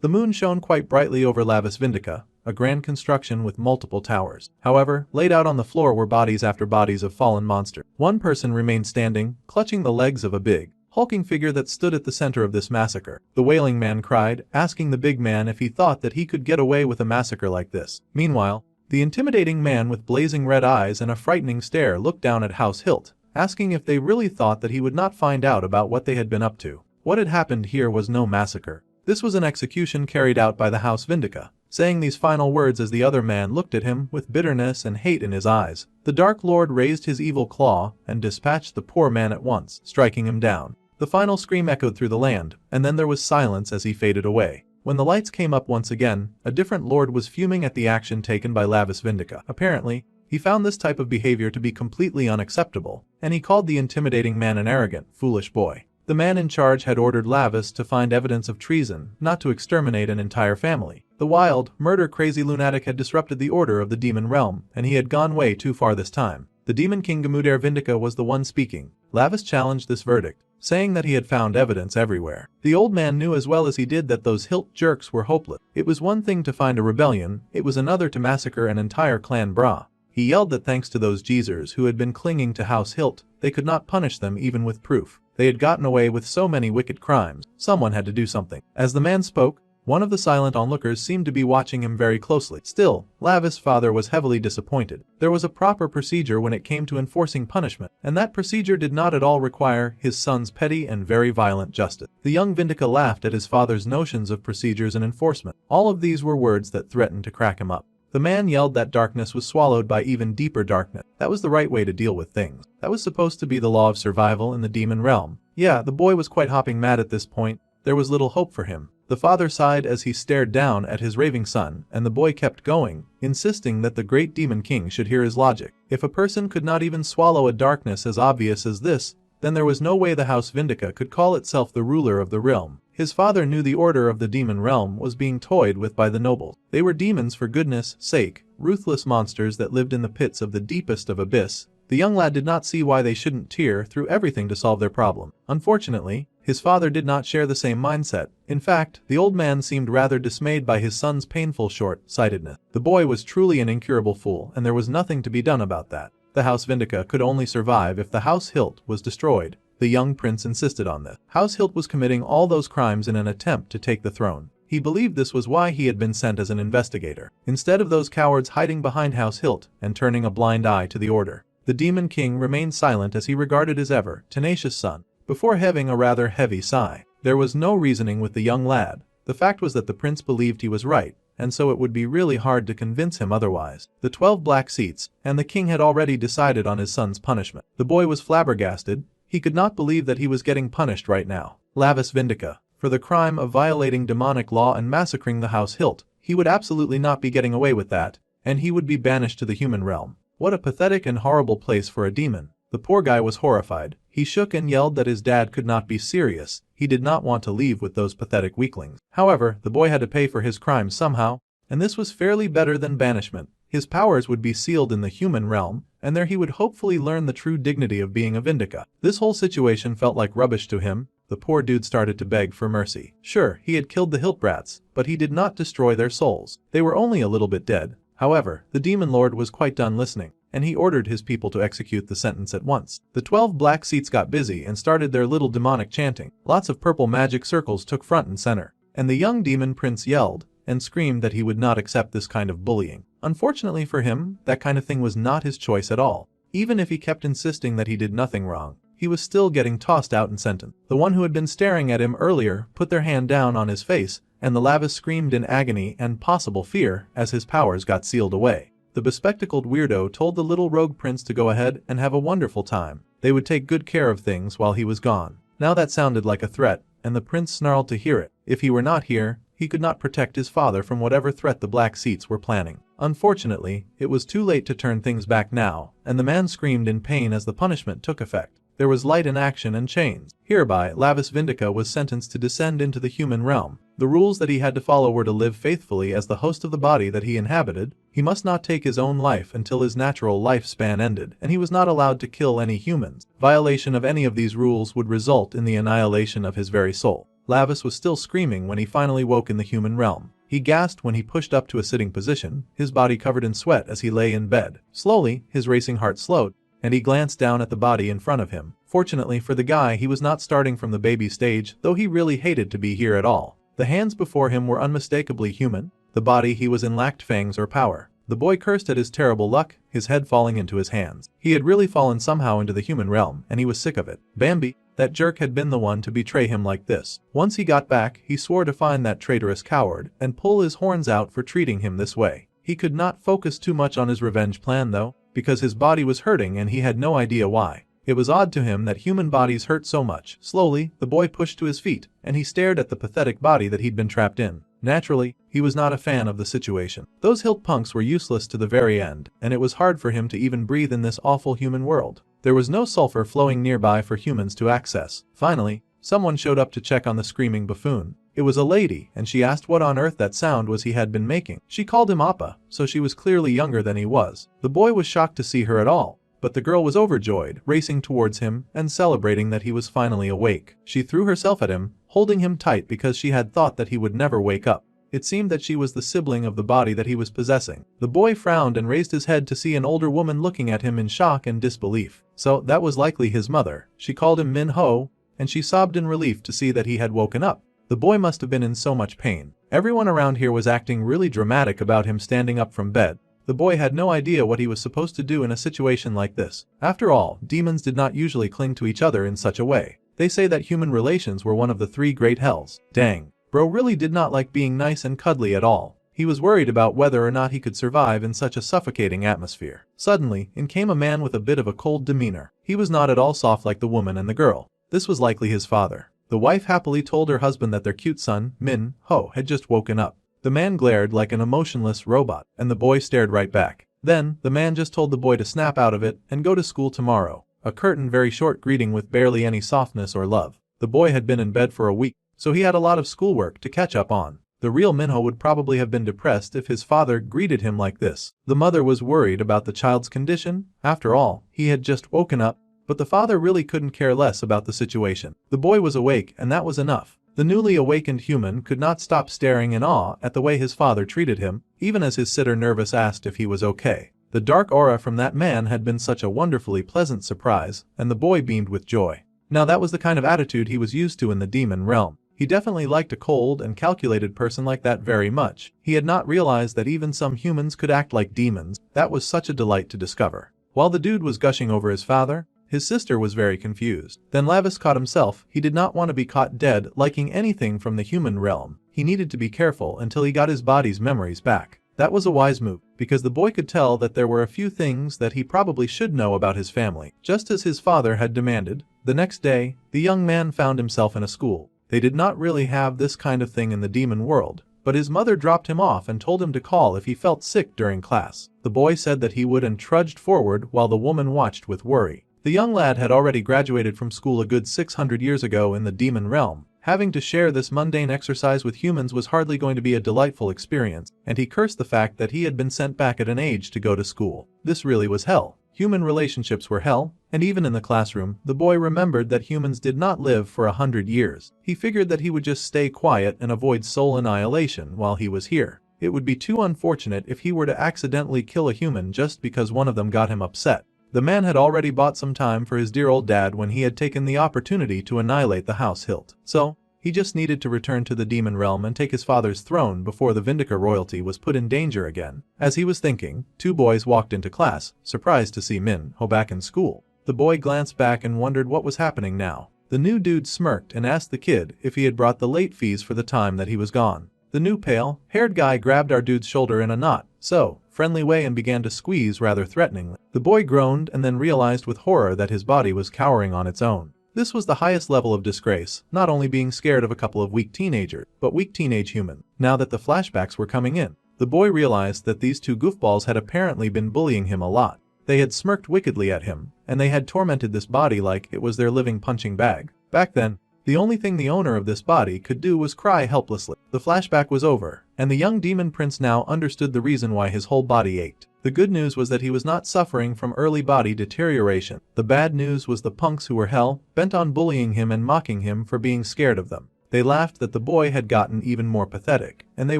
The moon shone quite brightly over Lavis Vindica, a grand construction with multiple towers. However, laid out on the floor were bodies after bodies of fallen monsters. One person remained standing, clutching the legs of a big, hulking figure that stood at the center of this massacre. The wailing man cried, asking the big man if he thought that he could get away with a massacre like this. Meanwhile, the intimidating man with blazing red eyes and a frightening stare looked down at House Hilt, asking if they really thought that he would not find out about what they had been up to. What had happened here was no massacre. This was an execution carried out by the House Vindica. Saying these final words as the other man looked at him with bitterness and hate in his eyes, the Dark Lord raised his evil claw and dispatched the poor man at once, striking him down. The final scream echoed through the land, and then there was silence as he faded away. When the lights came up once again, a different lord was fuming at the action taken by Lavis Vindica. Apparently, he found this type of behavior to be completely unacceptable, and he called the intimidating man an arrogant, foolish boy. The man in charge had ordered Lavis to find evidence of treason, not to exterminate an entire family. The wild, murder-crazy lunatic had disrupted the order of the demon realm, and he had gone way too far this time. The demon king Gamudere Vindica was the one speaking. Lavis challenged this verdict, saying that he had found evidence everywhere. The old man knew as well as he did that those hilt jerks were hopeless. It was one thing to find a rebellion, it was another to massacre an entire clan bra. He yelled that thanks to those geezers who had been clinging to House Hilt, they could not punish them even with proof. They had gotten away with so many wicked crimes, someone had to do something. As the man spoke, one of the silent onlookers seemed to be watching him very closely. Still, Lavis' father was heavily disappointed. There was a proper procedure when it came to enforcing punishment, and that procedure did not at all require his son's petty and very violent justice. The young Vindica laughed at his father's notions of procedures and enforcement. All of these were words that threatened to crack him up. The man yelled that darkness was swallowed by even deeper darkness. That was the right way to deal with things. That was supposed to be the law of survival in the demon realm. Yeah, the boy was quite hopping mad at this point. There was little hope for him. The father sighed as he stared down at his raving son, and the boy kept going, insisting that the great demon king should hear his logic. If a person could not even swallow a darkness as obvious as this, then there was no way the House Vindica could call itself the ruler of the realm. His father knew the order of the demon realm was being toyed with by the nobles. They were demons for goodness sake, ruthless monsters that lived in the pits of the deepest of abyss. The young lad did not see why they shouldn't tear through everything to solve their problem. Unfortunately, his father did not share the same mindset. In fact, the old man seemed rather dismayed by his son's painful short-sightedness. The boy was truly an incurable fool, and there was nothing to be done about that. The House Vindica could only survive if the House Hilt was destroyed. The young prince insisted on this. House Hilt was committing all those crimes in an attempt to take the throne. He believed this was why he had been sent as an investigator, instead of those cowards hiding behind House Hilt and turning a blind eye to the order. The demon king remained silent as he regarded his ever tenacious son, before heaving a rather heavy sigh. There was no reasoning with the young lad. The fact was that the prince believed he was right, and so it would be really hard to convince him otherwise. The 12 black seats, and the king had already decided on his son's punishment. The boy was flabbergasted. He could not believe that he was getting punished right now. Lavis Vindica, for the crime of violating demonic law and massacring the House Hilt. He would absolutely not be getting away with that, and he would be banished to the human realm. What a pathetic and horrible place for a demon. The poor guy was horrified. He shook and yelled that his dad could not be serious. He did not want to leave with those pathetic weaklings. However, the boy had to pay for his crimes somehow, and this was fairly better than banishment. His powers would be sealed in the human realm, and there he would hopefully learn the true dignity of being a Vindica. This whole situation felt like rubbish to him. The poor dude started to beg for mercy. Sure, he had killed the Hiltbrats, but he did not destroy their souls. They were only a little bit dead. However, the demon lord was quite done listening, and he ordered his people to execute the sentence at once. The 12 black seats got busy and started their little demonic chanting. Lots of purple magic circles took front and center, and the young demon prince yelled and screamed that he would not accept this kind of bullying. Unfortunately for him, that kind of thing was not his choice at all. Even if he kept insisting that he did nothing wrong, he was still getting tossed out and sentenced. The one who had been staring at him earlier put their hand down on his face, and the Lavis screamed in agony and possible fear as his powers got sealed away. The bespectacled weirdo told the little rogue prince to go ahead and have a wonderful time. They would take good care of things while he was gone. Now that sounded like a threat, and the prince snarled to hear it. If he were not here, he could not protect his father from whatever threat the black seats were planning. Unfortunately, it was too late to turn things back now, and the man screamed in pain as the punishment took effect. There was light in action and chains. Hereby, Lavis Vindica was sentenced to descend into the human realm. The rules that he had to follow were to live faithfully as the host of the body that he inhabited. He must not take his own life until his natural lifespan ended, and he was not allowed to kill any humans. Violation of any of these rules would result in the annihilation of his very soul. Lavis was still screaming when he finally woke in the human realm. He gasped when he pushed up to a sitting position, his body covered in sweat as he lay in bed. Slowly, his racing heart slowed, and he glanced down at the body in front of him. Fortunately for the guy, he was not starting from the baby stage, though he really hated to be here at all. The hands before him were unmistakably human. The body he was in lacked fangs or power. The boy cursed at his terrible luck, his head falling into his hands. He had really fallen somehow into the human realm, and he was sick of it. Bambi, that jerk, had been the one to betray him like this. Once he got back, he swore to find that traitorous coward and pull his horns out for treating him this way. He could not focus too much on his revenge plan though, because his body was hurting and he had no idea why. It was odd to him that human bodies hurt so much. Slowly, the boy pushed to his feet, and he stared at the pathetic body that he'd been trapped in. Naturally, he was not a fan of the situation. Those hilt punks were useless to the very end, and it was hard for him to even breathe in this awful human world. There was no sulfur flowing nearby for humans to access. Finally, someone showed up to check on the screaming buffoon. It was a lady, and she asked what on earth that sound was he had been making. She called him Appa, so she was clearly younger than he was. The boy was shocked to see her at all, but the girl was overjoyed, racing towards him and celebrating that he was finally awake. She threw herself at him, holding him tight because she had thought that he would never wake up. It seemed that she was the sibling of the body that he was possessing. The boy frowned and raised his head to see an older woman looking at him in shock and disbelief. So that was likely his mother. She called him Min Ho, and she sobbed in relief to see that he had woken up. The boy must have been in so much pain. Everyone around here was acting really dramatic about him standing up from bed. The boy had no idea what he was supposed to do in a situation like this. After all, demons did not usually cling to each other in such a way. They say that human relations were one of the 3 great hells. Dang. Bro really did not like being nice and cuddly at all. He was worried about whether or not he could survive in such a suffocating atmosphere. Suddenly, in came a man with a bit of a cold demeanor. He was not at all soft like the woman and the girl. This was likely his father. The wife happily told her husband that their cute son, Min Ho, had just woken up. The man glared like an emotionless robot, and the boy stared right back. Then, the man just told the boy to snap out of it and go to school tomorrow. A curtain, very short greeting with barely any softness or love. The boy had been in bed for a week, so he had a lot of schoolwork to catch up on. The real Minho would probably have been depressed if his father greeted him like this. The mother was worried about the child's condition. After all, he had just woken up, but the father really couldn't care less about the situation. The boy was awake, and that was enough. The newly awakened human could not stop staring in awe at the way his father treated him, even as his sitter nervous asked if he was okay. The dark aura from that man had been such a wonderfully pleasant surprise, and the boy beamed with joy. Now that was the kind of attitude he was used to in the demon realm. He definitely liked a cold and calculated person like that very much. He had not realized that even some humans could act like demons. That was such a delight to discover. While the dude was gushing over his father, his sister was very confused. Then Lavis caught himself. He did not want to be caught dead liking anything from the human realm. He needed to be careful until he got his body's memories back. That was a wise move, because the boy could tell that there were a few things that he probably should know about his family, just as his father had demanded. The next day, the young man found himself in a school. They did not really have this kind of thing in the demon world, but his mother dropped him off and told him to call if he felt sick during class. The boy said that he would and trudged forward while the woman watched with worry. The young lad had already graduated from school a good 600 years ago in the demon realm. Having to share this mundane exercise with humans was hardly going to be a delightful experience, and he cursed the fact that he had been sent back at an age to go to school. This really was hell. Human relationships were hell, and even in the classroom, the boy remembered that humans did not live for 100 years. He figured that he would just stay quiet and avoid soul annihilation while he was here. It would be too unfortunate if he were to accidentally kill a human just because one of them got him upset. The man had already bought some time for his dear old dad when he had taken the opportunity to annihilate the house hilt. So, he just needed to return to the demon realm and take his father's throne before the Vindica royalty was put in danger again. As he was thinking, 2 boys walked into class, surprised to see Min Ho back in school. The boy glanced back and wondered what was happening now. The new dude smirked and asked the kid if he had brought the late fees for the time that he was gone. The new pale-haired guy grabbed our dude's shoulder in a not-so-friendly way and began to squeeze rather threateningly. The boy groaned and then realized with horror that his body was cowering on its own. This was the highest level of disgrace, not only being scared of a couple of weak teenagers, but weak teenage human. Now that the flashbacks were coming in, the boy realized that these 2 goofballs had apparently been bullying him a lot. They had smirked wickedly at him, and they had tormented this body like it was their living punching bag. Back then, the only thing the owner of this body could do was cry helplessly. The flashback was over, and the young demon prince now understood the reason why his whole body ached. The good news was that he was not suffering from early body deterioration. The bad news was the punks who were hell-bent on bullying him and mocking him for being scared of them. They laughed that the boy had gotten even more pathetic, and they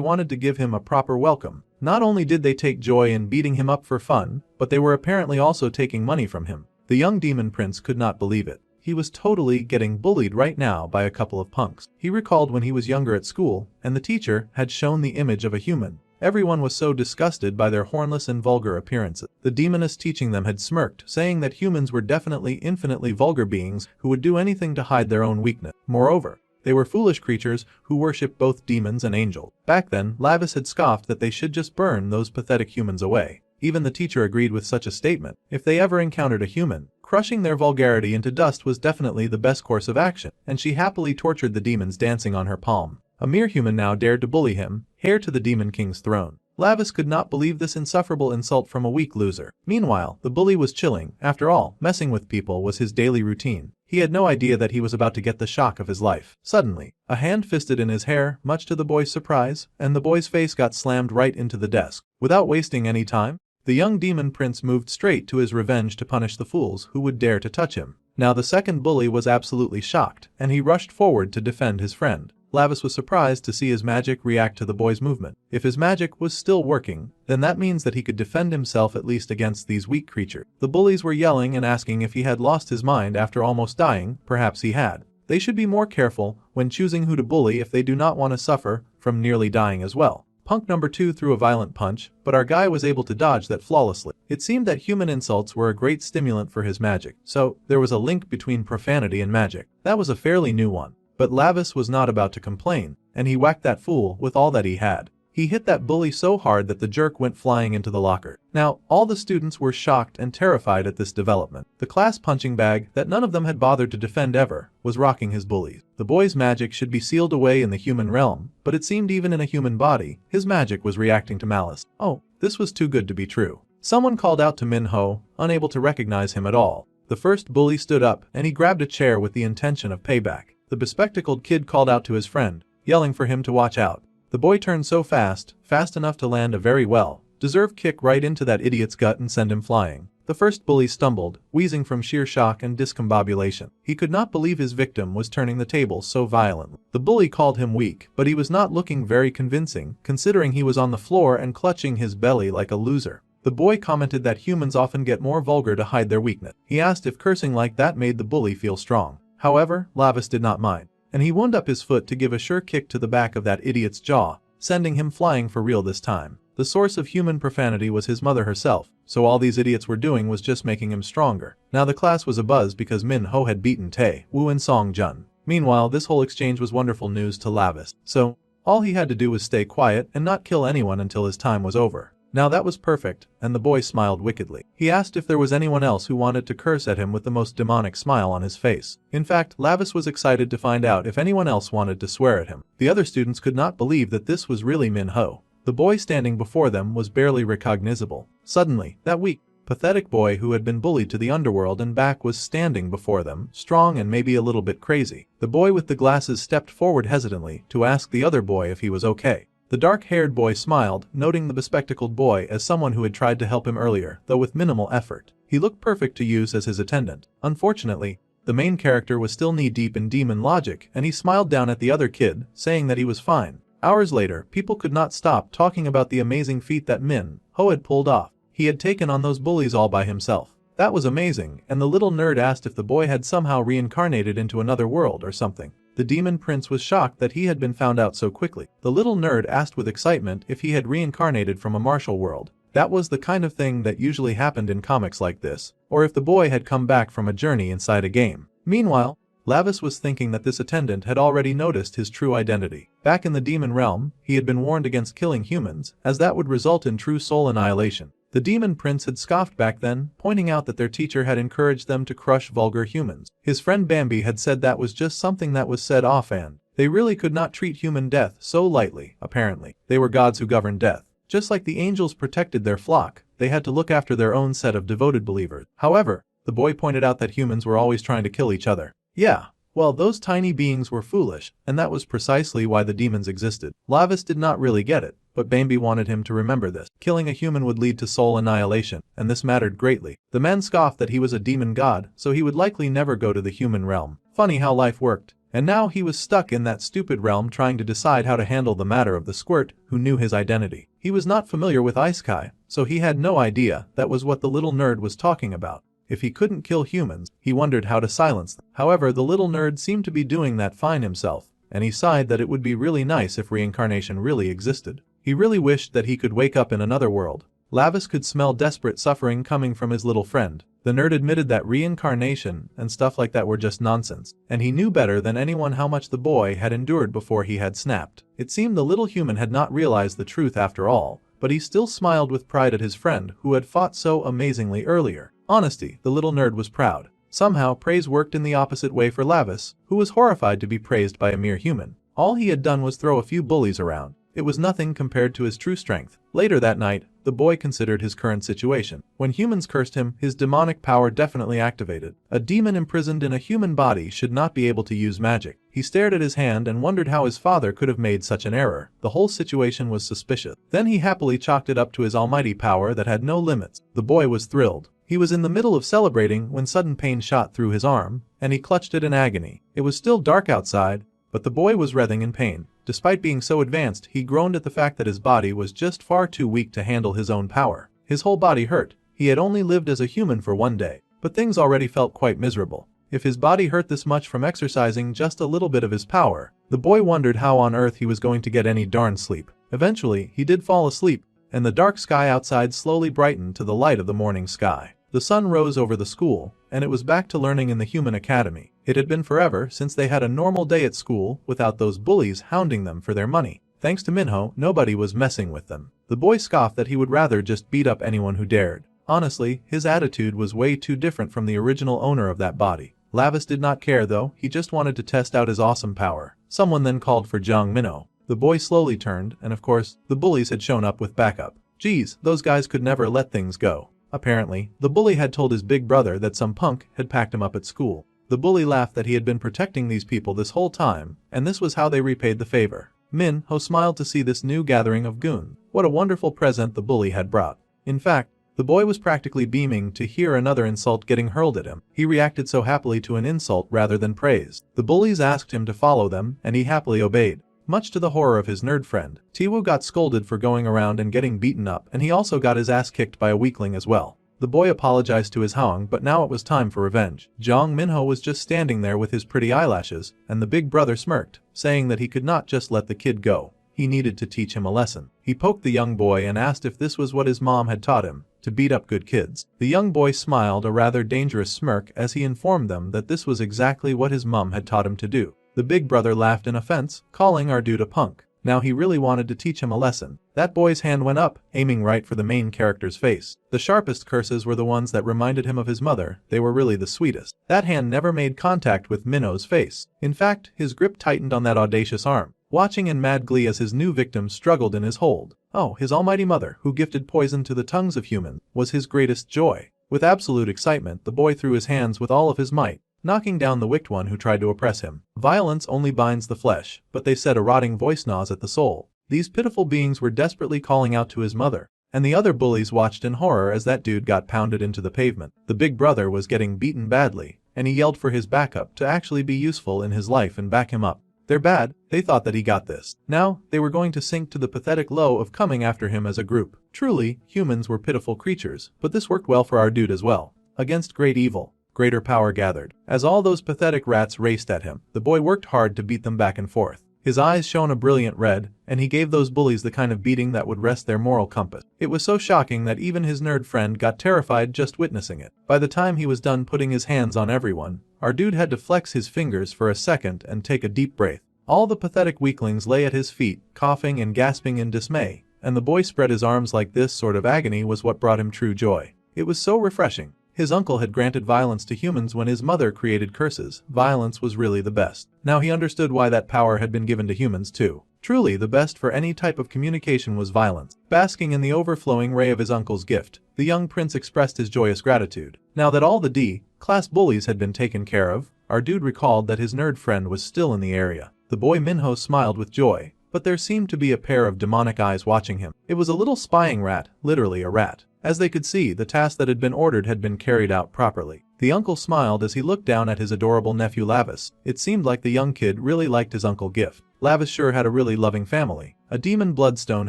wanted to give him a proper welcome. Not only did they take joy in beating him up for fun, but they were apparently also taking money from him. The young demon prince could not believe it. He was totally getting bullied right now by a couple of punks. He recalled when he was younger at school, and the teacher had shown the image of a human. Everyone was so disgusted by their hornless and vulgar appearances. The demoness teaching them had smirked, saying that humans were definitely infinitely vulgar beings who would do anything to hide their own weakness. Moreover, they were foolish creatures who worshipped both demons and angels. Back then, Lavis had scoffed that they should just burn those pathetic humans away. Even the teacher agreed with such a statement. If they ever encountered a human, crushing their vulgarity into dust was definitely the best course of action, and she happily tortured the demons dancing on her palm. A mere human now dared to bully him, heir to the Demon King's throne. Lavis could not believe this insufferable insult from a weak loser. Meanwhile, the bully was chilling. After all, messing with people was his daily routine. He had no idea that he was about to get the shock of his life. Suddenly, a hand fisted in his hair, much to the boy's surprise, and the boy's face got slammed right into the desk. Without wasting any time, the young demon prince moved straight to his revenge to punish the fools who would dare to touch him. Now the second bully was absolutely shocked, and he rushed forward to defend his friend. Lavis was surprised to see his magic react to the boy's movement. If his magic was still working, then that means that he could defend himself at least against these weak creatures. The bullies were yelling and asking if he had lost his mind after almost dying. Perhaps he had. They should be more careful when choosing who to bully if they do not want to suffer from nearly dying as well. Punk number 2 threw a violent punch, but our guy was able to dodge that flawlessly. It seemed that human insults were a great stimulant for his magic, so there was a link between profanity and magic. That was a fairly new one. But Lavis was not about to complain, and he whacked that fool with all that he had. He hit that bully so hard that the jerk went flying into the locker. Now, all the students were shocked and terrified at this development. The class punching bag that none of them had bothered to defend ever was rocking his bullies. The boy's magic should be sealed away in the human realm, but it seemed even in a human body, his magic was reacting to malice. Oh, this was too good to be true. Someone called out to Minho, unable to recognize him at all. The first bully stood up, and he grabbed a chair with the intention of payback. The bespectacled kid called out to his friend, yelling for him to watch out. The boy turned so fast enough to land a very well-deserved kick right into that idiot's gut and send him flying. The first bully stumbled, wheezing from sheer shock and discombobulation. He could not believe his victim was turning the tables so violently. The bully called him weak, but he was not looking very convincing, considering he was on the floor and clutching his belly like a loser. The boy commented that humans often get more vulgar to hide their weakness. He asked if cursing like that made the bully feel strong. However, Lavis did not mind, and he wound up his foot to give a sure kick to the back of that idiot's jaw, sending him flying for real this time. The source of human profanity was his mother herself, so all these idiots were doing was just making him stronger. Now the class was abuzz because Min Ho had beaten Tae Woo and Song Jun. Meanwhile, this whole exchange was wonderful news to Lavis, so all he had to do was stay quiet and not kill anyone until his time was over. Now that was perfect, and the boy smiled wickedly. He asked if there was anyone else who wanted to curse at him with the most demonic smile on his face. In fact, Lavis was excited to find out if anyone else wanted to swear at him. The other students could not believe that this was really Min Ho. The boy standing before them was barely recognizable. Suddenly, that weak, pathetic boy who had been bullied to the underworld and back was standing before them, strong and maybe a little bit crazy. The boy with the glasses stepped forward hesitantly to ask the other boy if he was okay. The dark-haired boy smiled, noting the bespectacled boy as someone who had tried to help him earlier, though with minimal effort. He looked perfect to use as his attendant. Unfortunately, the main character was still knee-deep in demon logic, and he smiled down at the other kid, saying that he was fine. Hours later, people could not stop talking about the amazing feat that Min Ho had pulled off. He had taken on those bullies all by himself. That was amazing, and the little nerd asked if the boy had somehow reincarnated into another world or something. The demon prince was shocked that he had been found out so quickly. The little nerd asked with excitement if he had reincarnated from a martial world. That was the kind of thing that usually happened in comics like this, or if the boy had come back from a journey inside a game. Meanwhile, Lavis was thinking that this attendant had already noticed his true identity. Back in the demon realm, he had been warned against killing humans, as that would result in true soul annihilation. The demon prince had scoffed back then, pointing out that their teacher had encouraged them to crush vulgar humans. His friend Bambi had said that was just something that was said offhand. They really could not treat human death so lightly, apparently. They were gods who governed death. Just like the angels protected their flock, they had to look after their own set of devoted believers. However, the boy pointed out that humans were always trying to kill each other. Yeah. Well, those tiny beings were foolish, and that was precisely why the demons existed. Lavis did not really get it, but Bambi wanted him to remember this. Killing a human would lead to soul annihilation, and this mattered greatly. The man scoffed that he was a demon god, so he would likely never go to the human realm. Funny how life worked. And now he was stuck in that stupid realm trying to decide how to handle the matter of the squirt who knew his identity. He was not familiar with isekai, so he had no idea that was what the little nerd was talking about. If he couldn't kill humans, he wondered how to silence them. However, the little nerd seemed to be doing that fine himself, and he sighed that it would be really nice if reincarnation really existed. He really wished that he could wake up in another world. Lavis could smell desperate suffering coming from his little friend. The nerd admitted that reincarnation and stuff like that were just nonsense, and he knew better than anyone how much the boy had endured before he had snapped. It seemed the little human had not realized the truth after all, but he still smiled with pride at his friend who had fought so amazingly earlier. Honesty, the little nerd was proud. Somehow, praise worked in the opposite way for Lavis, who was horrified to be praised by a mere human. All he had done was throw a few bullies around. It was nothing compared to his true strength. Later that night, the boy considered his current situation. When humans cursed him, his demonic power definitely activated. A demon imprisoned in a human body should not be able to use magic. He stared at his hand and wondered how his father could have made such an error. The whole situation was suspicious. Then he happily chalked it up to his almighty power that had no limits. The boy was thrilled. He was in the middle of celebrating when sudden pain shot through his arm, and he clutched it in agony. It was still dark outside, but the boy was writhing in pain. Despite being so advanced, he groaned at the fact that his body was just far too weak to handle his own power. His whole body hurt. He had only lived as a human for one day, but things already felt quite miserable. If his body hurt this much from exercising just a little bit of his power, the boy wondered how on earth he was going to get any darn sleep. Eventually, he did fall asleep, and the dark sky outside slowly brightened to the light of the morning sky. The sun rose over the school, and it was back to learning in the human academy. It had been forever since they had a normal day at school without those bullies hounding them for their money. Thanks to Minho, nobody was messing with them. The boy scoffed that he would rather just beat up anyone who dared. Honestly, his attitude was way too different from the original owner of that body. Lavis did not care though, he just wanted to test out his awesome power. Someone then called for Jong Minho. The boy slowly turned, and of course, the bullies had shown up with backup. Geez, those guys could never let things go. Apparently, the bully had told his big brother that some punk had packed him up at school. The bully laughed that he had been protecting these people this whole time, and this was how they repaid the favor. Minho smiled to see this new gathering of goons. What a wonderful present the bully had brought. In fact, the boy was practically beaming to hear another insult getting hurled at him. He reacted so happily to an insult rather than praise. The bullies asked him to follow them, and he happily obeyed. Much to the horror of his nerd friend, Tiwo got scolded for going around and getting beaten up, and he also got his ass kicked by a weakling as well. The boy apologized to his Hong, but now it was time for revenge. Jong Minho was just standing there with his pretty eyelashes, and the big brother smirked, saying that he could not just let the kid go. He needed to teach him a lesson. He poked the young boy and asked if this was what his mom had taught him, to beat up good kids. The young boy smiled a rather dangerous smirk as he informed them that this was exactly what his mom had taught him to do. The big brother laughed in offense, calling our dude a punk. Now he really wanted to teach him a lesson. That boy's hand went up, aiming right for the main character's face. The sharpest curses were the ones that reminded him of his mother. They were really the sweetest. That hand never made contact with Minho's face. In fact, his grip tightened on that audacious arm, watching in mad glee as his new victim struggled in his hold. Oh, his almighty mother, who gifted poison to the tongues of humans, was his greatest joy. With absolute excitement, the boy threw his hands with all of his might, knocking down the wicked one who tried to oppress him. Violence only binds the flesh, but they said a rotting voice gnaws at the soul. These pitiful beings were desperately calling out to his mother, and the other bullies watched in horror as that dude got pounded into the pavement. The big brother was getting beaten badly, and he yelled for his backup to actually be useful in his life and back him up. They're bad, they thought that he got this. Now, they were going to sink to the pathetic low of coming after him as a group. Truly, humans were pitiful creatures, but this worked well for our dude as well. Against great evil, greater power gathered. As all those pathetic rats raced at him, the boy worked hard to beat them back and forth. His eyes shone a brilliant red, and he gave those bullies the kind of beating that would rest their moral compass. It was so shocking that even his nerd friend got terrified just witnessing it. By the time he was done putting his hands on everyone, our dude had to flex his fingers for a second and take a deep breath. All the pathetic weaklings lay at his feet, coughing and gasping in dismay, and the boy spread his arms like this sort of agony was what brought him true joy. It was so refreshing. His uncle had granted violence to humans when his mother created curses. Violence was really the best. Now he understood why that power had been given to humans too. Truly, the best for any type of communication was violence. Basking in the overflowing ray of his uncle's gift, the young prince expressed his joyous gratitude. Now that all the D-class bullies had been taken care of, our dude recalled that his nerd friend was still in the area. The boy Minho smiled with joy, but there seemed to be a pair of demonic eyes watching him. It was a little spying rat, literally a rat. As they could see, the task that had been ordered had been carried out properly. The uncle smiled as he looked down at his adorable nephew Lavis. It seemed like the young kid really liked his uncle gift. Lavis sure had a really loving family. A demon bloodstone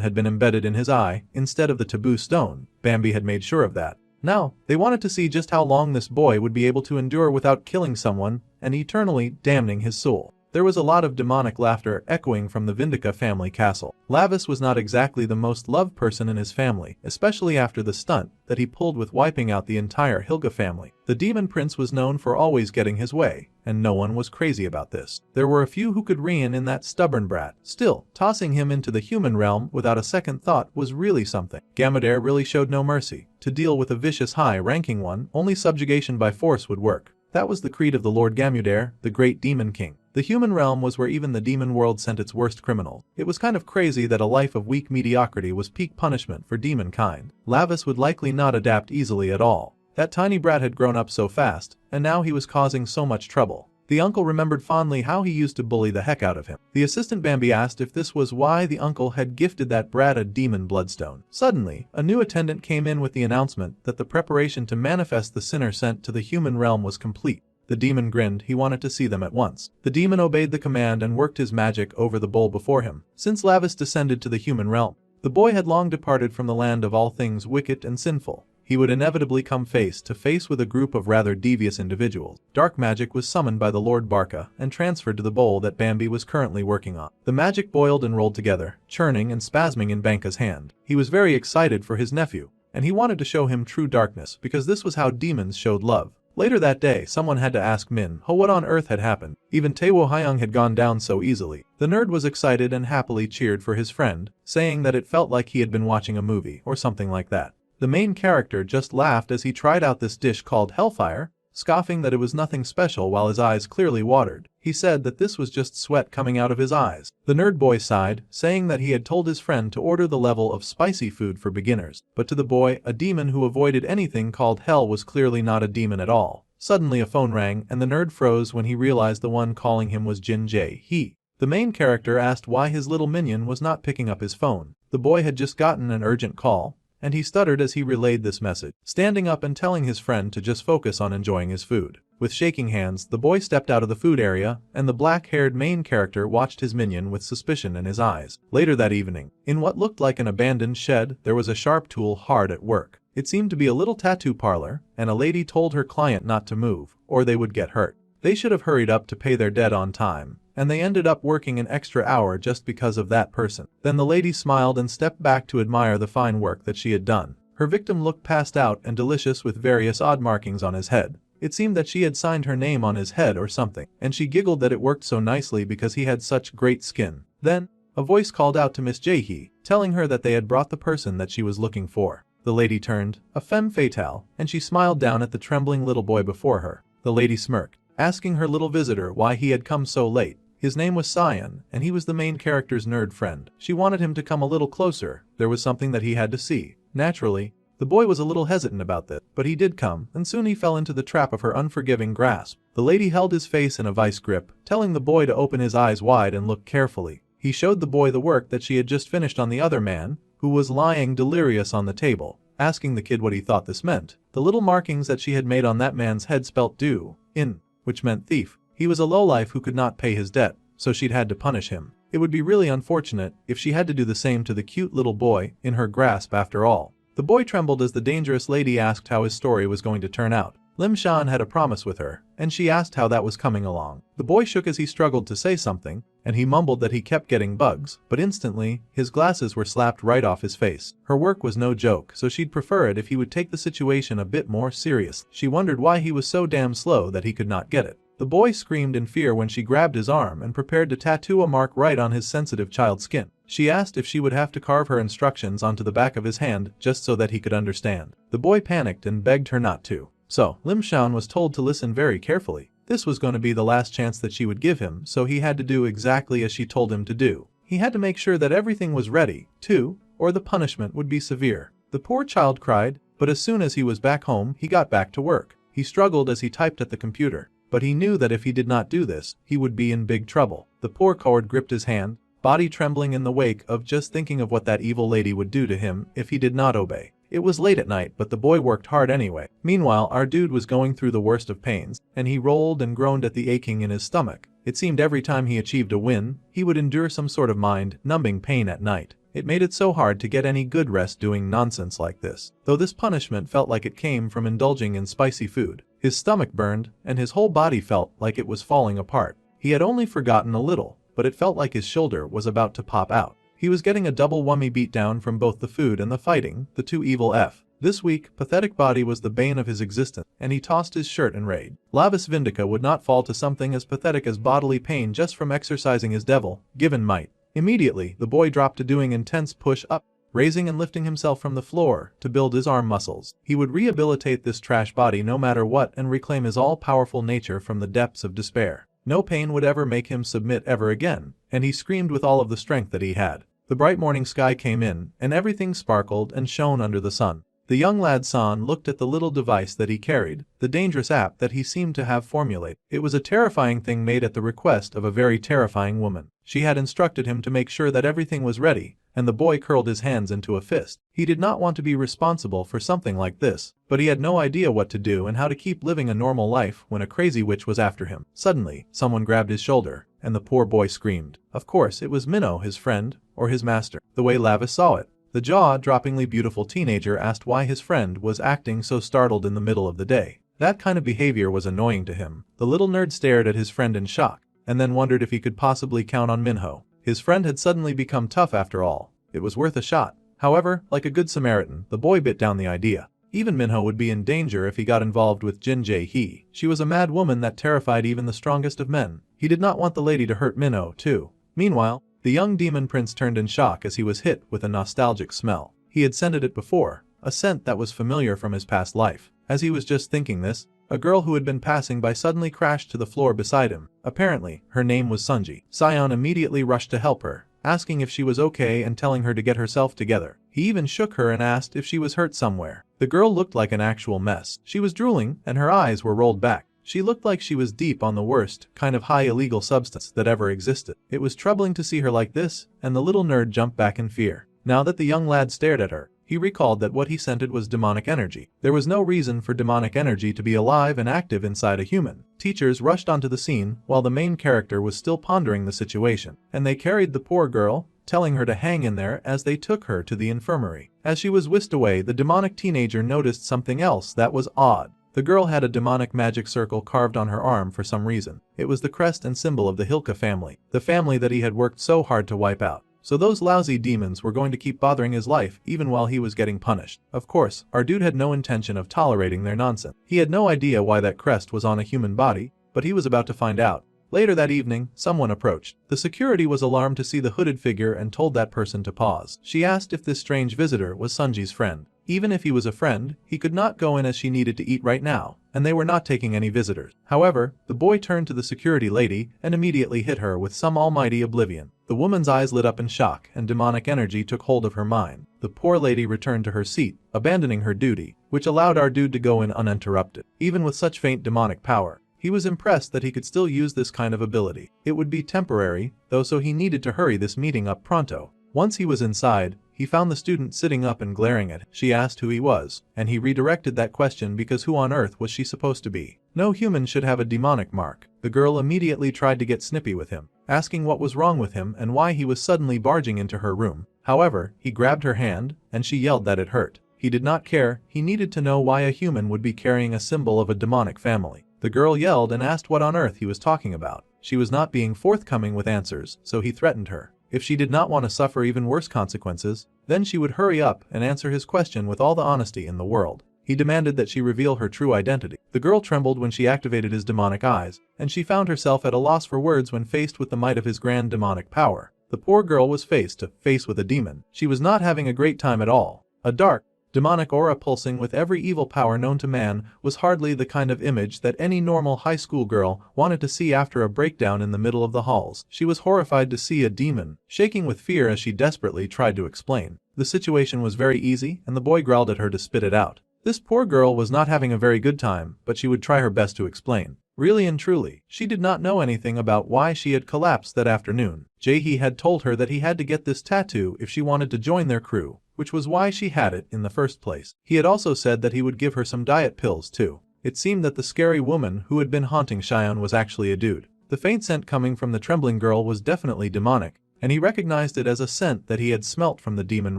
had been embedded in his eye instead of the taboo stone. Bambi had made sure of that. Now, they wanted to see just how long this boy would be able to endure without killing someone and eternally damning his soul. There was a lot of demonic laughter echoing from the Vindika family castle. Lavis was not exactly the most loved person in his family, especially after the stunt that he pulled with wiping out the entire Hilga family. The demon prince was known for always getting his way, and no one was crazy about this. There were a few who could rein in that stubborn brat. Still, tossing him into the human realm without a second thought was really something. Gamodere really showed no mercy. To deal with a vicious high-ranking one, only subjugation by force would work. That was the creed of the Lord Gamodere, the great demon king. The human realm was where even the demon world sent its worst criminals. It was kind of crazy that a life of weak mediocrity was peak punishment for demon kind. Lavis would likely not adapt easily at all. That tiny brat had grown up so fast, and now he was causing so much trouble. The uncle remembered fondly how he used to bully the heck out of him. The assistant Bambi asked if this was why the uncle had gifted that brat a demon bloodstone. Suddenly, a new attendant came in with the announcement that the preparation to manifest the sinner sent to the human realm was complete. The demon grinned. He wanted to see them at once. The demon obeyed the command and worked his magic over the bowl before him. Since Lavis descended to the human realm, the boy had long departed from the land of all things wicked and sinful. He would inevitably come face to face with a group of rather devious individuals. Dark magic was summoned by the Lord Barca and transferred to the bowl that Bambi was currently working on. The magic boiled and rolled together, churning and spasming in Banca's hand. He was very excited for his nephew, and he wanted to show him true darkness because this was how demons showed love. Later that day, someone had to ask Minho what on earth had happened. Even Taewo Hyung had gone down so easily. The nerd was excited and happily cheered for his friend, saying that it felt like he had been watching a movie or something like that. The main character just laughed as he tried out this dish called Hellfire, scoffing that it was nothing special while his eyes clearly watered. He said that this was just sweat coming out of his eyes. The nerd boy sighed, saying that he had told his friend to order the level of spicy food for beginners. But to the boy, a demon who avoided anything called hell was clearly not a demon at all. Suddenly a phone rang and the nerd froze when he realized the one calling him was Jin Jae-hee. The main character asked why his little minion was not picking up his phone. The boy had just gotten an urgent call, and he stuttered as he relayed this message, standing up and telling his friend to just focus on enjoying his food. With shaking hands, the boy stepped out of the food area, and the black-haired main character watched his minion with suspicion in his eyes. Later that evening, in what looked like an abandoned shed, there was a sharp tool hard at work. It seemed to be a little tattoo parlor, and a lady told her client not to move, or they would get hurt. They should have hurried up to pay their debt on time, and they ended up working an extra hour just because of that person. Then the lady smiled and stepped back to admire the fine work that she had done. Her victim looked passed out and delicious with various odd markings on his head. It seemed that she had signed her name on his head or something, and she giggled that it worked so nicely because he had such great skin. Then, a voice called out to Miss Jae-hee, telling her that they had brought the person that she was looking for. The lady turned, a femme fatale, and she smiled down at the trembling little boy before her. The lady smirked, asking her little visitor why he had come so late. His name was Cyan, and he was the main character's nerd friend. She wanted him to come a little closer. There was something that he had to see. Naturally, the boy was a little hesitant about this, but he did come, and soon he fell into the trap of her unforgiving grasp. The lady held his face in a vice grip, telling the boy to open his eyes wide and look carefully. He showed the boy the work that she had just finished on the other man, who was lying delirious on the table, asking the kid what he thought this meant. The little markings that she had made on that man's head spelt "do" in, which meant thief. He was a lowlife who could not pay his debt, so she'd had to punish him. It would be really unfortunate if she had to do the same to the cute little boy in her grasp after all. The boy trembled as the dangerous lady asked how his story was going to turn out. Lim Shan had a promise with her, and she asked how that was coming along. The boy shook as he struggled to say something, and he mumbled that he kept getting bugs, but instantly, his glasses were slapped right off his face. Her work was no joke, so she'd prefer it if he would take the situation a bit more serious. She wondered why he was so damn slow that he could not get it. The boy screamed in fear when she grabbed his arm and prepared to tattoo a mark right on his sensitive child skin. She asked if she would have to carve her instructions onto the back of his hand just so that he could understand. The boy panicked and begged her not to. So, Lim Shan was told to listen very carefully. This was going to be the last chance that she would give him, so he had to do exactly as she told him to do. He had to make sure that everything was ready, too, or the punishment would be severe. The poor child cried, but as soon as he was back home, he got back to work. He struggled as he typed at the computer, but he knew that if he did not do this, he would be in big trouble. The poor coward gripped his hand, body trembling in the wake of just thinking of what that evil lady would do to him if he did not obey. It was late at night, but the boy worked hard anyway. Meanwhile, our dude was going through the worst of pains, and he rolled and groaned at the aching in his stomach. It seemed every time he achieved a win, he would endure some sort of mind-numbing pain at night. It made it so hard to get any good rest doing nonsense like this. Though this punishment felt like it came from indulging in spicy food, his stomach burned, and his whole body felt like it was falling apart. He had only forgotten a little, but it felt like his shoulder was about to pop out. He was getting a double whammy beatdown from both the food and the fighting, the two evil F. This weak, pathetic body was the bane of his existence, and he tossed his shirt in rage. Lavis Vindica would not fall to something as pathetic as bodily pain just from exercising his devil-given might. Immediately, the boy dropped to doing intense push-up, raising and lifting himself from the floor to build his arm muscles. He would rehabilitate this trash body no matter what and reclaim his all-powerful nature from the depths of despair. No pain would ever make him submit ever again, and he screamed with all of the strength that he had. The bright morning sky came in, and everything sparkled and shone under the sun. The young lad San looked at the little device that he carried, the dangerous app that he seemed to have formulated. It was a terrifying thing made at the request of a very terrifying woman. She had instructed him to make sure that everything was ready, and the boy curled his hands into a fist. He did not want to be responsible for something like this, but he had no idea what to do and how to keep living a normal life when a crazy witch was after him. Suddenly, someone grabbed his shoulder, and the poor boy screamed. Of course, it was Minho, his friend, or his master. The way Lavis saw it, the jaw-droppingly beautiful teenager asked why his friend was acting so startled in the middle of the day. That kind of behavior was annoying to him. The little nerd stared at his friend in shock, and then wondered if he could possibly count on Minho. His friend had suddenly become tough after all. It was worth a shot. However, like a good Samaritan, the boy bit down the idea. Even Minho would be in danger if he got involved with Jin Jae-hee. She was a mad woman that terrified even the strongest of men. He did not want the lady to hurt Minho, too. Meanwhile, the young demon prince turned in shock as he was hit with a nostalgic smell. He had scented it before, a scent that was familiar from his past life. As he was just thinking this, a girl who had been passing by suddenly crashed to the floor beside him. Apparently, her name was Sunji. Sion immediately rushed to help her, asking if she was okay and telling her to get herself together. He even shook her and asked if she was hurt somewhere. The girl looked like an actual mess. She was drooling, and her eyes were rolled back. She looked like she was deep on the worst kind of high illegal substance that ever existed. It was troubling to see her like this, and the little nerd jumped back in fear. Now that the young lad stared at her, he recalled that what he scented was demonic energy. There was no reason for demonic energy to be alive and active inside a human. Teachers rushed onto the scene while the main character was still pondering the situation, and they carried the poor girl, telling her to hang in there as they took her to the infirmary. As she was whisked away, the demonic teenager noticed something else that was odd. The girl had a demonic magic circle carved on her arm for some reason. It was the crest and symbol of the Hilka family, the family that he had worked so hard to wipe out. So those lousy demons were going to keep bothering his life even while he was getting punished. Of course, our dude had no intention of tolerating their nonsense. He had no idea why that crest was on a human body, but he was about to find out. Later that evening, someone approached. The security was alarmed to see the hooded figure and told that person to pause. She asked if this strange visitor was Sunji's friend. Even if he was a friend, he could not go in as she needed to eat right now, and they were not taking any visitors. However, the boy turned to the security lady and immediately hit her with some almighty oblivion. The woman's eyes lit up in shock and demonic energy took hold of her mind. The poor lady returned to her seat, abandoning her duty, which allowed our dude to go in uninterrupted. Even with such faint demonic power, he was impressed that he could still use this kind of ability. It would be temporary, though, so he needed to hurry this meeting up pronto. Once he was inside, he found the student sitting up and glaring at him. She asked who he was, and he redirected that question because who on earth was she supposed to be? No human should have a demonic mark. The girl immediately tried to get snippy with him, asking what was wrong with him and why he was suddenly barging into her room. However, he grabbed her hand, and she yelled that it hurt. He did not care. He needed to know why a human would be carrying a symbol of a demonic family. The girl yelled and asked what on earth he was talking about. She was not being forthcoming with answers, so he threatened her. If she did not want to suffer even worse consequences, then she would hurry up and answer his question with all the honesty in the world. He demanded that she reveal her true identity. The girl trembled when she activated his demonic eyes, and she found herself at a loss for words when faced with the might of his grand demonic power. The poor girl was face to face with a demon. She was not having a great time at all. A dark, demonic aura pulsing with every evil power known to man was hardly the kind of image that any normal high school girl wanted to see after a breakdown in the middle of the halls. She was horrified to see a demon, shaking with fear as she desperately tried to explain. The situation was very easy, and the boy growled at her to spit it out. This poor girl was not having a very good time, but she would try her best to explain. Really and truly, she did not know anything about why she had collapsed that afternoon. Jae-hee had told her that he had to get this tattoo if she wanted to join their crew, which was why she had it in the first place. He had also said that he would give her some diet pills too. It seemed that the scary woman who had been haunting Cheyenne was actually a dude. The faint scent coming from the trembling girl was definitely demonic, and he recognized it as a scent that he had smelt from the demon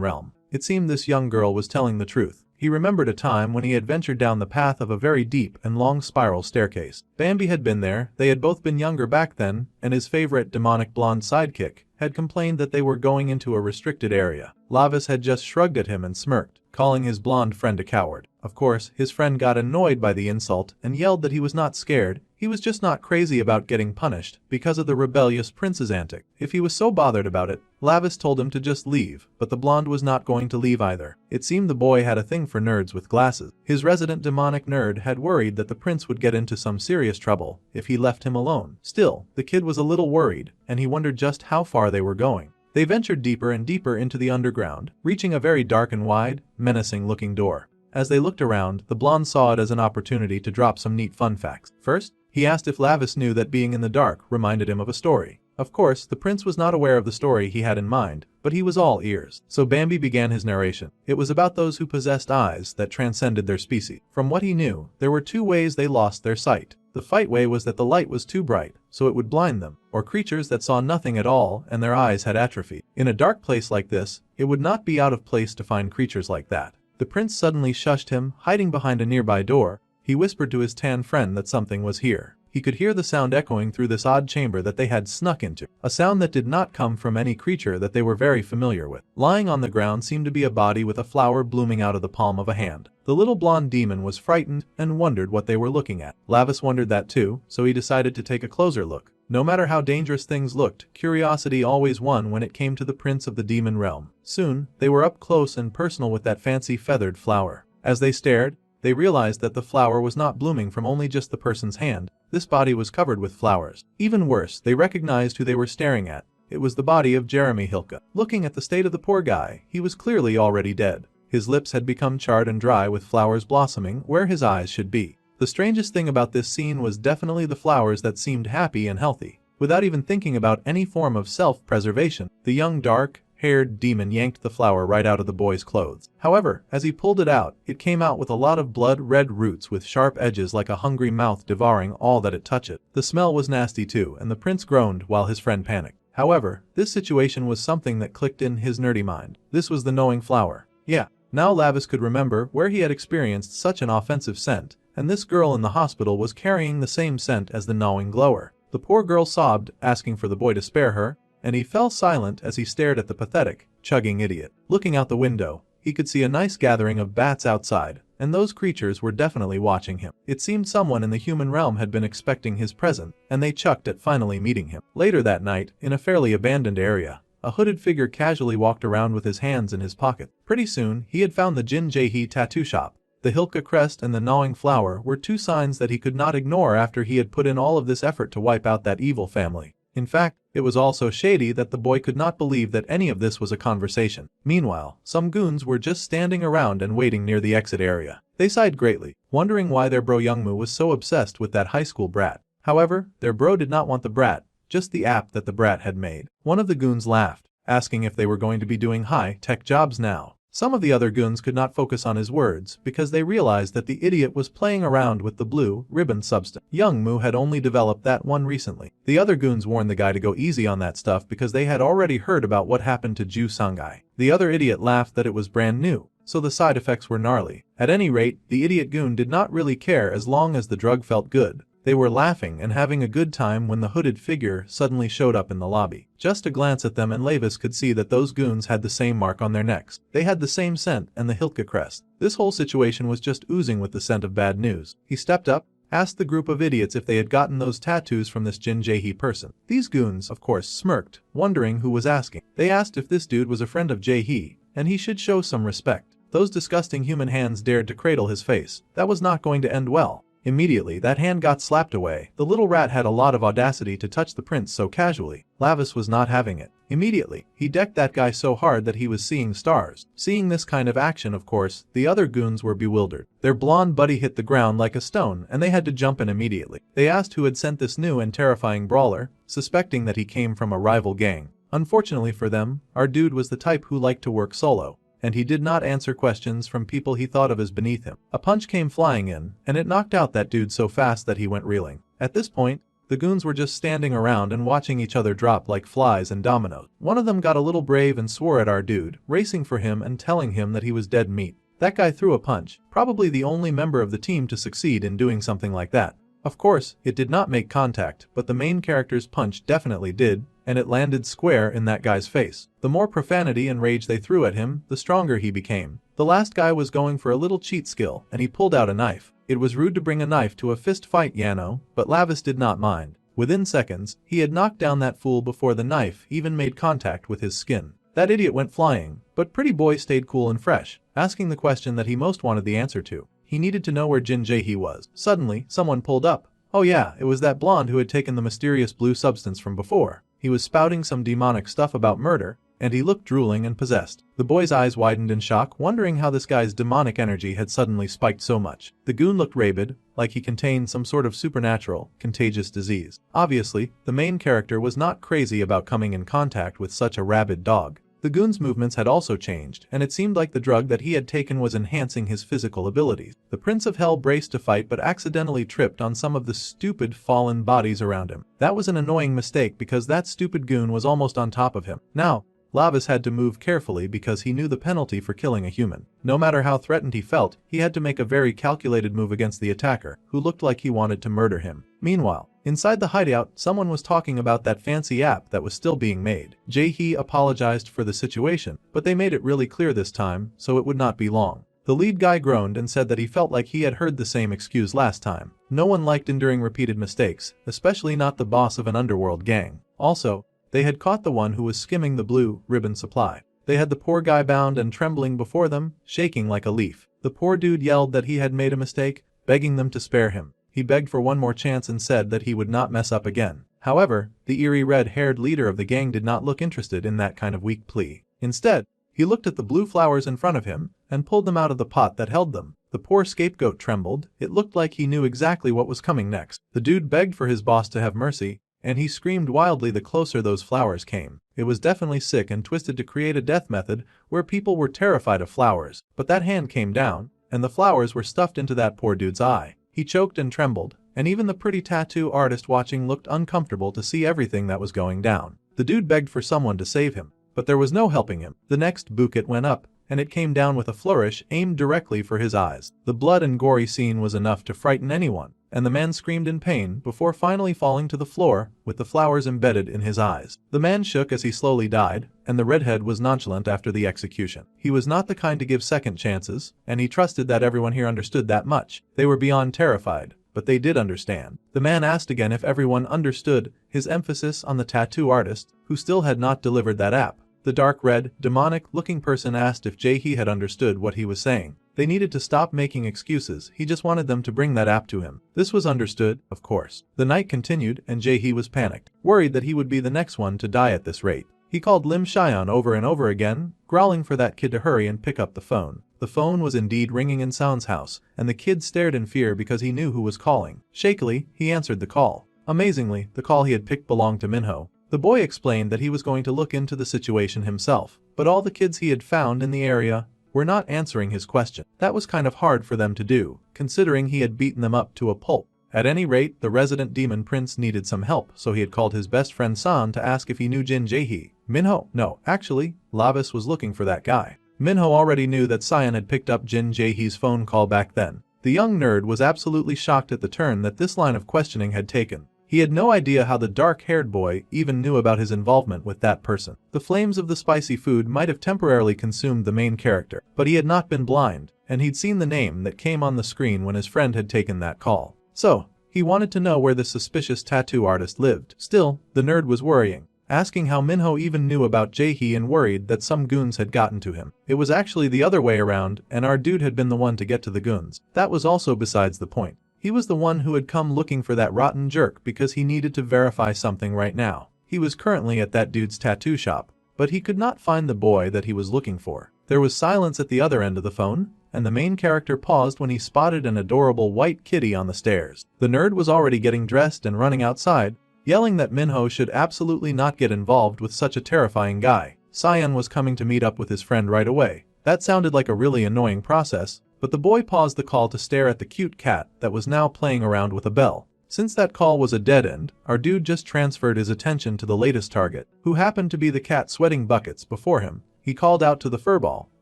realm. It seemed this young girl was telling the truth. He remembered a time when he had ventured down the path of a very deep and long spiral staircase. Bambi had been there, they had both been younger back then, and his favorite demonic blonde sidekick had complained that they were going into a restricted area. Lavis had just shrugged at him and smirked, calling his blonde friend a coward. Of course, his friend got annoyed by the insult and yelled that he was not scared, he was just not crazy about getting punished because of the rebellious prince's antic. If he was so bothered about it, Lavis told him to just leave, but the blonde was not going to leave either. It seemed the boy had a thing for nerds with glasses. His resident demonic nerd had worried that the prince would get into some serious trouble if he left him alone. Still, the kid was a little worried, and he wondered just how far they were going. They ventured deeper and deeper into the underground, reaching a very dark and wide, menacing-looking door. As they looked around, the blonde saw it as an opportunity to drop some neat fun facts. First, he asked if Lavis knew that being in the dark reminded him of a story. Of course, the prince was not aware of the story he had in mind, but he was all ears. So Bambi began his narration. It was about those who possessed eyes that transcended their species. From what he knew, there were two ways they lost their sight. The fight way was that the light was too bright, so it would blind them, or creatures that saw nothing at all and their eyes had atrophied. In a dark place like this, it would not be out of place to find creatures like that. The prince suddenly shushed him, hiding behind a nearby door. He whispered to his tan friend that something was here. He could hear the sound echoing through this odd chamber that they had snuck into, a sound that did not come from any creature that they were very familiar with. Lying on the ground seemed to be a body with a flower blooming out of the palm of a hand. The little blonde demon was frightened and wondered what they were looking at. Lavis wondered that too, so he decided to take a closer look. No matter how dangerous things looked, curiosity always won when it came to the prince of the demon realm. Soon, they were up close and personal with that fancy feathered flower. As they stared, they realized that the flower was not blooming from only just the person's hand. This body was covered with flowers. Even worse, they recognized who they were staring at. It was the body of Jeremy Hilke. Looking at the state of the poor guy, he was clearly already dead. His lips had become charred and dry with flowers blossoming where his eyes should be. The strangest thing about this scene was definitely the flowers that seemed happy and healthy. Without even thinking about any form of self-preservation, the young dark-haired demon yanked the flower right out of the boy's clothes. However, as he pulled it out, it came out with a lot of blood-red roots with sharp edges like a hungry mouth devouring all that it touched. The smell was nasty too, and the prince groaned while his friend panicked. However, this situation was something that clicked in his nerdy mind. This was the knowing flower. Yeah, now Lavis could remember where he had experienced such an offensive scent, and this girl in the hospital was carrying the same scent as the gnawing glower. The poor girl sobbed, asking for the boy to spare her, and he fell silent as he stared at the pathetic, chugging idiot. Looking out the window, he could see a nice gathering of bats outside, and those creatures were definitely watching him. It seemed someone in the human realm had been expecting his presence, and they chucked at finally meeting him. Later that night, in a fairly abandoned area, a hooded figure casually walked around with his hands in his pocket. Pretty soon, he had found the Jin Jae-hee tattoo shop. The Hilke crest and the gnawing flower were two signs that he could not ignore after he had put in all of this effort to wipe out that evil family. In fact, it was all so shady that the boy could not believe that any of this was a conversation. Meanwhile, some goons were just standing around and waiting near the exit area. They sighed greatly, wondering why their bro Youngmu was so obsessed with that high school brat. However, their bro did not want the brat, just the app that the brat had made. One of the goons laughed, asking if they were going to be doing high-tech jobs now. Some of the other goons could not focus on his words because they realized that the idiot was playing around with the blue ribbon substance. Youngmu had only developed that one recently. The other goons warned the guy to go easy on that stuff because they had already heard about what happened to Ju Sangai. The other idiot laughed that it was brand new, so the side effects were gnarly. At any rate, the idiot goon did not really care as long as the drug felt good. They were laughing and having a good time when the hooded figure suddenly showed up in the lobby. Just a glance at them and Lavis could see that those goons had the same mark on their necks. They had the same scent and the Hilke crest. This whole situation was just oozing with the scent of bad news. He stepped up, asked the group of idiots if they had gotten those tattoos from this Jin Jae-hee person. These goons, of course, smirked, wondering who was asking. They asked if this dude was a friend of Jae-hee, and he should show some respect. Those disgusting human hands dared to cradle his face. That was not going to end well. Immediately, that hand got slapped away. The little rat had a lot of audacity to touch the prince so casually. Lavis was not having it. Immediately, he decked that guy so hard that he was seeing stars. Seeing this kind of action, of course, the other goons were bewildered. Their blonde buddy hit the ground like a stone and they had to jump in immediately. They asked who had sent this new and terrifying brawler, suspecting that he came from a rival gang. Unfortunately for them, our dude was the type who liked to work solo, and he did not answer questions from people he thought of as beneath him. A punch came flying in, and it knocked out that dude so fast that he went reeling. At this point, the goons were just standing around and watching each other drop like flies and dominoes. One of them got a little brave and swore at our dude, racing for him and telling him that he was dead meat. That guy threw a punch, probably the only member of the team to succeed in doing something like that. Of course, it did not make contact, but the main character's punch definitely did, and it landed square in that guy's face. The more profanity and rage they threw at him, the stronger he became. The last guy was going for a little cheat skill, and he pulled out a knife. It was rude to bring a knife to a fist fight, Yano, but Lavis did not mind. Within seconds, he had knocked down that fool before the knife even made contact with his skin. That idiot went flying, but Pretty Boy stayed cool and fresh, asking the question that he most wanted the answer to. He needed to know where Jin Jae-hee was. Suddenly, someone pulled up. Oh yeah, it was that blonde who had taken the mysterious blue substance from before. He was spouting some demonic stuff about murder, and he looked drooling and possessed. The boy's eyes widened in shock, wondering how this guy's demonic energy had suddenly spiked so much. The goon looked rabid, like he contained some sort of supernatural, contagious disease. Obviously, the main character was not crazy about coming in contact with such a rabid dog. The goon's movements had also changed, and it seemed like the drug that he had taken was enhancing his physical abilities. The Prince of Hell braced to fight but accidentally tripped on some of the stupid fallen bodies around him. That was an annoying mistake because that stupid goon was almost on top of him. Now, Lavis had to move carefully because he knew the penalty for killing a human. No matter how threatened he felt, he had to make a very calculated move against the attacker, who looked like he wanted to murder him. Meanwhile, inside the hideout, someone was talking about that fancy app that was still being made. Jae-hee apologized for the situation, but they made it really clear this time, so it would not be long. The lead guy groaned and said that he felt like he had heard the same excuse last time. No one liked enduring repeated mistakes, especially not the boss of an underworld gang. Also, they had caught the one who was skimming the blue ribbon supply. They had the poor guy bound and trembling before them, shaking like a leaf. The poor dude yelled that he had made a mistake, begging them to spare him. He begged for one more chance and said that he would not mess up again. However, the eerie red-haired leader of the gang did not look interested in that kind of weak plea. Instead, he looked at the blue flowers in front of him and pulled them out of the pot that held them. The poor scapegoat trembled. It looked like he knew exactly what was coming next. The dude begged for his boss to have mercy, and he screamed wildly the closer those flowers came. It was definitely sick and twisted to create a death method where people were terrified of flowers. But that hand came down, and the flowers were stuffed into that poor dude's eye. He choked and trembled, and even the pretty tattoo artist watching looked uncomfortable to see everything that was going down. The dude begged for someone to save him, but there was no helping him. The next bouquet went up, and it came down with a flourish aimed directly for his eyes. The blood and gory scene was enough to frighten anyone, and the man screamed in pain before finally falling to the floor with the flowers embedded in his eyes. The man shook as he slowly died, and the redhead was nonchalant after the execution. He was not the kind to give second chances, and he trusted that everyone here understood that much. They were beyond terrified, but they did understand. The man asked again if everyone understood, his emphasis on the tattoo artist, who still had not delivered that app. The dark red, demonic-looking person asked if Jae-hee had understood what he was saying. They needed to stop making excuses, he just wanted them to bring that app to him. This was understood, of course. The night continued and Jae-hee was panicked, worried that he would be the next one to die at this rate. He called Lim Xian over and over again, growling for that kid to hurry and pick up the phone. The phone was indeed ringing in Sound's house, and the kid stared in fear because he knew who was calling. Shakily, he answered the call. Amazingly, the call he had picked belonged to Minho. The boy explained that he was going to look into the situation himself, but all the kids he had found in the area were not answering his question. That was kind of hard for them to do, considering he had beaten them up to a pulp. At any rate, the resident demon prince needed some help, so he had called his best friend San to ask if he knew Jin Jae-hee. Minho? No, actually, Lavis was looking for that guy. Minho already knew that Cyan had picked up Jin Jae-hee's phone call back then. The young nerd was absolutely shocked at the turn that this line of questioning had taken. He had no idea how the dark-haired boy even knew about his involvement with that person. The flames of the spicy food might have temporarily consumed the main character, but he had not been blind, and he'd seen the name that came on the screen when his friend had taken that call. So, he wanted to know where the suspicious tattoo artist lived. Still, the nerd was worrying, asking how Minho even knew about Jae-hee and worried that some goons had gotten to him. It was actually the other way around, and our dude had been the one to get to the goons. That was also besides the point. He was the one who had come looking for that rotten jerk because he needed to verify something right now. He was currently at that dude's tattoo shop, but he could not find the boy that he was looking for. There was silence at the other end of the phone, and the main character paused when he spotted an adorable white kitty on the stairs. The nerd was already getting dressed and running outside, yelling that Minho should absolutely not get involved with such a terrifying guy. Cyan was coming to meet up with his friend right away. That sounded like a really annoying process, but the boy paused the call to stare at the cute cat that was now playing around with a bell. Since that call was a dead end, our dude just transferred his attention to the latest target, who happened to be the cat sweating buckets before him. He called out to the furball,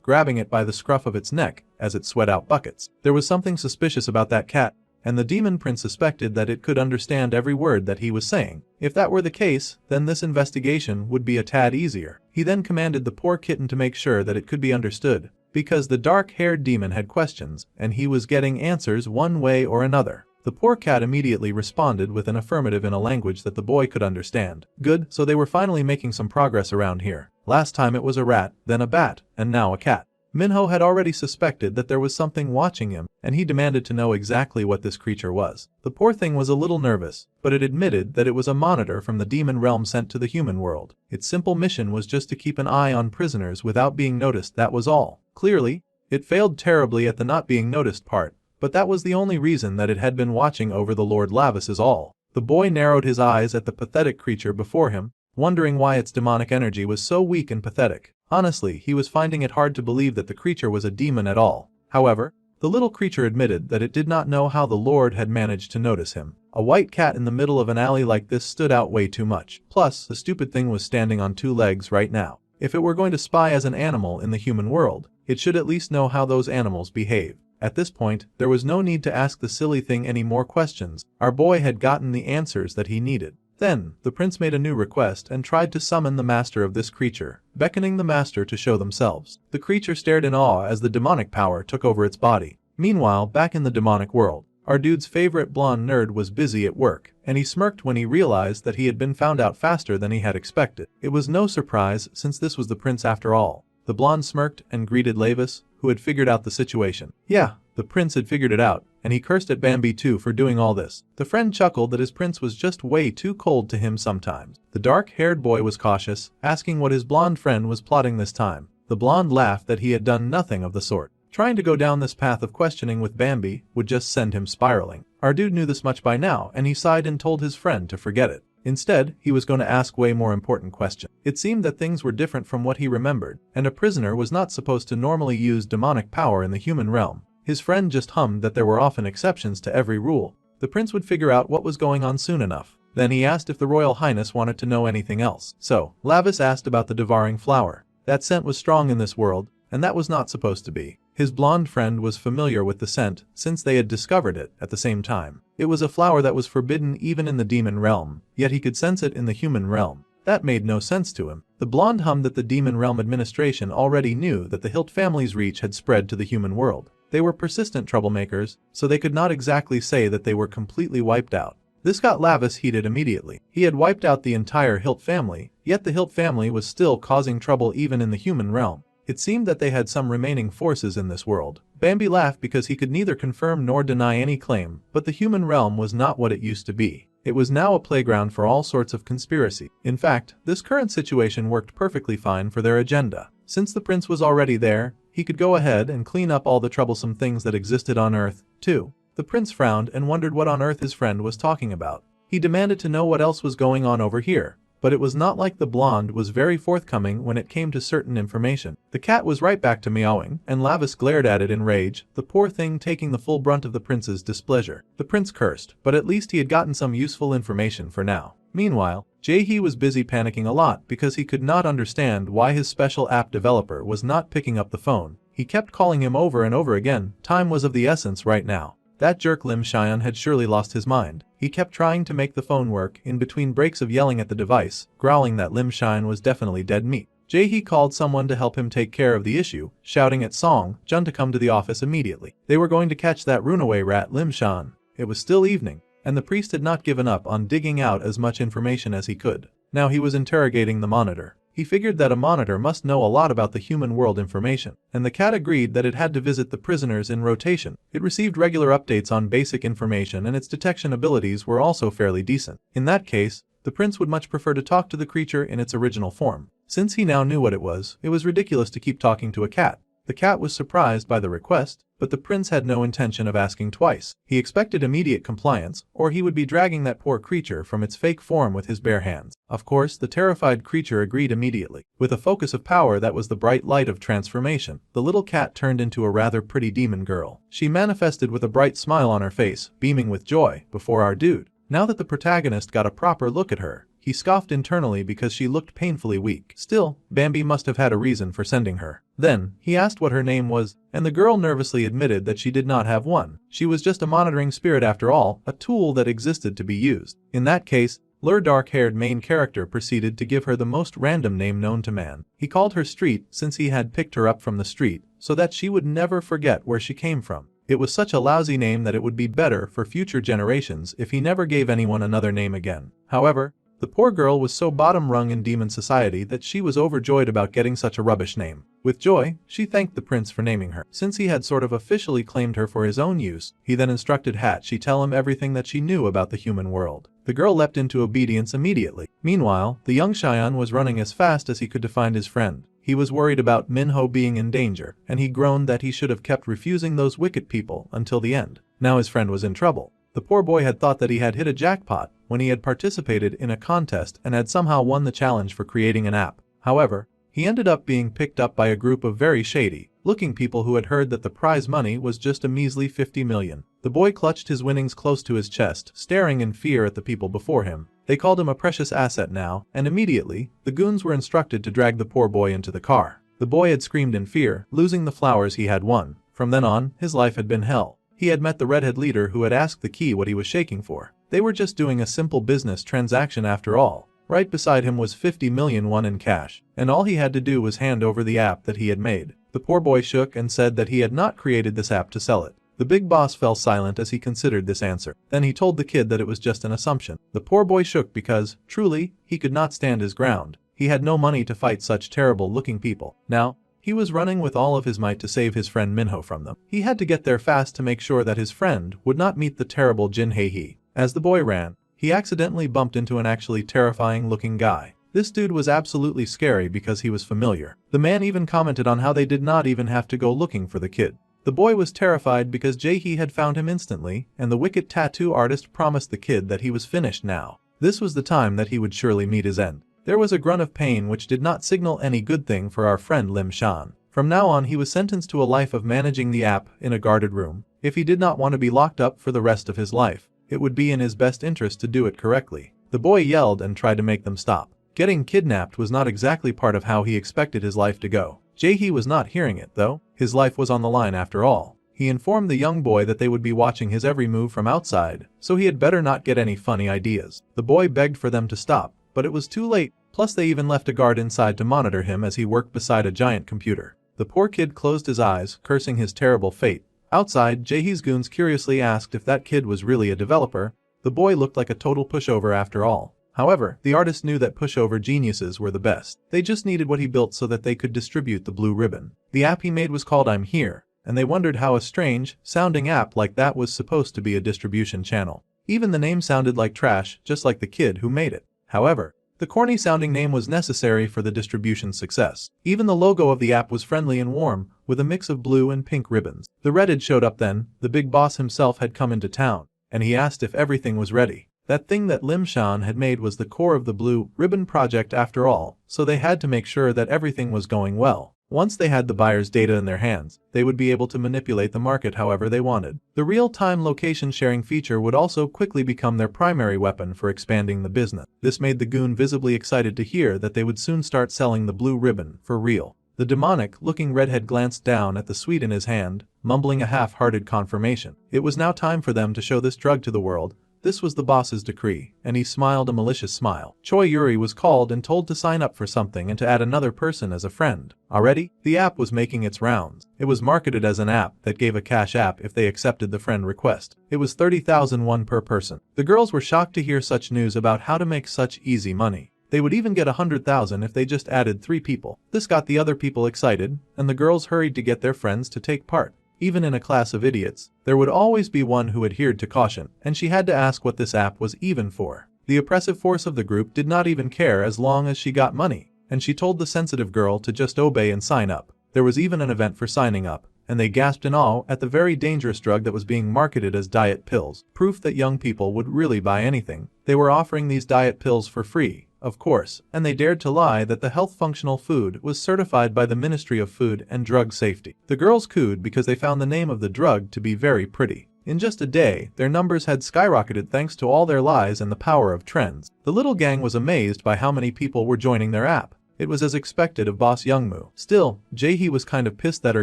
grabbing it by the scruff of its neck as it sweat out buckets. There was something suspicious about that cat, and the demon prince suspected that it could understand every word that he was saying. If that were the case, then this investigation would be a tad easier. He then commanded the poor kitten to make sure that it could be understood, because the dark-haired demon had questions, and he was getting answers one way or another. The poor cat immediately responded with an affirmative in a language that the boy could understand. Good, so they were finally making some progress around here. Last time it was a rat, then a bat, and now a cat. Minho had already suspected that there was something watching him, and he demanded to know exactly what this creature was. The poor thing was a little nervous, but it admitted that it was a monitor from the demon realm sent to the human world. Its simple mission was just to keep an eye on prisoners without being noticed, that was all. Clearly, it failed terribly at the not being noticed part, but that was the only reason that it had been watching over the Lord Lavis is all. The boy narrowed his eyes at the pathetic creature before him, wondering why its demonic energy was so weak and pathetic. Honestly, he was finding it hard to believe that the creature was a demon at all. However, the little creature admitted that it did not know how the Lord had managed to notice him. A white cat in the middle of an alley like this stood out way too much. Plus, the stupid thing was standing on 2 legs right now. If it were going to spy as an animal in the human world, it should at least know how those animals behave. At this point, there was no need to ask the silly thing any more questions. Our boy had gotten the answers that he needed. Then, the prince made a new request and tried to summon the master of this creature, beckoning the master to show themselves. The creature stared in awe as the demonic power took over its body. Meanwhile, back in the demonic world, our dude's favorite blonde nerd was busy at work, and he smirked when he realized that he had been found out faster than he had expected. It was no surprise since this was the prince after all. The blonde smirked and greeted Lavis, who had figured out the situation. Yeah, the prince had figured it out, and he cursed at Bambi too for doing all this. The friend chuckled that his prince was just way too cold to him sometimes. The dark-haired boy was cautious, asking what his blonde friend was plotting this time. The blonde laughed that he had done nothing of the sort. Trying to go down this path of questioning with Bambi would just send him spiraling. Our dude knew this much by now, and he sighed and told his friend to forget it. Instead, he was going to ask way more important questions. It seemed that things were different from what he remembered, and a prisoner was not supposed to normally use demonic power in the human realm. His friend just hummed that there were often exceptions to every rule. The prince would figure out what was going on soon enough. Then he asked if the Royal Highness wanted to know anything else. So, Lavis asked about the devouring flower. That scent was strong in this world, and that was not supposed to be. His blonde friend was familiar with the scent since they had discovered it at the same time. It was a flower that was forbidden even in the demon realm, yet he could sense it in the human realm. That made no sense to him. The blonde hummed that the demon realm administration already knew that the Hilt family's reach had spread to the human world. They were persistent troublemakers, so they could not exactly say that they were completely wiped out. This got Lavis heated immediately. He had wiped out the entire Hilt family, yet the Hilt family was still causing trouble even in the human realm. It seemed that they had some remaining forces in this world. Bambi laughed because he could neither confirm nor deny any claim, but the human realm was not what it used to be. It was now a playground for all sorts of conspiracy. In fact, this current situation worked perfectly fine for their agenda. Since the prince was already there, he could go ahead and clean up all the troublesome things that existed on Earth, too. The prince frowned and wondered what on earth his friend was talking about. He demanded to know what else was going on over here. But it was not like the blonde was very forthcoming when it came to certain information. The cat was right back to meowing, and Lavis glared at it in rage, the poor thing taking the full brunt of the prince's displeasure. The prince cursed, but at least he had gotten some useful information for now. Meanwhile, Jae-hee was busy panicking a lot because he could not understand why his special app developer was not picking up the phone. He kept calling him over and over again. Time was of the essence right now. That jerk Lim Xian had surely lost his mind. He kept trying to make the phone work in between breaks of yelling at the device, growling that Lim Xian was definitely dead meat. Jae-hee called someone to help him take care of the issue, shouting at Song Jun to come to the office immediately. They were going to catch that runaway rat Lim Xian. It was still evening, and the priest had not given up on digging out as much information as he could. Now he was interrogating the monitor. He figured that a monitor must know a lot about the human world information, and the cat agreed that it had to visit the prisoners in rotation. It received regular updates on basic information and its detection abilities were also fairly decent. In that case, the prince would much prefer to talk to the creature in its original form. Since he now knew what it was ridiculous to keep talking to a cat. The cat was surprised by the request, but the prince had no intention of asking twice. He expected immediate compliance, or he would be dragging that poor creature from its fake form with his bare hands. Of course, the terrified creature agreed immediately. With a focus of power that was the bright light of transformation, the little cat turned into a rather pretty demon girl. She manifested with a bright smile on her face, beaming with joy, before our dude. Now that the protagonist got a proper look at her, he scoffed internally because she looked painfully weak. Still, Bambi must have had a reason for sending her. Then, he asked what her name was, and the girl nervously admitted that she did not have one. She was just a monitoring spirit after all, a tool that existed to be used. In that case, Lur dark-haired main character proceeded to give her the most random name known to man. He called her Street since he had picked her up from the street, so that she would never forget where she came from. It was such a lousy name that it would be better for future generations if he never gave anyone another name again. However, the poor girl was so bottom-rung in demon society that she was overjoyed about getting such a rubbish name. With joy, she thanked the prince for naming her. Since he had sort of officially claimed her for his own use, he then instructed Hatchi tell him everything that she knew about the human world. The girl leapt into obedience immediately. Meanwhile, the young Cheyenne was running as fast as he could to find his friend. He was worried about Minho being in danger, and he groaned that he should have kept refusing those wicked people until the end. Now his friend was in trouble. The poor boy had thought that he had hit a jackpot when he had participated in a contest and had somehow won the challenge for creating an app. However, he ended up being picked up by a group of very shady-looking people who had heard that the prize money was just a measly 50 million. The boy clutched his winnings close to his chest, staring in fear at the people before him. They called him a precious asset now, and immediately, the goons were instructed to drag the poor boy into the car. The boy had screamed in fear, losing the flowers he had won. From then on, his life had been hell. He had met the redhead leader who had asked the key what he was shaking for. They were just doing a simple business transaction after all. Right beside him was 50 million won in cash, and all he had to do was hand over the app that he had made. The poor boy shook and said that he had not created this app to sell it. The big boss fell silent as he considered this answer. Then he told the kid that it was just an assumption. The poor boy shook because, truly, he could not stand his ground. He had no money to fight such terrible-looking people. Now, he was running with all of his might to save his friend Minho from them. He had to get there fast to make sure that his friend would not meet the terrible Jin Hei. As the boy ran, he accidentally bumped into an actually terrifying-looking guy. This dude was absolutely scary because he was familiar. The man even commented on how they did not even have to go looking for the kid. The boy was terrified because Jae-hee had found him instantly, and the wicked tattoo artist promised the kid that he was finished now. This was the time that he would surely meet his end. There was a grunt of pain which did not signal any good thing for our friend Lim Shan. From now on he was sentenced to a life of managing the app in a guarded room. If he did not want to be locked up for the rest of his life, it would be in his best interest to do it correctly. The boy yelled and tried to make them stop. Getting kidnapped was not exactly part of how he expected his life to go. Jae-hee was not hearing it though. His life was on the line after all. He informed the young boy that they would be watching his every move from outside, so he had better not get any funny ideas. The boy begged for them to stop, but it was too late. Plus they even left a guard inside to monitor him as he worked beside a giant computer. The poor kid closed his eyes, cursing his terrible fate. Outside, Jae-hee's goons curiously asked if that kid was really a developer. The boy looked like a total pushover after all. However, the artist knew that pushover geniuses were the best. They just needed what he built so that they could distribute the blue ribbon. The app he made was called I'm Here, and they wondered how a strange, sounding app like that was supposed to be a distribution channel. Even the name sounded like trash, just like the kid who made it. However, the corny-sounding name was necessary for the distribution's success. Even the logo of the app was friendly and warm, with a mix of blue and pink ribbons. The redhead showed up then. The big boss himself had come into town, and he asked if everything was ready. That thing that Lim Shan had made was the core of the blue ribbon project after all, so they had to make sure that everything was going well. Once they had the buyer's data in their hands, they would be able to manipulate the market however they wanted. The real-time location sharing feature would also quickly become their primary weapon for expanding the business. This made the goon visibly excited to hear that they would soon start selling the blue ribbon for real. The demonic-looking redhead glanced down at the sweet in his hand, mumbling a half-hearted confirmation. It was now time for them to show this drug to the world. This was the boss's decree, and he smiled a malicious smile. Choi Yuri was called and told to sign up for something and to add another person as a friend. Already, the app was making its rounds. It was marketed as an app that gave a cash app if they accepted the friend request. It was 30,000 won per person. The girls were shocked to hear such news about how to make such easy money. They would even get 100,000 if they just added 3 people. This got the other people excited, and the girls hurried to get their friends to take part. Even in a class of idiots, there would always be one who adhered to caution, and she had to ask what this app was even for. The oppressive force of the group did not even care as long as she got money, and she told the sensitive girl to just obey and sign up. There was even an event for signing up, and they gasped in awe at the very dangerous drug that was being marketed as diet pills, proof that young people would really buy anything. They were offering these diet pills for free, of course, and they dared to lie that the health functional food was certified by the Ministry of Food and Drug Safety. The girls cooed because they found the name of the drug to be very pretty. In just a day, their numbers had skyrocketed thanks to all their lies and the power of trends. The little gang was amazed by how many people were joining their app. It was as expected of boss Youngmoo. Still, Jae-hee was kind of pissed that her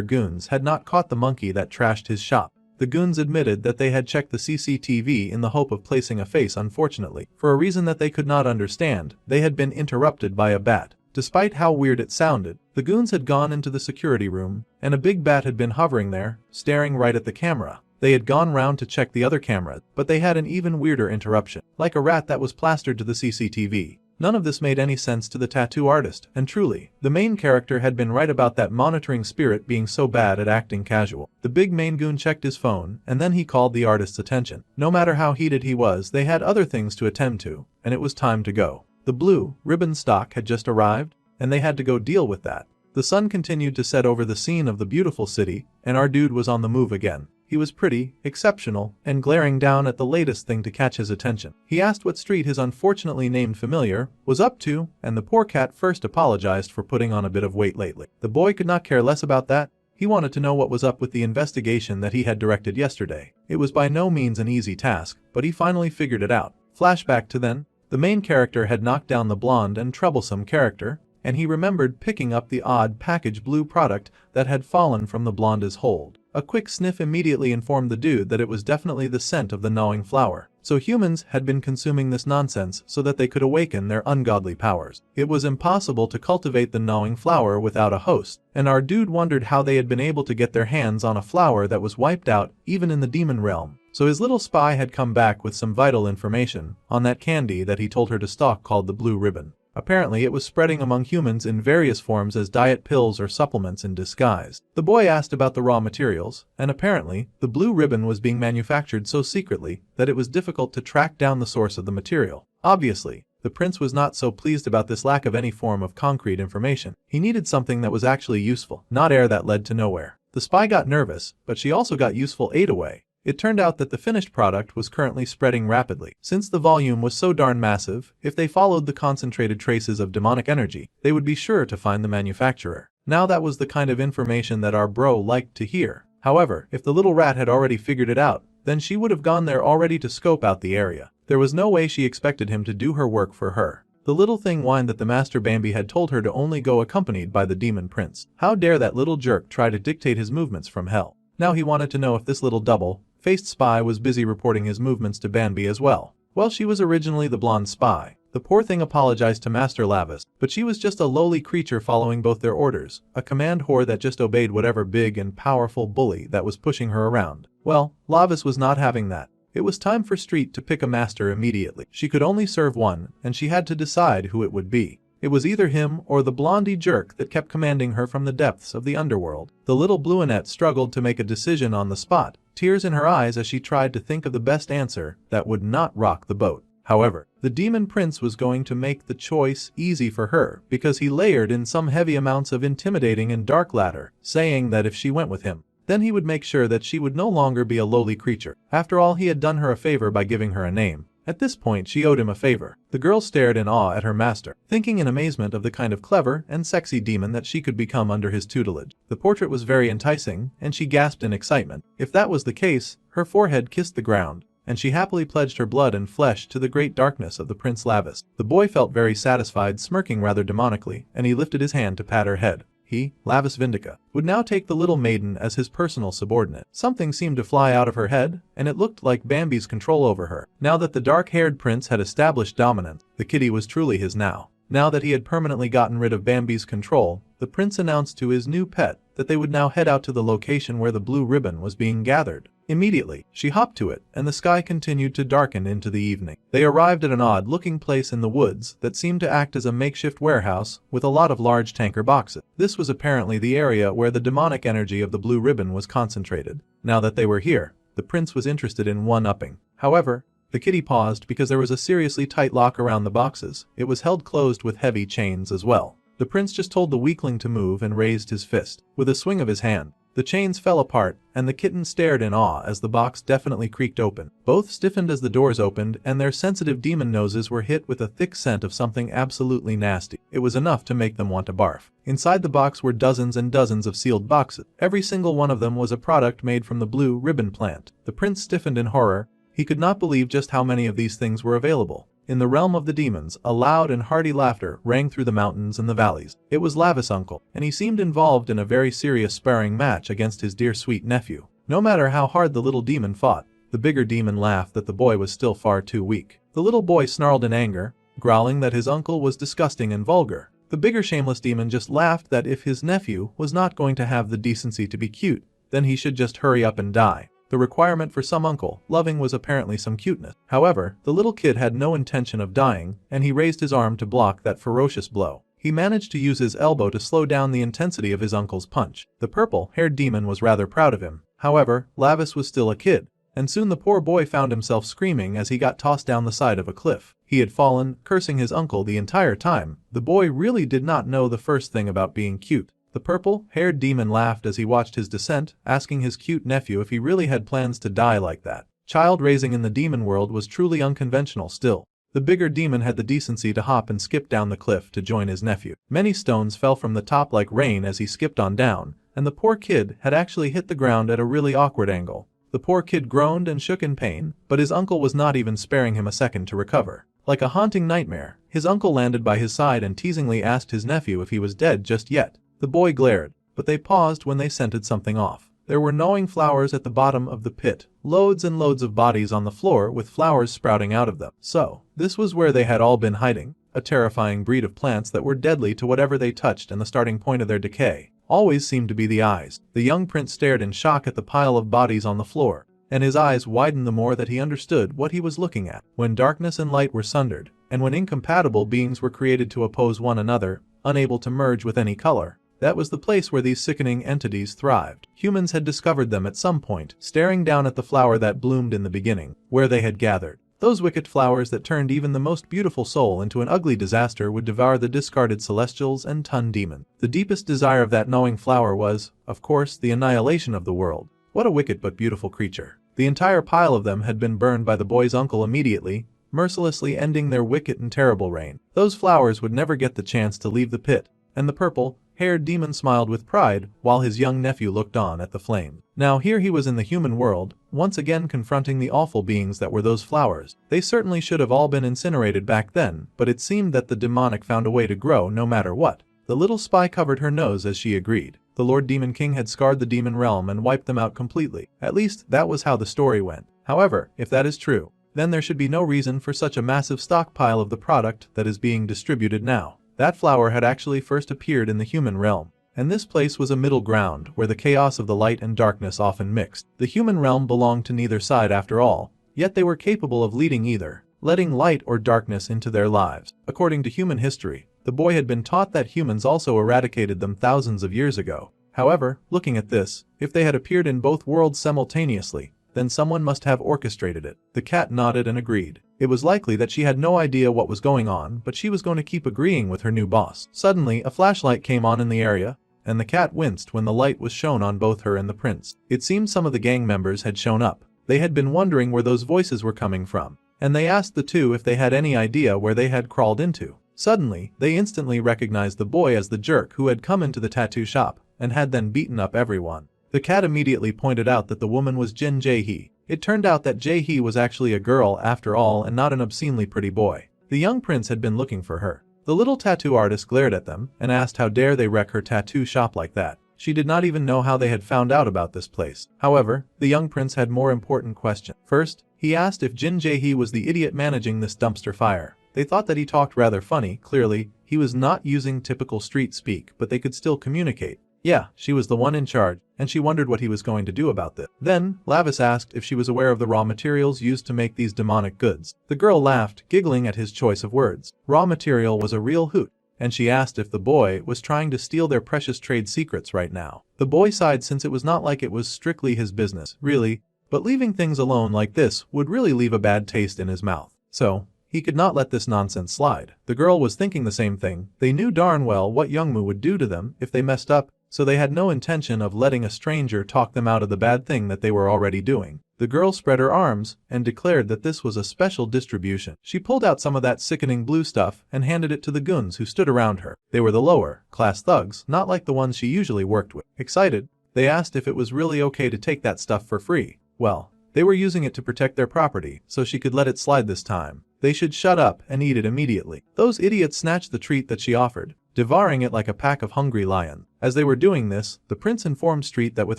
goons had not caught the monkey that trashed his shop. The goons admitted that they had checked the CCTV in the hope of placing a face. Unfortunately, for a reason that they could not understand, they had been interrupted by a bat. Despite how weird it sounded, the goons had gone into the security room, and a big bat had been hovering there, staring right at the camera. They had gone round to check the other cameras, but they had an even weirder interruption, like a rat that was plastered to the CCTV. None of this made any sense to the tattoo artist, and truly, the main character had been right about that monitoring spirit being so bad at acting casual. The big main goon checked his phone, and then he called the artist's attention. No matter how heated he was, they had other things to attend to, and it was time to go. The blue ribbon stock had just arrived, and they had to go deal with that. The sun continued to set over the scene of the beautiful city, and our dude was on the move again. He was pretty, exceptional, and glaring down at the latest thing to catch his attention. He asked what street his unfortunately named familiar was up to, and the poor cat first apologized for putting on a bit of weight lately. The boy could not care less about that. He wanted to know what was up with the investigation that he had directed yesterday. It was by no means an easy task, but he finally figured it out. Flashback to then. The main character had knocked down the blonde and troublesome character, and he remembered picking up the odd package blue product that had fallen from the blonde's hold. A quick sniff immediately informed the dude that it was definitely the scent of the gnawing flower. So humans had been consuming this nonsense so that they could awaken their ungodly powers. It was impossible to cultivate the gnawing flower without a host, and our dude wondered how they had been able to get their hands on a flower that was wiped out even in the demon realm. So his little spy had come back with some vital information on that candy that he told her to stalk called the blue ribbon. Apparently it was spreading among humans in various forms as diet pills or supplements in disguise. The boy asked about the raw materials, and apparently, the blue ribbon was being manufactured so secretly that it was difficult to track down the source of the material. Obviously, the prince was not so pleased about this lack of any form of concrete information. He needed something that was actually useful, not air that led to nowhere. The spy got nervous, but she also got useful aid away. It turned out that the finished product was currently spreading rapidly. Since the volume was so darn massive, if they followed the concentrated traces of demonic energy, they would be sure to find the manufacturer. Now that was the kind of information that our bro liked to hear. However, if the little rat had already figured it out, then she would have gone there already to scope out the area. There was no way she expected him to do her work for her. The little thing whined that the Master Bambi had told her to only go accompanied by the demon prince. How dare that little jerk try to dictate his movements from hell? Now he wanted to know if this little double-faced spy was busy reporting his movements to Bambi as well. Well, she was originally the blonde spy. The poor thing apologized to Master Lavis, but she was just a lowly creature following both their orders, a command whore that just obeyed whatever big and powerful bully that was pushing her around. Well, Lavis was not having that. It was time for Street to pick a master immediately. She could only serve one, and she had to decide who it would be. It was either him or the blondie jerk that kept commanding her from the depths of the underworld. The little bluinette struggled to make a decision on the spot, tears in her eyes as she tried to think of the best answer that would not rock the boat. However, the demon prince was going to make the choice easy for her because he layered in some heavy amounts of intimidating and dark ladder, saying that if she went with him, then he would make sure that she would no longer be a lowly creature. After all, he had done her a favor by giving her a name. At this point, she owed him a favor. The girl stared in awe at her master, thinking in amazement of the kind of clever and sexy demon that she could become under his tutelage. The portrait was very enticing, and she gasped in excitement. If that was the case, her forehead kissed the ground, and she happily pledged her blood and flesh to the great darkness of the Prince Lavis. The boy felt very satisfied, smirking rather demonically, and he lifted his hand to pat her head. He, Lavis Vindica, would now take the little maiden as his personal subordinate. Something seemed to fly out of her head, and it looked like Bambi's control over her. Now that the dark-haired prince had established dominance, the kitty was truly his now. Now that he had permanently gotten rid of Bambi's control, the prince announced to his new pet that they would now head out to the location where the blue ribbon was being gathered. Immediately, she hopped to it, and the sky continued to darken into the evening. They arrived at an odd-looking place in the woods that seemed to act as a makeshift warehouse with a lot of large tanker boxes. This was apparently the area where the demonic energy of the blue ribbon was concentrated. Now that they were here, the prince was interested in one-upping. However, the kitty paused because there was a seriously tight lock around the boxes. It was held closed with heavy chains as well. The prince just told the weakling to move and raised his fist. With a swing of his hand, the chains fell apart, and the kitten stared in awe as the box definitely creaked open. Both stiffened as the doors opened, and their sensitive demon noses were hit with a thick scent of something absolutely nasty. It was enough to make them want to barf. Inside the box were dozens and dozens of sealed boxes. Every single one of them was a product made from the blue ribbon plant. The prince stiffened in horror. He could not believe just how many of these things were available. In the realm of the demons, a loud and hearty laughter rang through the mountains and the valleys. It was Lavis' uncle, and he seemed involved in a very serious sparring match against his dear sweet nephew. No matter how hard the little demon fought, the bigger demon laughed that the boy was still far too weak. The little boy snarled in anger, growling that his uncle was disgusting and vulgar. The bigger shameless demon just laughed that if his nephew was not going to have the decency to be cute, then he should just hurry up and die. The requirement for some uncle loving was apparently some cuteness. However, the little kid had no intention of dying, and he raised his arm to block that ferocious blow. He managed to use his elbow to slow down the intensity of his uncle's punch. The purple-haired demon was rather proud of him. However, Lavis was still a kid, and soon the poor boy found himself screaming as he got tossed down the side of a cliff. He had fallen, cursing his uncle the entire time. The boy really did not know the first thing about being cute. The purple-haired demon laughed as he watched his descent, asking his cute nephew if he really had plans to die like that. Child raising in the demon world was truly unconventional still. The bigger demon had the decency to hop and skip down the cliff to join his nephew. Many stones fell from the top like rain as he skipped on down, and the poor kid had actually hit the ground at a really awkward angle. The poor kid groaned and shook in pain, but his uncle was not even sparing him a second to recover. Like a haunting nightmare, his uncle landed by his side and teasingly asked his nephew if he was dead just yet. The boy glared, but they paused when they scented something off. There were gnawing flowers at the bottom of the pit, loads and loads of bodies on the floor with flowers sprouting out of them. So, this was where they had all been hiding, a terrifying breed of plants that were deadly to whatever they touched, and the starting point of their decay always seemed to be the eyes. The young prince stared in shock at the pile of bodies on the floor, and his eyes widened the more that he understood what he was looking at. When darkness and light were sundered, and when incompatible beings were created to oppose one another, unable to merge with any color, that was the place where these sickening entities thrived. Humans had discovered them at some point, staring down at the flower that bloomed in the beginning, where they had gathered. Those wicked flowers that turned even the most beautiful soul into an ugly disaster would devour the discarded celestials and ton demon. The deepest desire of that gnawing flower was, of course, the annihilation of the world. What a wicked but beautiful creature. The entire pile of them had been burned by the boy's uncle immediately, mercilessly ending their wicked and terrible reign. Those flowers would never get the chance to leave the pit, and the purple-haired demon smiled with pride while his young nephew looked on at the flame. Now here he was in the human world, once again confronting the awful beings that were those flowers. They certainly should have all been incinerated back then, but it seemed that the demonic found a way to grow no matter what. The little spy covered her nose as she agreed. The Lord Demon King had scarred the demon realm and wiped them out completely. At least, that was how the story went. However, if that is true, then there should be no reason for such a massive stockpile of the product that is being distributed now. That flower had actually first appeared in the human realm, and this place was a middle ground where the chaos of the light and darkness often mixed. The human realm belonged to neither side after all, yet they were capable of leading either, letting light or darkness into their lives. According to human history, the boy had been taught that humans also eradicated them thousands of years ago. However, looking at this, if they had appeared in both worlds simultaneously, then someone must have orchestrated it. The cat nodded and agreed. It was likely that she had no idea what was going on, but she was going to keep agreeing with her new boss. Suddenly, a flashlight came on in the area, and the cat winced when the light was shown on both her and the prince. It seemed some of the gang members had shown up. They had been wondering where those voices were coming from, and they asked the two if they had any idea where they had crawled into. Suddenly, they instantly recognized the boy as the jerk who had come into the tattoo shop, and had then beaten up everyone. The cat immediately pointed out that the woman was Jin Jae-hee. It turned out that Jae-hee was actually a girl after all and not an obscenely pretty boy. The young prince had been looking for her. The little tattoo artist glared at them and asked how dare they wreck her tattoo shop like that. She did not even know how they had found out about this place. However, the young prince had more important questions. First, he asked if Jin Jae-hee was the idiot managing this dumpster fire. They thought that he talked rather funny. Clearly, he was not using typical street speak, but they could still communicate. Yeah, she was the one in charge, and she wondered what he was going to do about this. Then, Lavis asked if she was aware of the raw materials used to make these demonic goods. The girl laughed, giggling at his choice of words. Raw material was a real hoot, and she asked if the boy was trying to steal their precious trade secrets right now. The boy sighed since it was not like it was strictly his business, really, but leaving things alone like this would really leave a bad taste in his mouth. So, He could not let this nonsense slide. The girl was thinking the same thing. They knew darn well what Youngmu would do to them if they messed up, so they had no intention of letting a stranger talk them out of the bad thing that they were already doing. The girl spread her arms and declared that this was a special distribution. She pulled out some of that sickening blue stuff and handed it to the goons who stood around her. They were the lower class thugs, not like the ones she usually worked with. Excited, they asked if it was really okay to take that stuff for free. Well, they were using it to protect their property, so she could let it slide this time. They should shut up and eat it immediately. Those idiots snatched the treat that she offered, devouring it like a pack of hungry lions. As they were doing this, the prince informed Street that with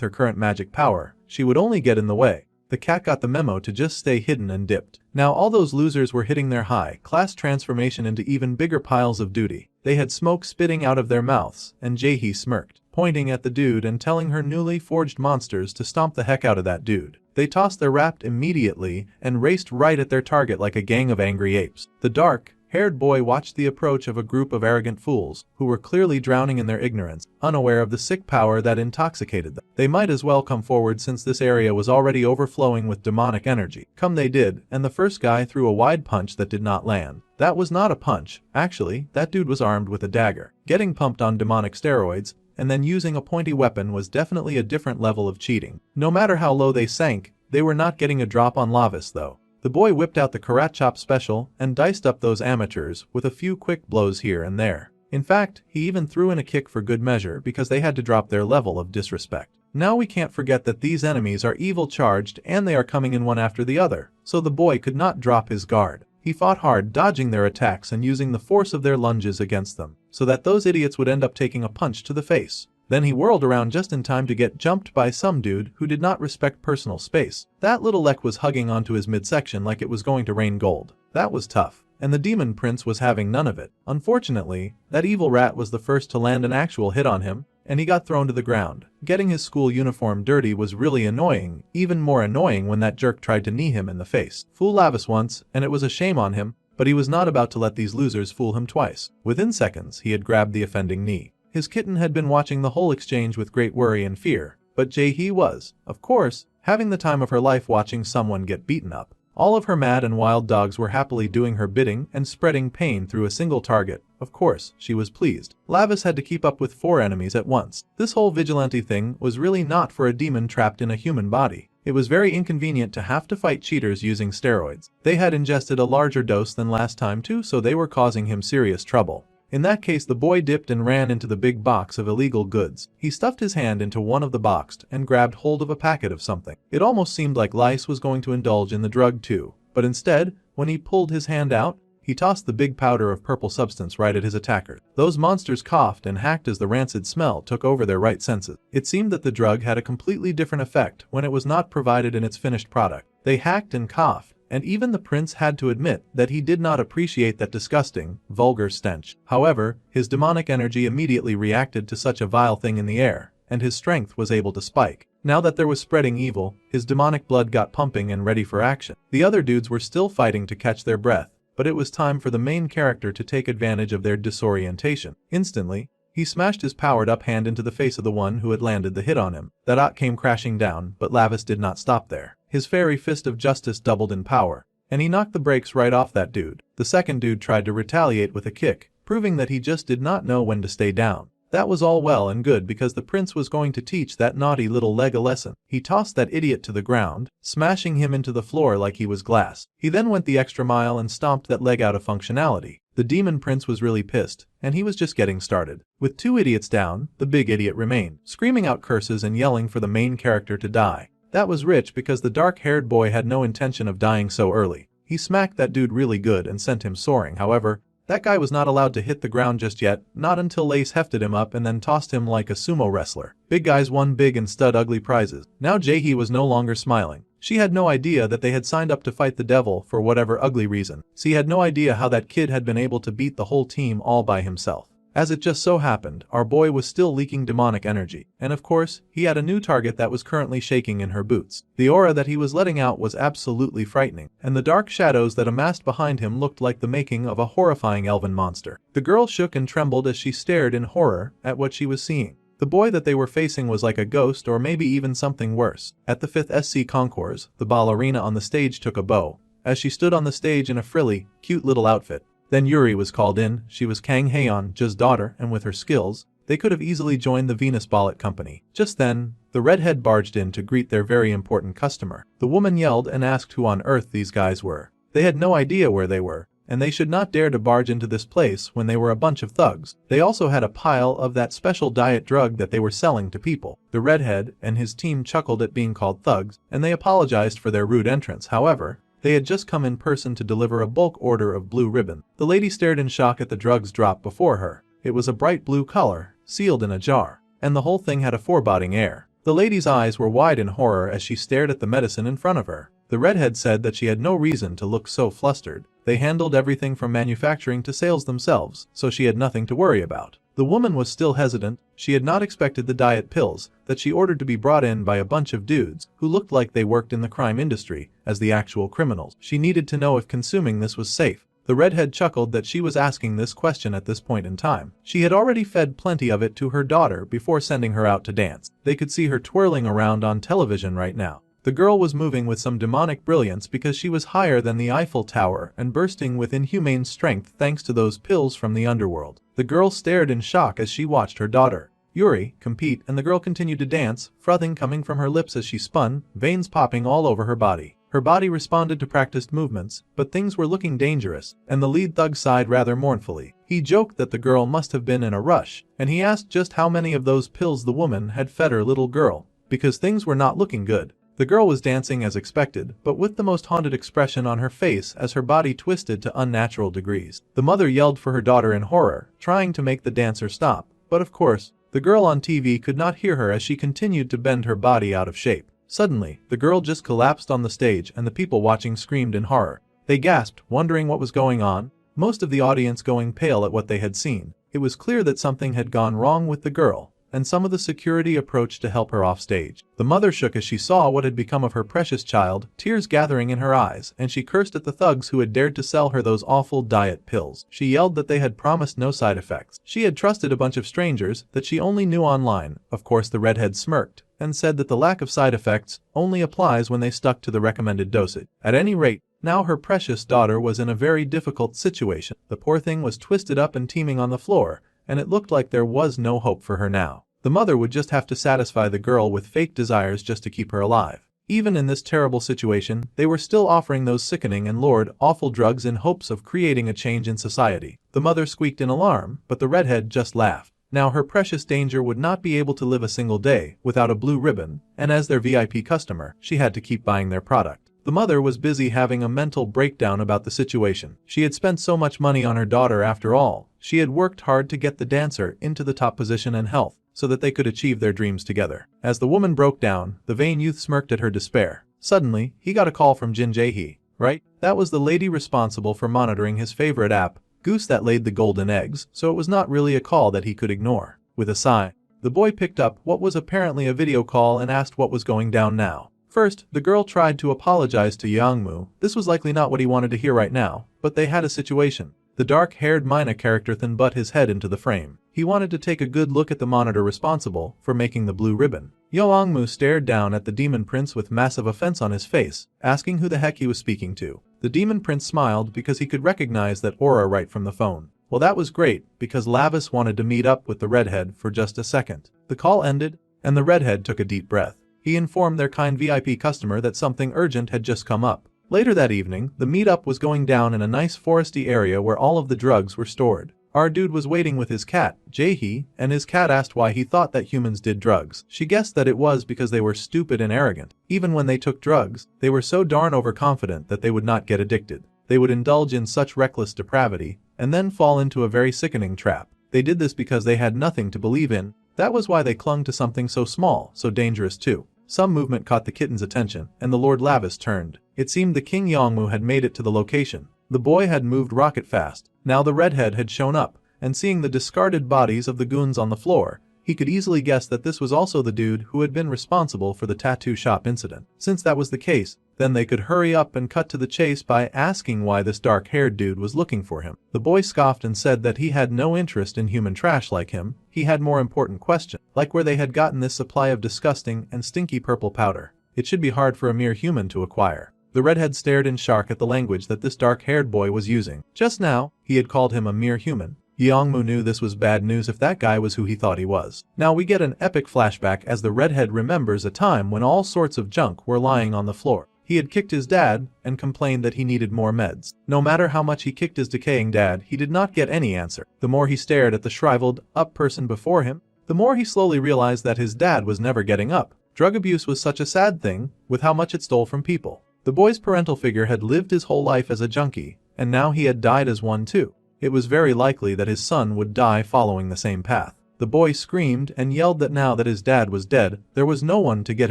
her current magic power, she would only get in the way. The cat got the memo to just stay hidden and dipped. Now all those losers were hitting their high-class transformation into even bigger piles of duty. They had smoke spitting out of their mouths, and Jaehee smirked, pointing at the dude and telling her newly forged monsters to stomp the heck out of that dude. They tossed their wrap immediately and raced right at their target like a gang of angry apes. The dark-haired boy watched the approach of a group of arrogant fools who were clearly drowning in their ignorance, unaware of the sick power that intoxicated them. They might as well come forward since this area was already overflowing with demonic energy. Come they did, and the first guy threw a wide punch that did not land. That was not a punch. Actually, that dude was armed with a dagger. Getting pumped on demonic steroids and then using a pointy weapon was definitely a different level of cheating. No matter how low they sank, they were not getting a drop on Lavis though. The boy whipped out the Karat Chop special and diced up those amateurs with a few quick blows here and there. In fact, he even threw in a kick for good measure because they had to drop their level of disrespect. Now we can't forget that these enemies are evil charged and they are coming in one after the other, so the boy could not drop his guard. He fought hard, dodging their attacks and using the force of their lunges against them, so that those idiots would end up taking a punch to the face. Then he whirled around just in time to get jumped by some dude who did not respect personal space. That little Lek was hugging onto his midsection like it was going to rain gold. That was tough, and the demon prince was having none of it. Unfortunately, that evil rat was the first to land an actual hit on him, and he got thrown to the ground. Getting his school uniform dirty was really annoying, even more annoying when that jerk tried to knee him in the face. Fool Lavis once, and it was a shame on him, but he was not about to let these losers fool him twice. Within seconds, he had grabbed the offending knee. His kitten had been watching the whole exchange with great worry and fear, but Jaehee was, of course, having the time of her life watching someone get beaten up. All of her mad and wild dogs were happily doing her bidding and spreading pain through a single target. Of course, she was pleased. Lavis had to keep up with 4 enemies at once. This whole vigilante thing was really not for a demon trapped in a human body. It was very inconvenient to have to fight cheaters using steroids. They had ingested a larger dose than last time too, so they were causing him serious trouble. In that case, the boy dipped and ran into the big box of illegal goods. He stuffed his hand into one of the boxed and grabbed hold of a packet of something. It almost seemed like Lice was going to indulge in the drug too, but instead, when he pulled his hand out, he tossed the big powder of purple substance right at his attacker. Those monsters coughed and hacked as the rancid smell took over their right senses. It seemed that the drug had a completely different effect when it was not provided in its finished product. They hacked and coughed, and even the prince had to admit that he did not appreciate that disgusting, vulgar stench. However, his demonic energy immediately reacted to such a vile thing in the air, and his strength was able to spike. Now that there was spreading evil, his demonic blood got pumping and ready for action. The other dudes were still fighting to catch their breath, but it was time for the main character to take advantage of their disorientation. Instantly, he smashed his powered-up hand into the face of the one who had landed the hit on him. That ot came crashing down, but Lavis did not stop there. His fairy fist of justice doubled in power, and he knocked the brakes right off that dude. The second dude tried to retaliate with a kick, proving that he just did not know when to stay down. That was all well and good because the prince was going to teach that naughty little leg a lesson. He tossed that idiot to the ground, smashing him into the floor like he was glass. He then went the extra mile and stomped that leg out of functionality. The demon prince was really pissed, and he was just getting started. With 2 idiots down, the big idiot remained, screaming out curses and yelling for the main character to die. That was rich because the dark-haired boy had no intention of dying so early. He smacked that dude really good and sent him soaring. However, that guy was not allowed to hit the ground just yet, not until Lace hefted him up and then tossed him like a sumo wrestler. Big guys won big and stud ugly prizes. Now Jaehee was no longer smiling. She had no idea that they had signed up to fight the devil for whatever ugly reason. She had no idea how that kid had been able to beat the whole team all by himself. As it just so happened, our boy was still leaking demonic energy, and of course, he had a new target that was currently shaking in her boots. The aura that he was letting out was absolutely frightening, and the dark shadows that amassed behind him looked like the making of a horrifying elven monster. The girl shook and trembled as she stared in horror at what she was seeing. The boy that they were facing was like a ghost or maybe even something worse. At the 5th SC Concours, the ballerina on the stage took a bow as she stood on the stage in a frilly, cute little outfit. Then Yuri was called in. She was Kang Haeyeon's daughter, and with her skills, they could have easily joined the Venus Ballet Company. Just then, the redhead barged in to greet their very important customer. The woman yelled and asked who on earth these guys were. They had no idea where they were, and they should not dare to barge into this place when they were a bunch of thugs. They also had a pile of that special diet drug that they were selling to people. The redhead and his team chuckled at being called thugs, and they apologized for their rude entrance. However, they had just come in person to deliver a bulk order of blue ribbon. The lady stared in shock at the drugs dropped before her. It was a bright blue color, sealed in a jar, and the whole thing had a foreboding air. The lady's eyes were wide in horror as she stared at the medicine in front of her. The redhead said that she had no reason to look so flustered. They handled everything from manufacturing to sales themselves, so she had nothing to worry about. The woman was still hesitant. She had not expected the diet pills that she ordered to be brought in by a bunch of dudes who looked like they worked in the crime industry as the actual criminals. She needed to know if consuming this was safe. The redhead chuckled that she was asking this question at this point in time. She had already fed plenty of it to her daughter before sending her out to dance. They could see her twirling around on television right now. The girl was moving with some demonic brilliance because she was higher than the Eiffel Tower and bursting with inhumane strength thanks to those pills from the underworld. The girl stared in shock as she watched her daughter, Yuri, compete, and the girl continued to dance, frothing coming from her lips as she spun, veins popping all over her body. Her body responded to practiced movements, but things were looking dangerous, and the lead thug sighed rather mournfully. He joked that the girl must have been in a rush, and he asked just how many of those pills the woman had fed her little girl, because things were not looking good. The girl was dancing as expected, but with the most haunted expression on her face as her body twisted to unnatural degrees. The mother yelled for her daughter in horror, trying to make the dancer stop, but of course, the girl on TV could not hear her as she continued to bend her body out of shape. Suddenly, the girl just collapsed on the stage and the people watching screamed in horror. They gasped, wondering what was going on, most of the audience going pale at what they had seen. It was clear that something had gone wrong with the girl, and some of the security approached to help her off stage. The mother shook as she saw what had become of her precious child, tears gathering in her eyes, and she cursed at the thugs who had dared to sell her those awful diet pills. She yelled that they had promised no side effects. She had trusted a bunch of strangers that she only knew online. Of course, the redhead smirked and said that the lack of side effects only applies when they stuck to the recommended dosage. At any rate, now her precious daughter was in a very difficult situation. The poor thing was twisted up and teeming on the floor, and it looked like there was no hope for her now. The mother would just have to satisfy the girl with fake desires just to keep her alive. Even in this terrible situation, they were still offering those sickening and lurid, awful drugs in hopes of creating a change in society. The mother squeaked in alarm, but the redhead just laughed. Now her precious danger would not be able to live a single day without a blue ribbon, and as their VIP customer, she had to keep buying their product. The mother was busy having a mental breakdown about the situation. She had spent so much money on her daughter after all. She had worked hard to get the dancer into the top position and health, so that they could achieve their dreams together. As the woman broke down, the vain youth smirked at her despair. Suddenly, he got a call from Jin Jae-hee, right? That was the lady responsible for monitoring his favorite app, Goose, that laid the golden eggs, so it was not really a call that he could ignore. With a sigh, the boy picked up what was apparently a video call and asked what was going down now. First, the girl tried to apologize to Youngmu. This was likely not what he wanted to hear right now, but they had a situation. The dark-haired Mina character then butt his head into the frame. He wanted to take a good look at the monitor responsible for making the blue ribbon. Youngmu stared down at the demon prince with massive offense on his face, asking who the heck he was speaking to. The demon prince smiled because he could recognize that aura right from the phone. Well, that was great, because Lavis wanted to meet up with the redhead for just a second. The call ended, and the redhead took a deep breath. He informed their kind VIP customer that something urgent had just come up. Later that evening, the meetup was going down in a nice foresty area where all of the drugs were stored. Our dude was waiting with his cat, Jae-hee, and his cat asked why he thought that humans did drugs. She guessed that it was because they were stupid and arrogant. Even when they took drugs, they were so darn overconfident that they would not get addicted. They would indulge in such reckless depravity, and then fall into a very sickening trap. They did this because they had nothing to believe in. That was why they clung to something so small, so dangerous too. Some movement caught the kitten's attention, and the Lord Lavis turned. It seemed the King Youngmu had made it to the location. The boy had moved rocket fast. Now the redhead had shown up, and seeing the discarded bodies of the goons on the floor, he could easily guess that this was also the dude who had been responsible for the tattoo shop incident. Since that was the case, then they could hurry up and cut to the chase by asking why this dark-haired dude was looking for him. The boy scoffed and said that he had no interest in human trash like him. He had more important questions, like where they had gotten this supply of disgusting and stinky purple powder. It should be hard for a mere human to acquire. The redhead stared in shock at the language that this dark-haired boy was using. Just now, he had called him a mere human. Yongmu knew this was bad news if that guy was who he thought he was. Now we get an epic flashback as the redhead remembers a time when all sorts of junk were lying on the floor. He had kicked his dad and complained that he needed more meds. No matter how much he kicked his decaying dad, he did not get any answer. The more he stared at the shriveled up person before him, the more he slowly realized that his dad was never getting up. Drug abuse was such a sad thing, with how much it stole from people. The boy's parental figure had lived his whole life as a junkie, and now he had died as one too. It was very likely that his son would die following the same path. The boy screamed and yelled that now that his dad was dead, there was no one to get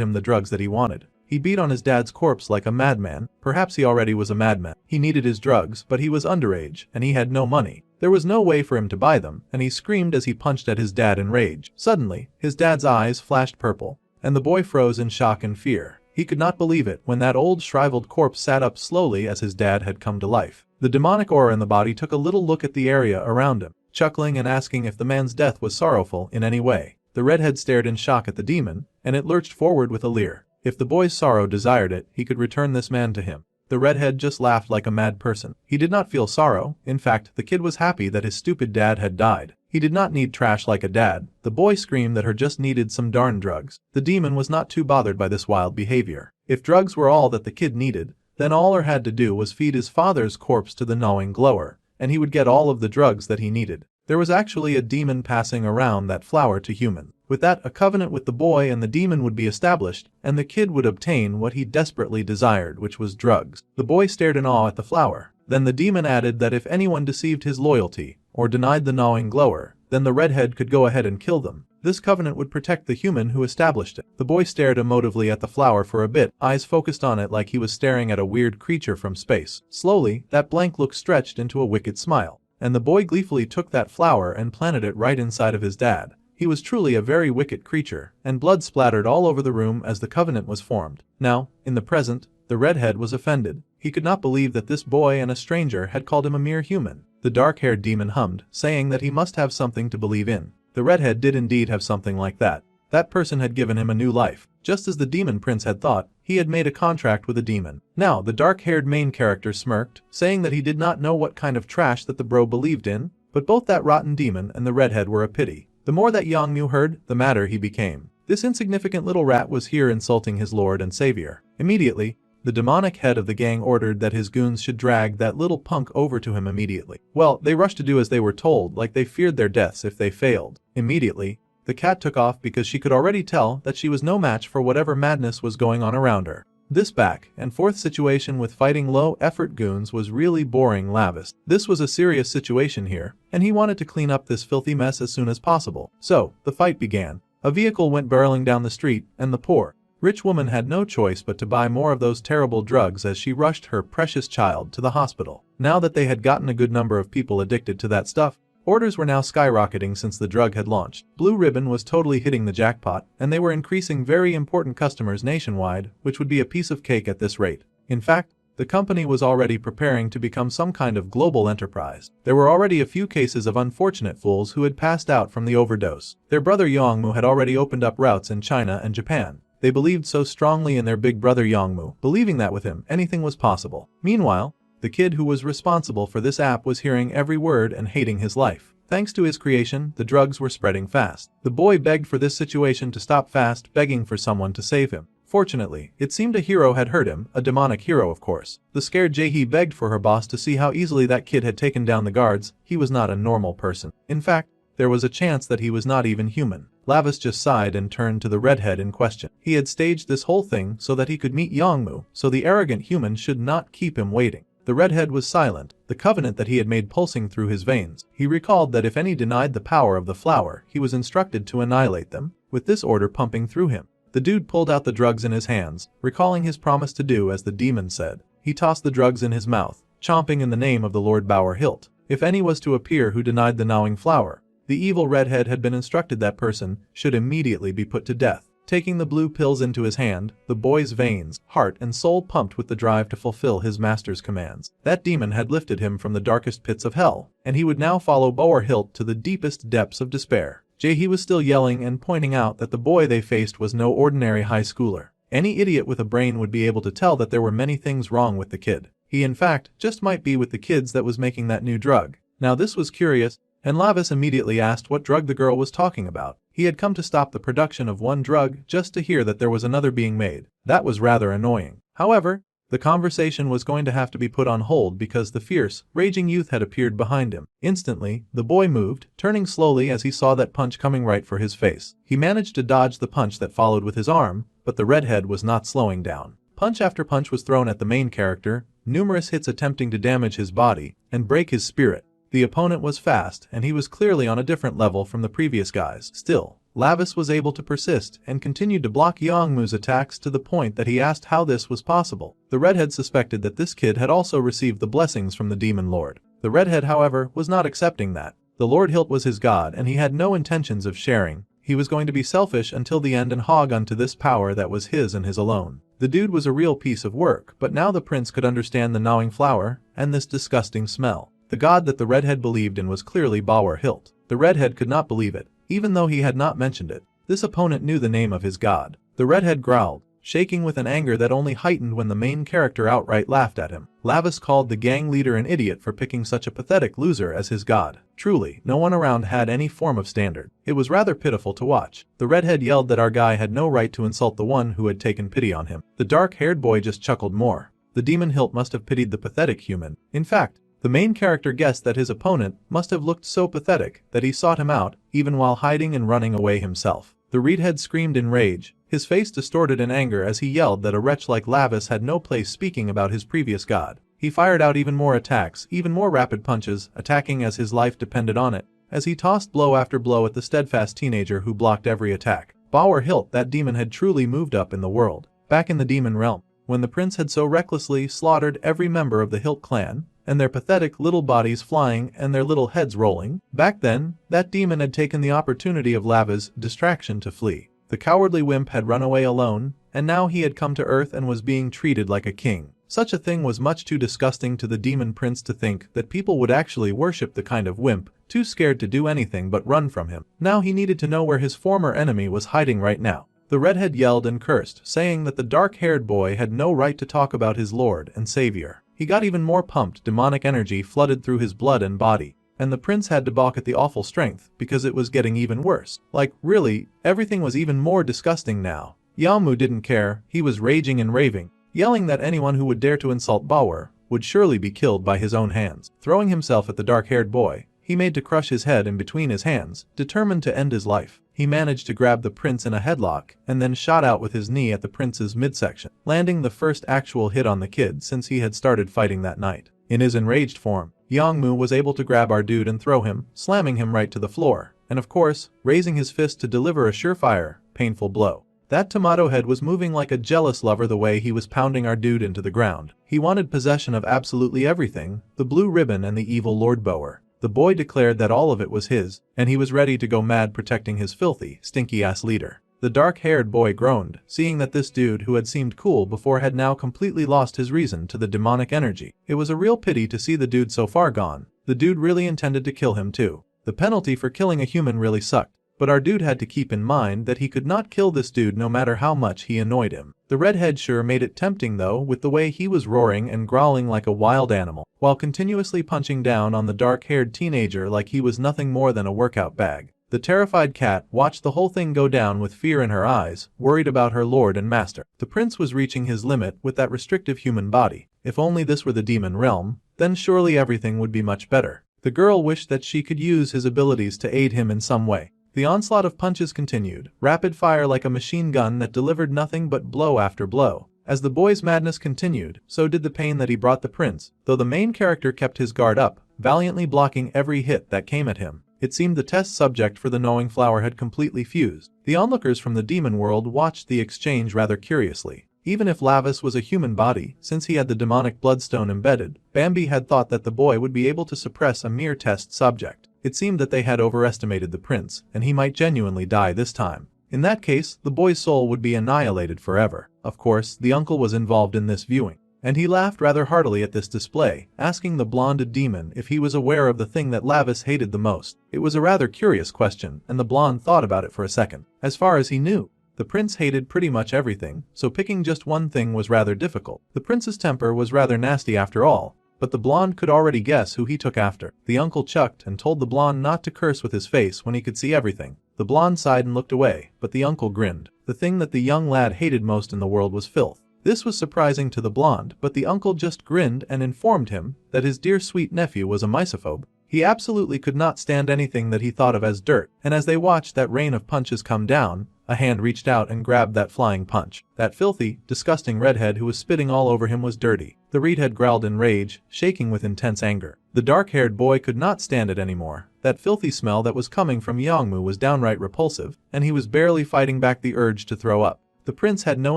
him the drugs that he wanted. He beat on his dad's corpse like a madman. Perhaps he already was a madman. He needed his drugs, but he was underage, and he had no money. There was no way for him to buy them, and he screamed as he punched at his dad in rage. Suddenly, his dad's eyes flashed purple, and the boy froze in shock and fear. He could not believe it when that old shriveled corpse sat up slowly as his dad had come to life. The demonic aura in the body took a little look at the area around him, chuckling and asking if the man's death was sorrowful in any way. The redhead stared in shock at the demon, and it lurched forward with a leer. If the boy's sorrow desired it, he could return this man to him. The redhead just laughed like a mad person. He did not feel sorrow. In fact, the kid was happy that his stupid dad had died. He did not need trash like a dad. The boy screamed that her just needed some darn drugs. The demon was not too bothered by this wild behavior. If drugs were all that the kid needed, then all her had to do was feed his father's corpse to the gnawing glower, and he would get all of the drugs that he needed. There was actually a demon passing around that flower to human. With that, a covenant with the boy and the demon would be established, and the kid would obtain what he desperately desired, which was drugs. The boy stared in awe at the flower. Then the demon added that if anyone deceived his loyalty, or denied the gnawing glower, then the redhead could go ahead and kill them. This covenant would protect the human who established it. The boy stared emotively at the flower for a bit, eyes focused on it like he was staring at a weird creature from space. Slowly, that blank look stretched into a wicked smile, and the boy gleefully took that flower and planted it right inside of his dad. He was truly a very wicked creature, and blood splattered all over the room as the covenant was formed. Now, in the present, the redhead was offended. He could not believe that this boy and a stranger had called him a mere human. The dark-haired demon hummed, saying that he must have something to believe in. The redhead did indeed have something like that. That person had given him a new life. Just as the demon prince had thought, he had made a contract with a demon. Now, the dark-haired main character smirked, saying that he did not know what kind of trash that the bro believed in, but both that rotten demon and the redhead were a pity. The more that Yongmu heard, the madder he became. This insignificant little rat was here insulting his lord and savior. Immediately, the demonic head of the gang ordered that his goons should drag that little punk over to him immediately. Well, they rushed to do as they were told, like they feared their deaths if they failed. Immediately, the cat took off because she could already tell that she was no match for whatever madness was going on around her. This back and forth situation with fighting low-effort goons was really boring Lavis. This was a serious situation here, and he wanted to clean up this filthy mess as soon as possible. So, the fight began. A vehicle went barreling down the street, and the poor, rich woman had no choice but to buy more of those terrible drugs as she rushed her precious child to the hospital. Now that they had gotten a good number of people addicted to that stuff, orders were now skyrocketing since the drug had launched. Blue Ribbon was totally hitting the jackpot, and they were increasing very important customers nationwide, which would be a piece of cake at this rate. In fact, the company was already preparing to become some kind of global enterprise. There were already a few cases of unfortunate fools who had passed out from the overdose. Their brother Yongmu had already opened up routes in China and Japan. They believed so strongly in their big brother Yongmu, believing that with him, anything was possible. Meanwhile, the kid who was responsible for this app was hearing every word and hating his life. Thanks to his creation, the drugs were spreading fast. The boy begged for this situation to stop fast, begging for someone to save him. Fortunately, it seemed a hero had hurt him, a demonic hero of course. The scared Jaehee begged for her boss to see how easily that kid had taken down the guards. He was not a normal person. In fact, there was a chance that he was not even human. Lavis just sighed and turned to the redhead in question. He had staged this whole thing so that he could meet Yongmu, so the arrogant human should not keep him waiting. The redhead was silent, the covenant that he had made pulsing through his veins. He recalled that if any denied the power of the flower, he was instructed to annihilate them, with this order pumping through him. The dude pulled out the drugs in his hands, recalling his promise to do as the demon said. He tossed the drugs in his mouth, chomping in the name of the Lord Bauer Hilt. If any was to appear who denied the gnawing flower, the evil redhead had been instructed that person should immediately be put to death. Taking the blue pills into his hand, the boy's veins, heart and soul pumped with the drive to fulfill his master's commands. That demon had lifted him from the darkest pits of hell, and he would now follow Bauer Hilt to the deepest depths of despair. Jaehee was still yelling and pointing out that the boy they faced was no ordinary high schooler. Any idiot with a brain would be able to tell that there were many things wrong with the kid. He in fact just might be with the kids that was making that new drug. Now this was curious, and Lavis immediately asked what drug the girl was talking about. He had come to stop the production of one drug just to hear that there was another being made. That was rather annoying. However, the conversation was going to have to be put on hold because the fierce, raging youth had appeared behind him. Instantly, the boy moved, turning slowly as he saw that punch coming right for his face. He managed to dodge the punch that followed with his arm, but the redhead was not slowing down. Punch after punch was thrown at the main character, numerous hits attempting to damage his body and break his spirit. The opponent was fast and he was clearly on a different level from the previous guys. Still, Lavis was able to persist and continued to block Yongmu's attacks to the point that he asked how this was possible. The redhead suspected that this kid had also received the blessings from the demon lord. The redhead, however, was not accepting that. The Lord Hilt was his god and he had no intentions of sharing. He was going to be selfish until the end and hog onto this power that was his and his alone. The dude was a real piece of work, but now the prince could understand the gnawing flower and this disgusting smell. The god that the redhead believed in was clearly Bauer Hilt. The redhead could not believe it, even though he had not mentioned it. This opponent knew the name of his god. The redhead growled, shaking with an anger that only heightened when the main character outright laughed at him. Lavis called the gang leader an idiot for picking such a pathetic loser as his god. Truly, no one around had any form of standard. It was rather pitiful to watch. The redhead yelled that our guy had no right to insult the one who had taken pity on him. The dark-haired boy just chuckled more. The demon hilt must have pitied the pathetic human. In fact, the main character guessed that his opponent must have looked so pathetic that he sought him out, even while hiding and running away himself. The redhead screamed in rage, his face distorted in anger as he yelled that a wretch like Lavis had no place speaking about his previous god. He fired out even more attacks, even more rapid punches, attacking as his life depended on it, as he tossed blow after blow at the steadfast teenager who blocked every attack. Bauer Hilt, that demon, had truly moved up in the world. Back in the demon realm, when the prince had so recklessly slaughtered every member of the Hilt clan, and their pathetic little bodies flying and their little heads rolling, back then, that demon had taken the opportunity of Lava's distraction to flee. The cowardly wimp had run away alone, and now he had come to Earth and was being treated like a king. Such a thing was much too disgusting to the demon prince to think that people would actually worship the kind of wimp, too scared to do anything but run from him. Now he needed to know where his former enemy was hiding right now. The redhead yelled and cursed, saying that the dark-haired boy had no right to talk about his lord and savior. He got even more pumped, demonic energy flooded through his blood and body, and the prince had to balk at the awful strength because it was getting even worse. Like, really, everything was even more disgusting now. Yongmu didn't care, he was raging and raving, yelling that anyone who would dare to insult Bauer would surely be killed by his own hands. Throwing himself at the dark-haired boy, he made to crush his head in between his hands, determined to end his life. He managed to grab the prince in a headlock and then shot out with his knee at the prince's midsection, landing the first actual hit on the kid since he had started fighting that night. In his enraged form, Yongmu was able to grab our dude and throw him, slamming him right to the floor, and of course, raising his fist to deliver a surefire, painful blow. That tomato head was moving like a jealous lover the way he was pounding our dude into the ground. He wanted possession of absolutely everything, the blue ribbon and the evil Lord Bower. The boy declared that all of it was his, and he was ready to go mad protecting his filthy, stinky-ass leader. The dark-haired boy groaned, seeing that this dude who had seemed cool before had now completely lost his reason to the demonic energy. It was a real pity to see the dude so far gone. The dude really intended to kill him too. The penalty for killing a human really sucked. But our dude had to keep in mind that he could not kill this dude no matter how much he annoyed him. The redhead sure made it tempting though, with the way he was roaring and growling like a wild animal, while continuously punching down on the dark-haired teenager like he was nothing more than a workout bag. The terrified cat watched the whole thing go down with fear in her eyes, worried about her lord and master. The prince was reaching his limit with that restrictive human body. If only this were the demon realm, then surely everything would be much better. The girl wished that she could use his abilities to aid him in some way. The onslaught of punches continued, rapid fire like a machine gun that delivered nothing but blow after blow. As the boy's madness continued, so did the pain that he brought the prince, though the main character kept his guard up, valiantly blocking every hit that came at him. It seemed the test subject for the gnawing flower had completely fused. The onlookers from the demon world watched the exchange rather curiously. Even if Lavis was a human body, since he had the demonic bloodstone embedded, Bambi had thought that the boy would be able to suppress a mere test subject. It seemed that they had overestimated the prince, and he might genuinely die this time. In that case, the boy's soul would be annihilated forever. Of course, the uncle was involved in this viewing, and he laughed rather heartily at this display, asking the blonde demon if he was aware of the thing that Lavis hated the most. It was a rather curious question, and the blonde thought about it for a second. As far as he knew, The prince hated pretty much everything, so picking just one thing was rather difficult. The prince's temper was rather nasty after all, but the blonde could already guess who he took after. The uncle chucked and told the blonde not to curse with his face when he could see everything. The blonde sighed and looked away, but the uncle grinned. The thing that the young lad hated most in the world was filth. This was surprising to the blonde, but the uncle just grinned and informed him that his dear sweet nephew was a misophobe. He absolutely could not stand anything that he thought of as dirt, and as they watched that rain of punches come down, a hand reached out and grabbed that flying punch. That filthy, disgusting redhead who was spitting all over him was dirty. The redhead growled in rage, shaking with intense anger. The dark-haired boy could not stand it anymore. That filthy smell that was coming from Yongmu was downright repulsive, and he was barely fighting back the urge to throw up. The prince had no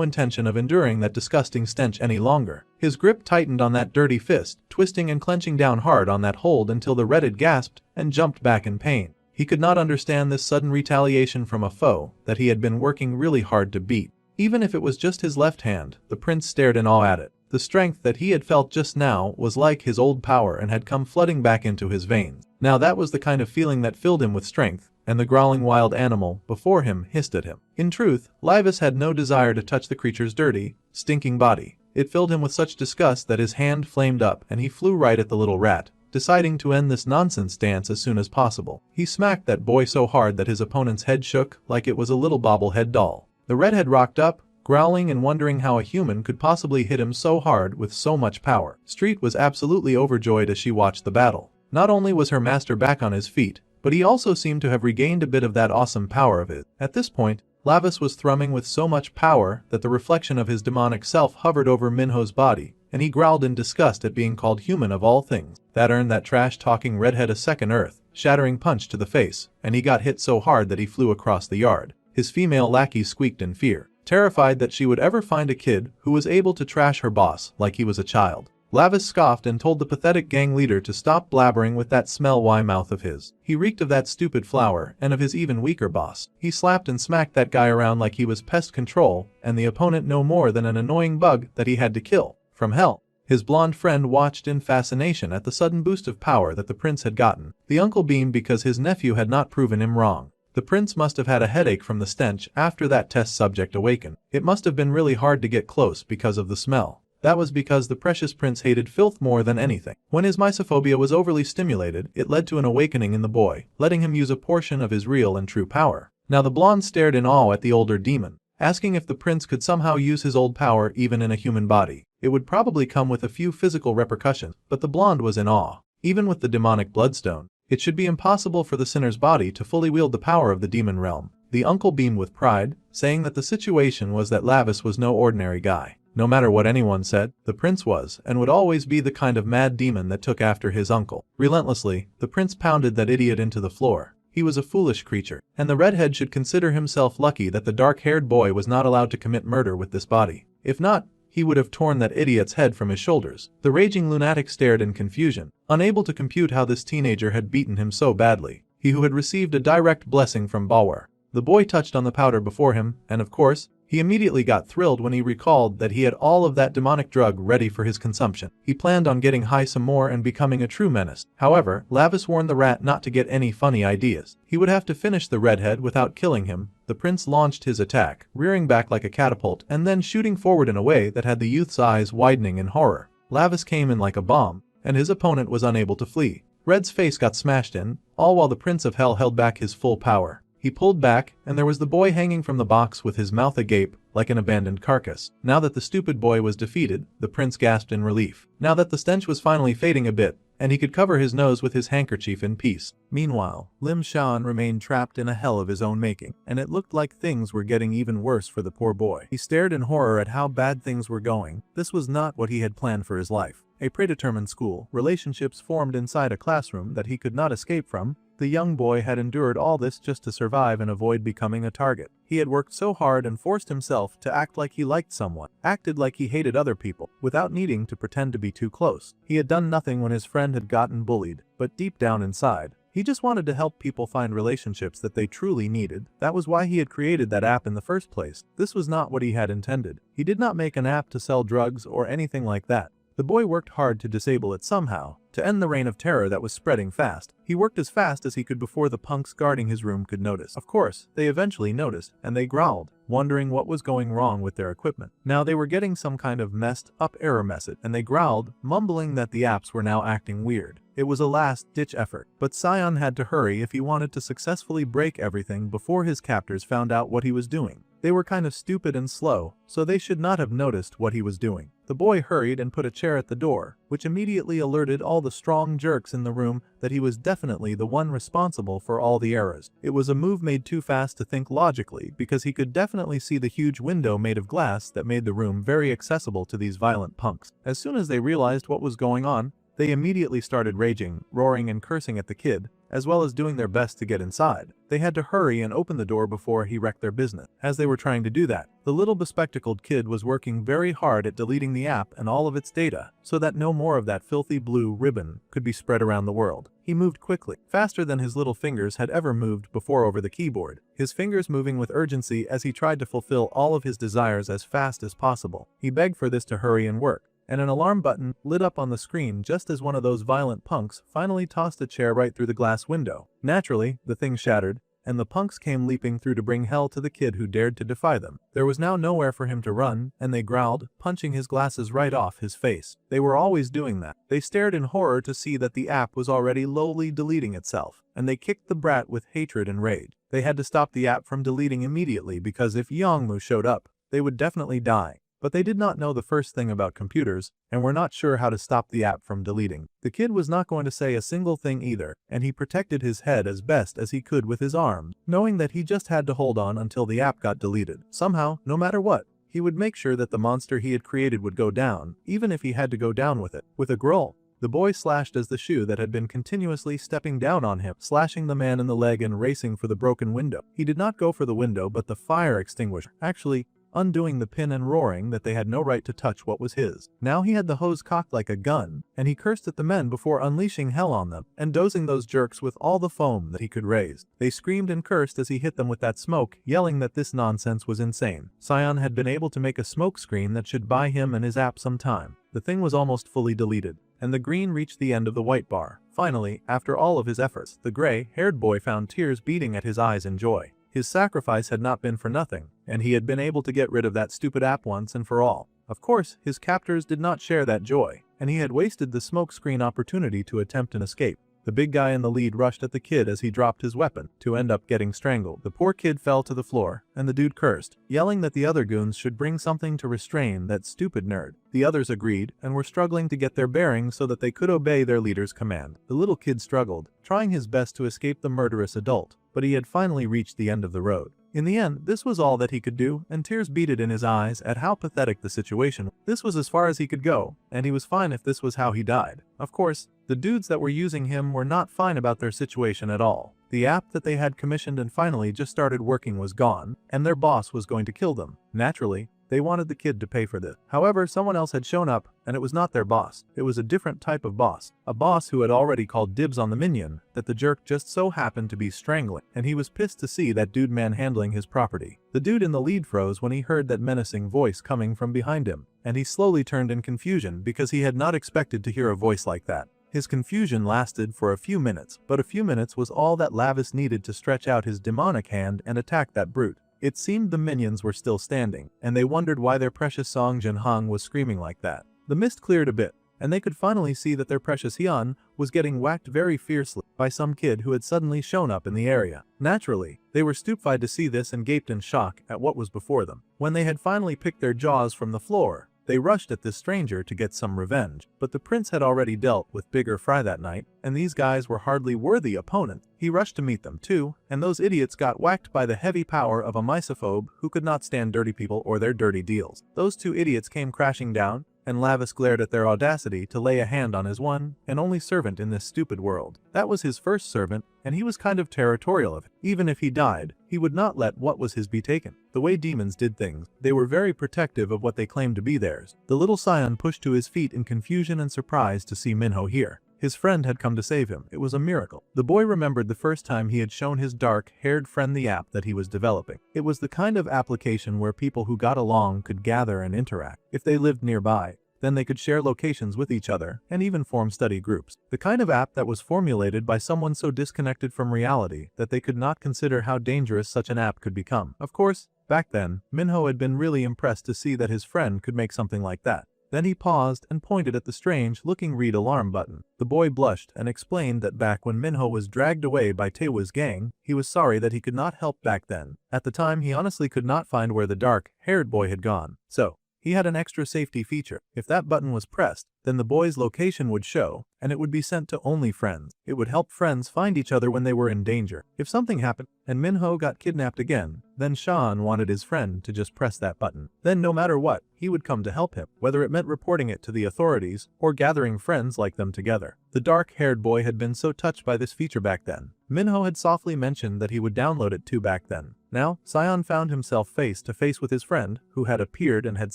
intention of enduring that disgusting stench any longer. His grip tightened on that dirty fist, twisting and clenching down hard on that hold until the redhead gasped and jumped back in pain. He could not understand this sudden retaliation from a foe that he had been working really hard to beat. Even if it was just his left hand, the prince stared in awe at it. The strength that he had felt just now was like his old power and had come flooding back into his veins. Now that was the kind of feeling that filled him with strength, and the growling wild animal before him hissed at him. In truth, Livus had no desire to touch the creature's dirty, stinking body. It filled him with such disgust that his hand flamed up and he flew right at the little rat, deciding to end this nonsense dance as soon as possible. He smacked that boy so hard that his opponent's head shook like it was a little bobblehead doll. The redhead rocked up, growling and wondering how a human could possibly hit him so hard with so much power. Street was absolutely overjoyed as she watched the battle. Not only was her master back on his feet, but he also seemed to have regained a bit of that awesome power of his. At this point, Livus was thrumming with so much power that the reflection of his demonic self hovered over Minho's body, and he growled in disgust at being called human of all things. That earned that trash-talking redhead a second earth-shattering punch to the face, and he got hit so hard that he flew across the yard. His female lackey squeaked in fear, terrified that she would ever find a kid who was able to trash her boss like he was a child. Livus scoffed and told the pathetic gang leader to stop blabbering with that smell-why mouth of his. He reeked of that stupid flower and of his even weaker boss. He slapped and smacked that guy around like he was pest control and the opponent no more than an annoying bug that he had to kill. From hell. His blonde friend watched in fascination at the sudden boost of power that the prince had gotten. The uncle beamed because his nephew had not proven him wrong. The prince must have had a headache from the stench after that test subject awakened. It must have been really hard to get close because of the smell. That was because the precious prince hated filth more than anything. When his misophobia was overly stimulated, it led to an awakening in the boy, letting him use a portion of his real and true power. Now the blonde stared in awe at the older demon, asking if the prince could somehow use his old power even in a human body. It would probably come with a few physical repercussions, but the blonde was in awe. Even with the demonic bloodstone, it should be impossible for the sinner's body to fully wield the power of the demon realm. The uncle beamed with pride, saying that the situation was that Livus was no ordinary guy. No matter what anyone said, the prince was and would always be the kind of mad demon that took after his uncle. Relentlessly, the prince pounded that idiot into the floor. He was a foolish creature, and the redhead should consider himself lucky that the dark-haired boy was not allowed to commit murder with this body. If not, he would have torn that idiot's head from his shoulders. The raging lunatic stared in confusion, unable to compute how this teenager had beaten him so badly. He who had received a direct blessing from Balwer. The boy touched on the powder before him, and of course, he immediately got thrilled when he recalled that he had all of that demonic drug ready for his consumption. He planned on getting high some more and becoming a true menace. However, Livus warned the rat not to get any funny ideas. He would have to finish the redhead without killing him. The prince launched his attack, rearing back like a catapult and then shooting forward in a way that had the youth's eyes widening in horror. Livus came in like a bomb, and his opponent was unable to flee. Red's face got smashed in, all while the Prince of Hell held back his full power. He pulled back, and there was the boy hanging from the box with his mouth agape, like an abandoned carcass. Now that the stupid boy was defeated, the prince gasped in relief. Now that the stench was finally fading a bit, and he could cover his nose with his handkerchief in peace. Meanwhile, Lim Shan remained trapped in a hell of his own making, and it looked like things were getting even worse for the poor boy. He stared in horror at how bad things were going. This was not what he had planned for his life. A predetermined school, relationships formed inside a classroom that he could not escape from. The young boy had endured all this just to survive and avoid becoming a target. He had worked so hard and forced himself to act like he liked someone, acted like he hated other people, without needing to pretend to be too close. He had done nothing when his friend had gotten bullied, but deep down inside, he just wanted to help people find relationships that they truly needed. That was why he had created that app in the first place. This was not what he had intended. He did not make an app to sell drugs or anything like that. The boy worked hard to disable it somehow, to end the reign of terror that was spreading fast. He worked as fast as he could before the punks guarding his room could notice. Of course, they eventually noticed, and they growled, wondering what was going wrong with their equipment. Now they were getting some kind of messed up error message, and they growled, mumbling that the apps were now acting weird. It was a last-ditch effort, but Sion had to hurry if he wanted to successfully break everything before his captors found out what he was doing. They were kind of stupid and slow, so they should not have noticed what he was doing. The boy hurried and put a chair at the door, which immediately alerted all the strong jerks in the room that he was definitely the one responsible for all the errors. It was a move made too fast to think logically because he could definitely see the huge window made of glass that made the room very accessible to these violent punks. As soon as they realized what was going on, they immediately started raging, roaring and cursing at the kid, as well as doing their best to get inside. They had to hurry and open the door before he wrecked their business. As they were trying to do that, the little bespectacled kid was working very hard at deleting the app and all of its data, so that no more of that filthy blue ribbon could be spread around the world. He moved quickly, faster than his little fingers had ever moved before over the keyboard, his fingers moving with urgency as he tried to fulfill all of his desires as fast as possible. He begged for this to hurry and work, and an alarm button lit up on the screen just as one of those violent punks finally tossed a chair right through the glass window. Naturally, the thing shattered, and the punks came leaping through to bring hell to the kid who dared to defy them. There was now nowhere for him to run, and they growled, punching his glasses right off his face. They were always doing that. They stared in horror to see that the app was already lowly deleting itself, and they kicked the brat with hatred and rage. They had to stop the app from deleting immediately because if Yongmu showed up, they would definitely die. But they did not know the first thing about computers, and were not sure how to stop the app from deleting. The kid was not going to say a single thing either, and he protected his head as best as he could with his arms, knowing that he just had to hold on until the app got deleted. Somehow, no matter what, he would make sure that the monster he had created would go down, even if he had to go down with it. With a growl, the boy slashed as the shoe that had been continuously stepping down on him, slashing the man in the leg and racing for the broken window. He did not go for the window but the fire extinguisher. Actually, undoing the pin and roaring that they had no right to touch what was his. Now he had the hose cocked like a gun, and he cursed at the men before unleashing hell on them, and dosing those jerks with all the foam that he could raise. They screamed and cursed as he hit them with that smoke, yelling that this nonsense was insane. Sion had been able to make a smoke screen that should buy him and his app some time. The thing was almost fully deleted, and the green reached the end of the white bar. Finally, after all of his efforts, the gray-haired boy found tears beating at his eyes in joy. His sacrifice had not been for nothing, and he had been able to get rid of that stupid app once and for all. Of course, his captors did not share that joy, and he had wasted the smokescreen opportunity to attempt an escape. The big guy in the lead rushed at the kid as he dropped his weapon, to end up getting strangled. The poor kid fell to the floor, and the dude cursed, yelling that the other goons should bring something to restrain that stupid nerd. The others agreed, and were struggling to get their bearings so that they could obey their leader's command. The little kid struggled, trying his best to escape the murderous adult, but he had finally reached the end of the road. In the end, this was all that he could do, and tears beaded in his eyes at how pathetic the situation was. This was as far as he could go, and he was fine if this was how he died. Of course, the dudes that were using him were not fine about their situation at all. The app that they had commissioned and finally just started working was gone, and their boss was going to kill them. Naturally, they wanted the kid to pay for this. However, someone else had shown up, and it was not their boss. It was a different type of boss. A boss who had already called dibs on the minion that the jerk just so happened to be strangling, and he was pissed to see that dude manhandling his property. The dude in the lead froze when he heard that menacing voice coming from behind him, and he slowly turned in confusion because he had not expected to hear a voice like that. His confusion lasted for a few minutes, but a few minutes was all that Lavis needed to stretch out his demonic hand and attack that brute. It seemed the minions were still standing, and they wondered why their precious Song Jinhong was screaming like that. The mist cleared a bit, and they could finally see that their precious Hyun was getting whacked very fiercely by some kid who had suddenly shown up in the area. Naturally, they were stupefied to see this and gaped in shock at what was before them. When they had finally picked their jaws from the floor, they rushed at this stranger to get some revenge, but the prince had already dealt with Bigger Fry that night, and these guys were hardly worthy opponents. He rushed to meet them too, and those idiots got whacked by the heavy power of a misophobe who could not stand dirty people or their dirty deals. Those two idiots came crashing down, and Lavis glared at their audacity to lay a hand on his one and only servant in this stupid world. That was his first servant, and he was kind of territorial of it. Even if he died, he would not let what was his be taken. The way demons did things, they were very protective of what they claimed to be theirs. The little scion pushed to his feet in confusion and surprise to see Minho here. His friend had come to save him. It was a miracle. The boy remembered the first time he had shown his dark-haired friend the app that he was developing. It was the kind of application where people who got along could gather and interact. If they lived nearby, Then they could share locations with each other and even form study groups. The kind of app that was formulated by someone so disconnected from reality that they could not consider how dangerous such an app could become. Of course, back then, Minho had been really impressed to see that his friend could make something like that. Then he paused and pointed at the strange-looking read alarm button. The boy blushed and explained that back when Minho was dragged away by Taewa's gang, he was sorry that he could not help back then. At the time, he honestly could not find where the dark-haired boy had gone. So, he had an extra safety feature. If that button was pressed, then the boy's location would show, and it would be sent to only friends. It would help friends find each other when they were in danger. If something happened, and Minho got kidnapped again, then Sean wanted his friend to just press that button. Then no matter what, he would come to help him, whether it meant reporting it to the authorities or gathering friends like them together. The dark-haired boy had been so touched by this feature back then. Minho had softly mentioned that he would download it too back then. Now, Sion found himself face to face with his friend, who had appeared and had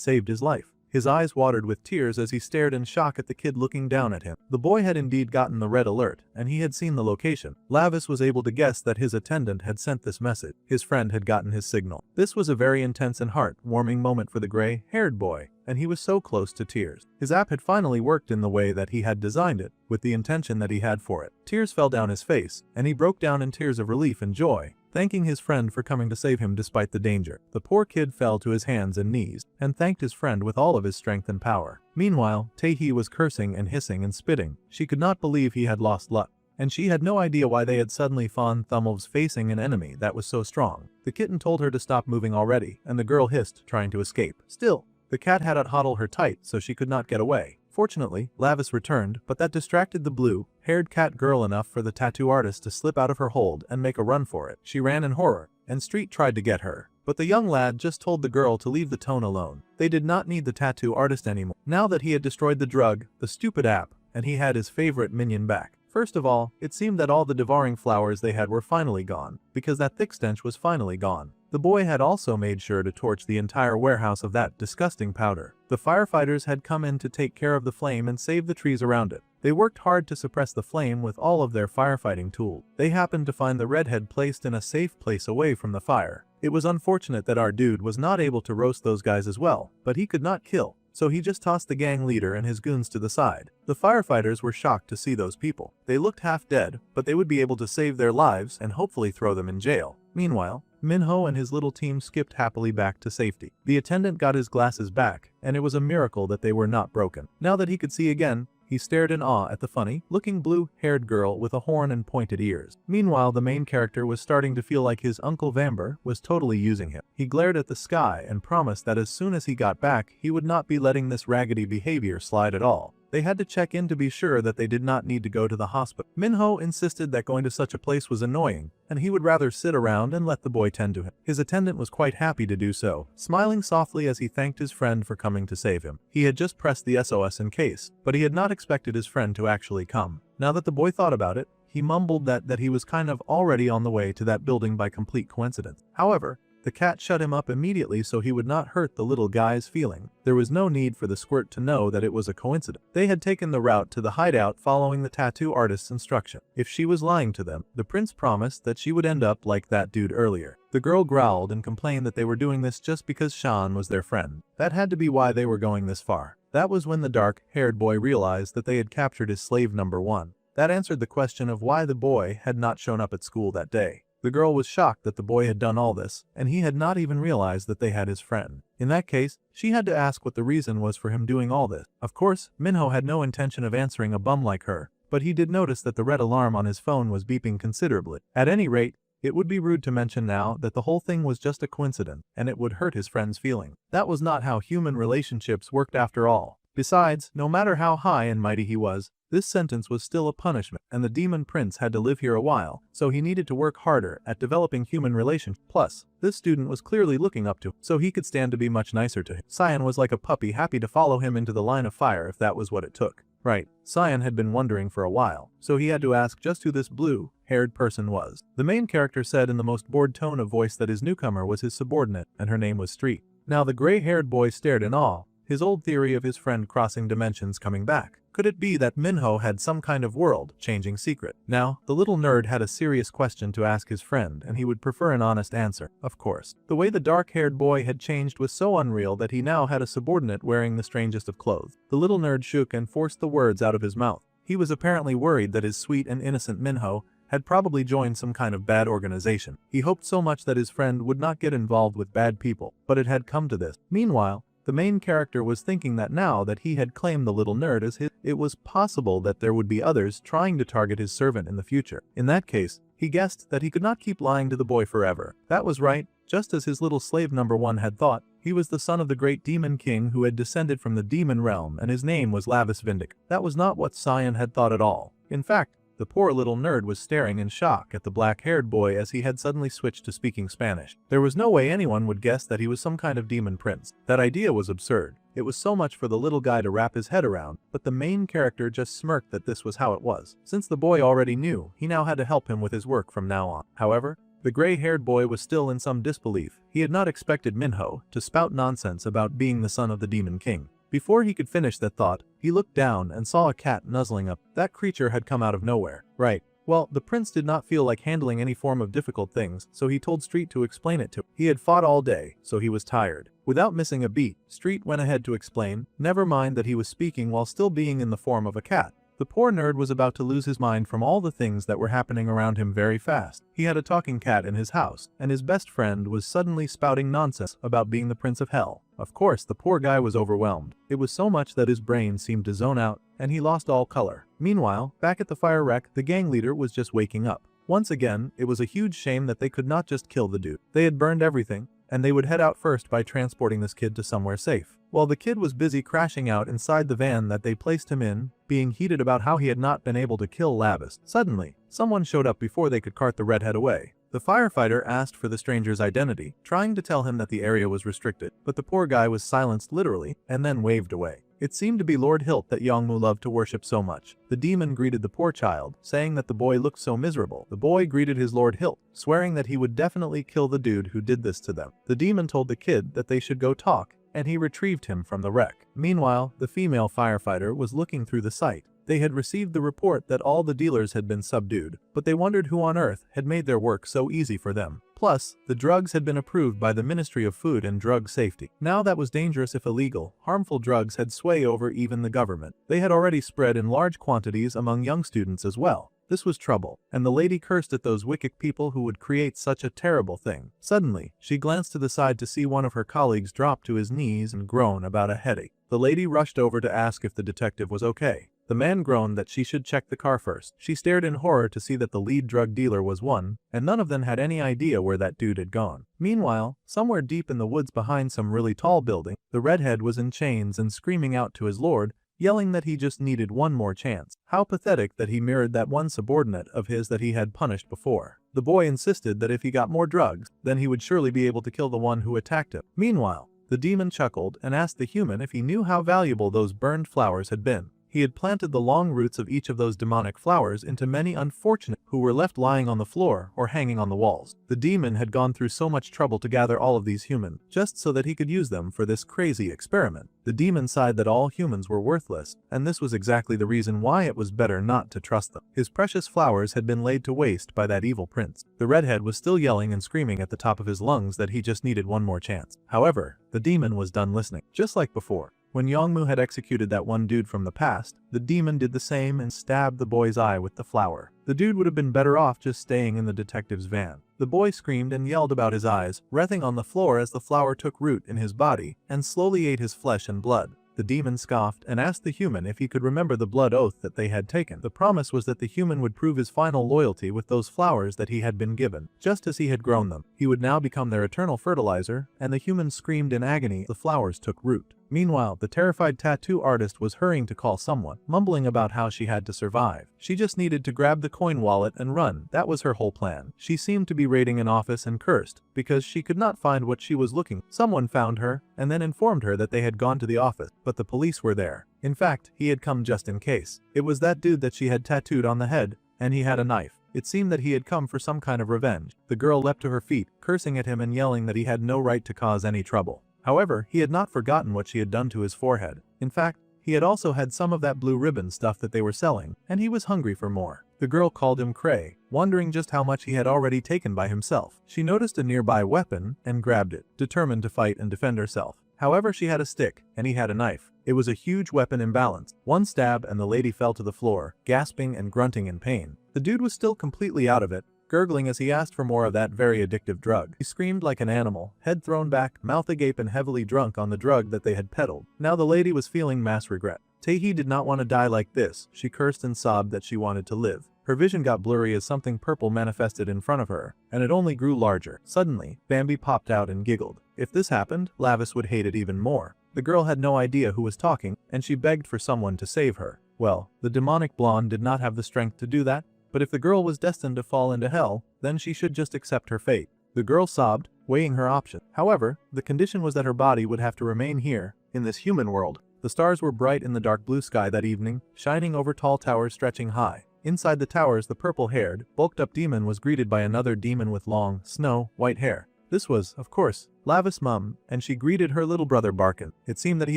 saved his life. His eyes watered with tears as he stared in shock at the kid looking down at him. The boy had indeed gotten the red alert, and he had seen the location. Lavis was able to guess that his attendant had sent this message. His friend had gotten his signal. This was a very intense and heart-warming moment for the gray-haired boy, and he was so close to tears. His app had finally worked in the way that he had designed it, with the intention that he had for it. Tears fell down his face, and he broke down in tears of relief and joy, thanking his friend for coming to save him despite the danger. The poor kid fell to his hands and knees, and thanked his friend with all of his strength and power. Meanwhile, Taehi was cursing and hissing and spitting. She could not believe he had lost luck, and she had no idea why they had suddenly found Thumbelves facing an enemy that was so strong. The kitten told her to stop moving already, and the girl hissed, trying to escape. Still, the cat had to huddle her tight so she could not get away. Fortunately, Lavis returned, but that distracted the blue-haired cat girl enough for the tattoo artist to slip out of her hold and make a run for it. She ran in horror, and Street tried to get her. But the young lad just told the girl to leave the tone alone. They did not need the tattoo artist anymore. Now that he had destroyed the drug, the stupid app, and he had his favorite minion back. First of all, it seemed that all the devouring flowers they had were finally gone, because that thick stench was finally gone. The boy had also made sure to torch the entire warehouse of that disgusting powder. The firefighters had come in to take care of the flame and save the trees around it. They worked hard to suppress the flame with all of their firefighting tools. They happened to find the redhead placed in a safe place away from the fire. It was unfortunate that our dude was not able to roast those guys as well, but he could not kill, so he just tossed the gang leader and his goons to the side. The firefighters were shocked to see those people. They looked half dead, but they would be able to save their lives and hopefully throw them in jail. Meanwhile, Minho and his little team skipped happily back to safety. The attendant got his glasses back, and it was a miracle that they were not broken. Now that he could see again, he stared in awe at the funny-looking blue-haired girl with a horn and pointed ears. Meanwhile, the main character was starting to feel like his Uncle Vamber was totally using him. He glared at the sky and promised that as soon as he got back, he would not be letting this raggedy behavior slide at all. They had to check in to be sure that they did not need to go to the hospital. Minho insisted that going to such a place was annoying, and he would rather sit around and let the boy tend to him. His attendant was quite happy to do so, smiling softly as he thanked his friend for coming to save him. He had just pressed the SOS in case, but he had not expected his friend to actually come. Now that the boy thought about it, he mumbled that he was kind of already on the way to that building by complete coincidence. However, the cat shut him up immediately so he would not hurt the little guy's feeling. There was no need for the squirt to know that it was a coincidence. They had taken the route to the hideout following the tattoo artist's instruction. If she was lying to them, the prince promised that she would end up like that dude earlier. The girl growled and complained that they were doing this just because Sean was their friend. That had to be why they were going this far. That was when the dark-haired boy realized that they had captured his slave number 1. That answered the question of why the boy had not shown up at school that day. The girl was shocked that the boy had done all this, and he had not even realized that they had his friend. In that case, she had to ask what the reason was for him doing all this. Of course, Minho had no intention of answering a bum like her, but he did notice that the red alarm on his phone was beeping considerably. At any rate, it would be rude to mention now that the whole thing was just a coincidence, and it would hurt his friend's feeling. That was not how human relationships worked after all. Besides, no matter how high and mighty he was, this sentence was still a punishment, and the demon prince had to live here a while, so he needed to work harder at developing human relations. Plus, this student was clearly looking up to him, so he could stand to be much nicer to him. Sion was like a puppy, happy to follow him into the line of fire if that was what it took. Right, Sion had been wondering for a while, so he had to ask just who this blue-haired person was. The main character said in the most bored tone of voice that his newcomer was his subordinate, and her name was Street. Now the gray-haired boy stared in awe, his old theory of his friend crossing dimensions coming back. Could it be that Minho had some kind of world-changing secret? Now, the little nerd had a serious question to ask his friend, and he would prefer an honest answer, of course. The way the dark-haired boy had changed was so unreal that he now had a subordinate wearing the strangest of clothes. The little nerd shook and forced the words out of his mouth. He was apparently worried that his sweet and innocent Minho had probably joined some kind of bad organization. He hoped so much that his friend would not get involved with bad people, but it had come to this. Meanwhile, the main character was thinking that now that he had claimed the little nerd as his, it was possible that there would be others trying to target his servant in the future. In that case, he guessed that he could not keep lying to the boy forever. That was right, just as his little slave number one had thought. He was the son of the great demon king who had descended from the demon realm, and his name was Lavis Vindic. That was not what Cyan had thought at all. In fact, the poor little nerd was staring in shock at the black-haired boy as he had suddenly switched to speaking Spanish. There was no way anyone would guess that he was some kind of demon prince. That idea was absurd. It was so much for the little guy to wrap his head around, but the main character just smirked that this was how it was. Since the boy already knew, he now had to help him with his work from now on. However, the gray-haired boy was still in some disbelief. He had not expected Minho to spout nonsense about being the son of the demon king. Before he could finish that thought, he looked down and saw a cat nuzzling up. That creature had come out of nowhere. Right. Well, the prince did not feel like handling any form of difficult things, so he told Street to explain it to him. He had fought all day, so he was tired. Without missing a beat, Street went ahead to explain, never mind that he was speaking while still being in the form of a cat. The poor nerd was about to lose his mind from all the things that were happening around him very fast. He had a talking cat in his house, and his best friend was suddenly spouting nonsense about being the Prince of Hell. Of course, the poor guy was overwhelmed. It was so much that his brain seemed to zone out, and he lost all color. Meanwhile, back at the fire wreck, the gang leader was just waking up. Once again, it was a huge shame that they could not just kill the dude. They had burned everything, and they would head out first by transporting this kid to somewhere safe. While the kid was busy crashing out inside the van that they placed him in, being heated about how he had not been able to kill Lavis, suddenly, someone showed up before they could cart the redhead away. The firefighter asked for the stranger's identity, trying to tell him that the area was restricted, but the poor guy was silenced literally, and then waved away. It seemed to be Lord Hilt that Yongmu loved to worship so much. The demon greeted the poor child, saying that the boy looked so miserable. The boy greeted his Lord Hilt, swearing that he would definitely kill the dude who did this to them. The demon told the kid that they should go talk, and he retrieved him from the wreck. Meanwhile, the female firefighter was looking through the site. They had received the report that all the dealers had been subdued, but they wondered who on earth had made their work so easy for them. Plus, the drugs had been approved by the Ministry of Food and Drug Safety. Now that was dangerous if illegal, harmful drugs had sway over even the government. They had already spread in large quantities among young students as well. This was trouble, and the lady cursed at those wicked people who would create such a terrible thing. Suddenly, she glanced to the side to see one of her colleagues drop to his knees and groan about a headache. The lady rushed over to ask if the detective was okay. The man groaned that she should check the car first. She stared in horror to see that the lead drug dealer was one, and none of them had any idea where that dude had gone. Meanwhile, somewhere deep in the woods behind some really tall building, the redhead was in chains and screaming out to his lord, yelling that he just needed one more chance. How pathetic that he mirrored that one subordinate of his that he had punished before. The boy insisted that if he got more drugs, then he would surely be able to kill the one who attacked him. Meanwhile, the demon chuckled and asked the human if he knew how valuable those burned flowers had been. He had planted the long roots of each of those demonic flowers into many unfortunate who were left lying on the floor or hanging on the walls. The demon had gone through so much trouble to gather all of these humans, just so that he could use them for this crazy experiment. The demon sighed that all humans were worthless, and this was exactly the reason why it was better not to trust them. His precious flowers had been laid to waste by that evil prince. The redhead was still yelling and screaming at the top of his lungs that he just needed one more chance. However, the demon was done listening. Just like before, when Yongmu had executed that one dude from the past, the demon did the same and stabbed the boy's eye with the flower. The dude would have been better off just staying in the detective's van. The boy screamed and yelled about his eyes, writhing on the floor as the flower took root in his body and slowly ate his flesh and blood. The demon scoffed and asked the human if he could remember the blood oath that they had taken. The promise was that the human would prove his final loyalty with those flowers that he had been given, just as he had grown them. He would now become their eternal fertilizer, and the human screamed in agony. The flowers took root. Meanwhile, the terrified tattoo artist was hurrying to call someone, mumbling about how she had to survive. She just needed to grab the coin wallet and run. That was her whole plan. She seemed to be raiding an office and cursed, because she could not find what she was looking. Someone found her, and then informed her that they had gone to the office, but the police were there. In fact, he had come just in case. It was that dude that she had tattooed on the head, and he had a knife. It seemed that he had come for some kind of revenge. The girl leapt to her feet, cursing at him and yelling that he had no right to cause any trouble. However, he had not forgotten what she had done to his forehead. In fact, he had also had some of that blue ribbon stuff that they were selling, and he was hungry for more. The girl called him Cray, wondering just how much he had already taken by himself. She noticed a nearby weapon and grabbed it, determined to fight and defend herself. However, she had a stick, and he had a knife. It was a huge weapon imbalance. One stab and the lady fell to the floor, gasping and grunting in pain. The dude was still completely out of it, gurgling as he asked for more of that very addictive drug. He screamed like an animal, head thrown back, mouth agape and heavily drunk on the drug that they had peddled. Now the lady was feeling mass regret. Taehi did not want to die like this. She cursed and sobbed that she wanted to live. Her vision got blurry as something purple manifested in front of her, and it only grew larger. Suddenly, Bambi popped out and giggled. If this happened, Lavis would hate it even more. The girl had no idea who was talking, and she begged for someone to save her. Well, the demonic blonde did not have the strength to do that, but if the girl was destined to fall into hell, then she should just accept her fate. The girl sobbed, weighing her options. However, the condition was that her body would have to remain here, in this human world. The stars were bright in the dark blue sky that evening, shining over tall towers stretching high. Inside the towers, the purple-haired, bulked-up demon was greeted by another demon with long, snow-white hair. This was, of course, Lavis' mum, and she greeted her little brother Barkin. It seemed that he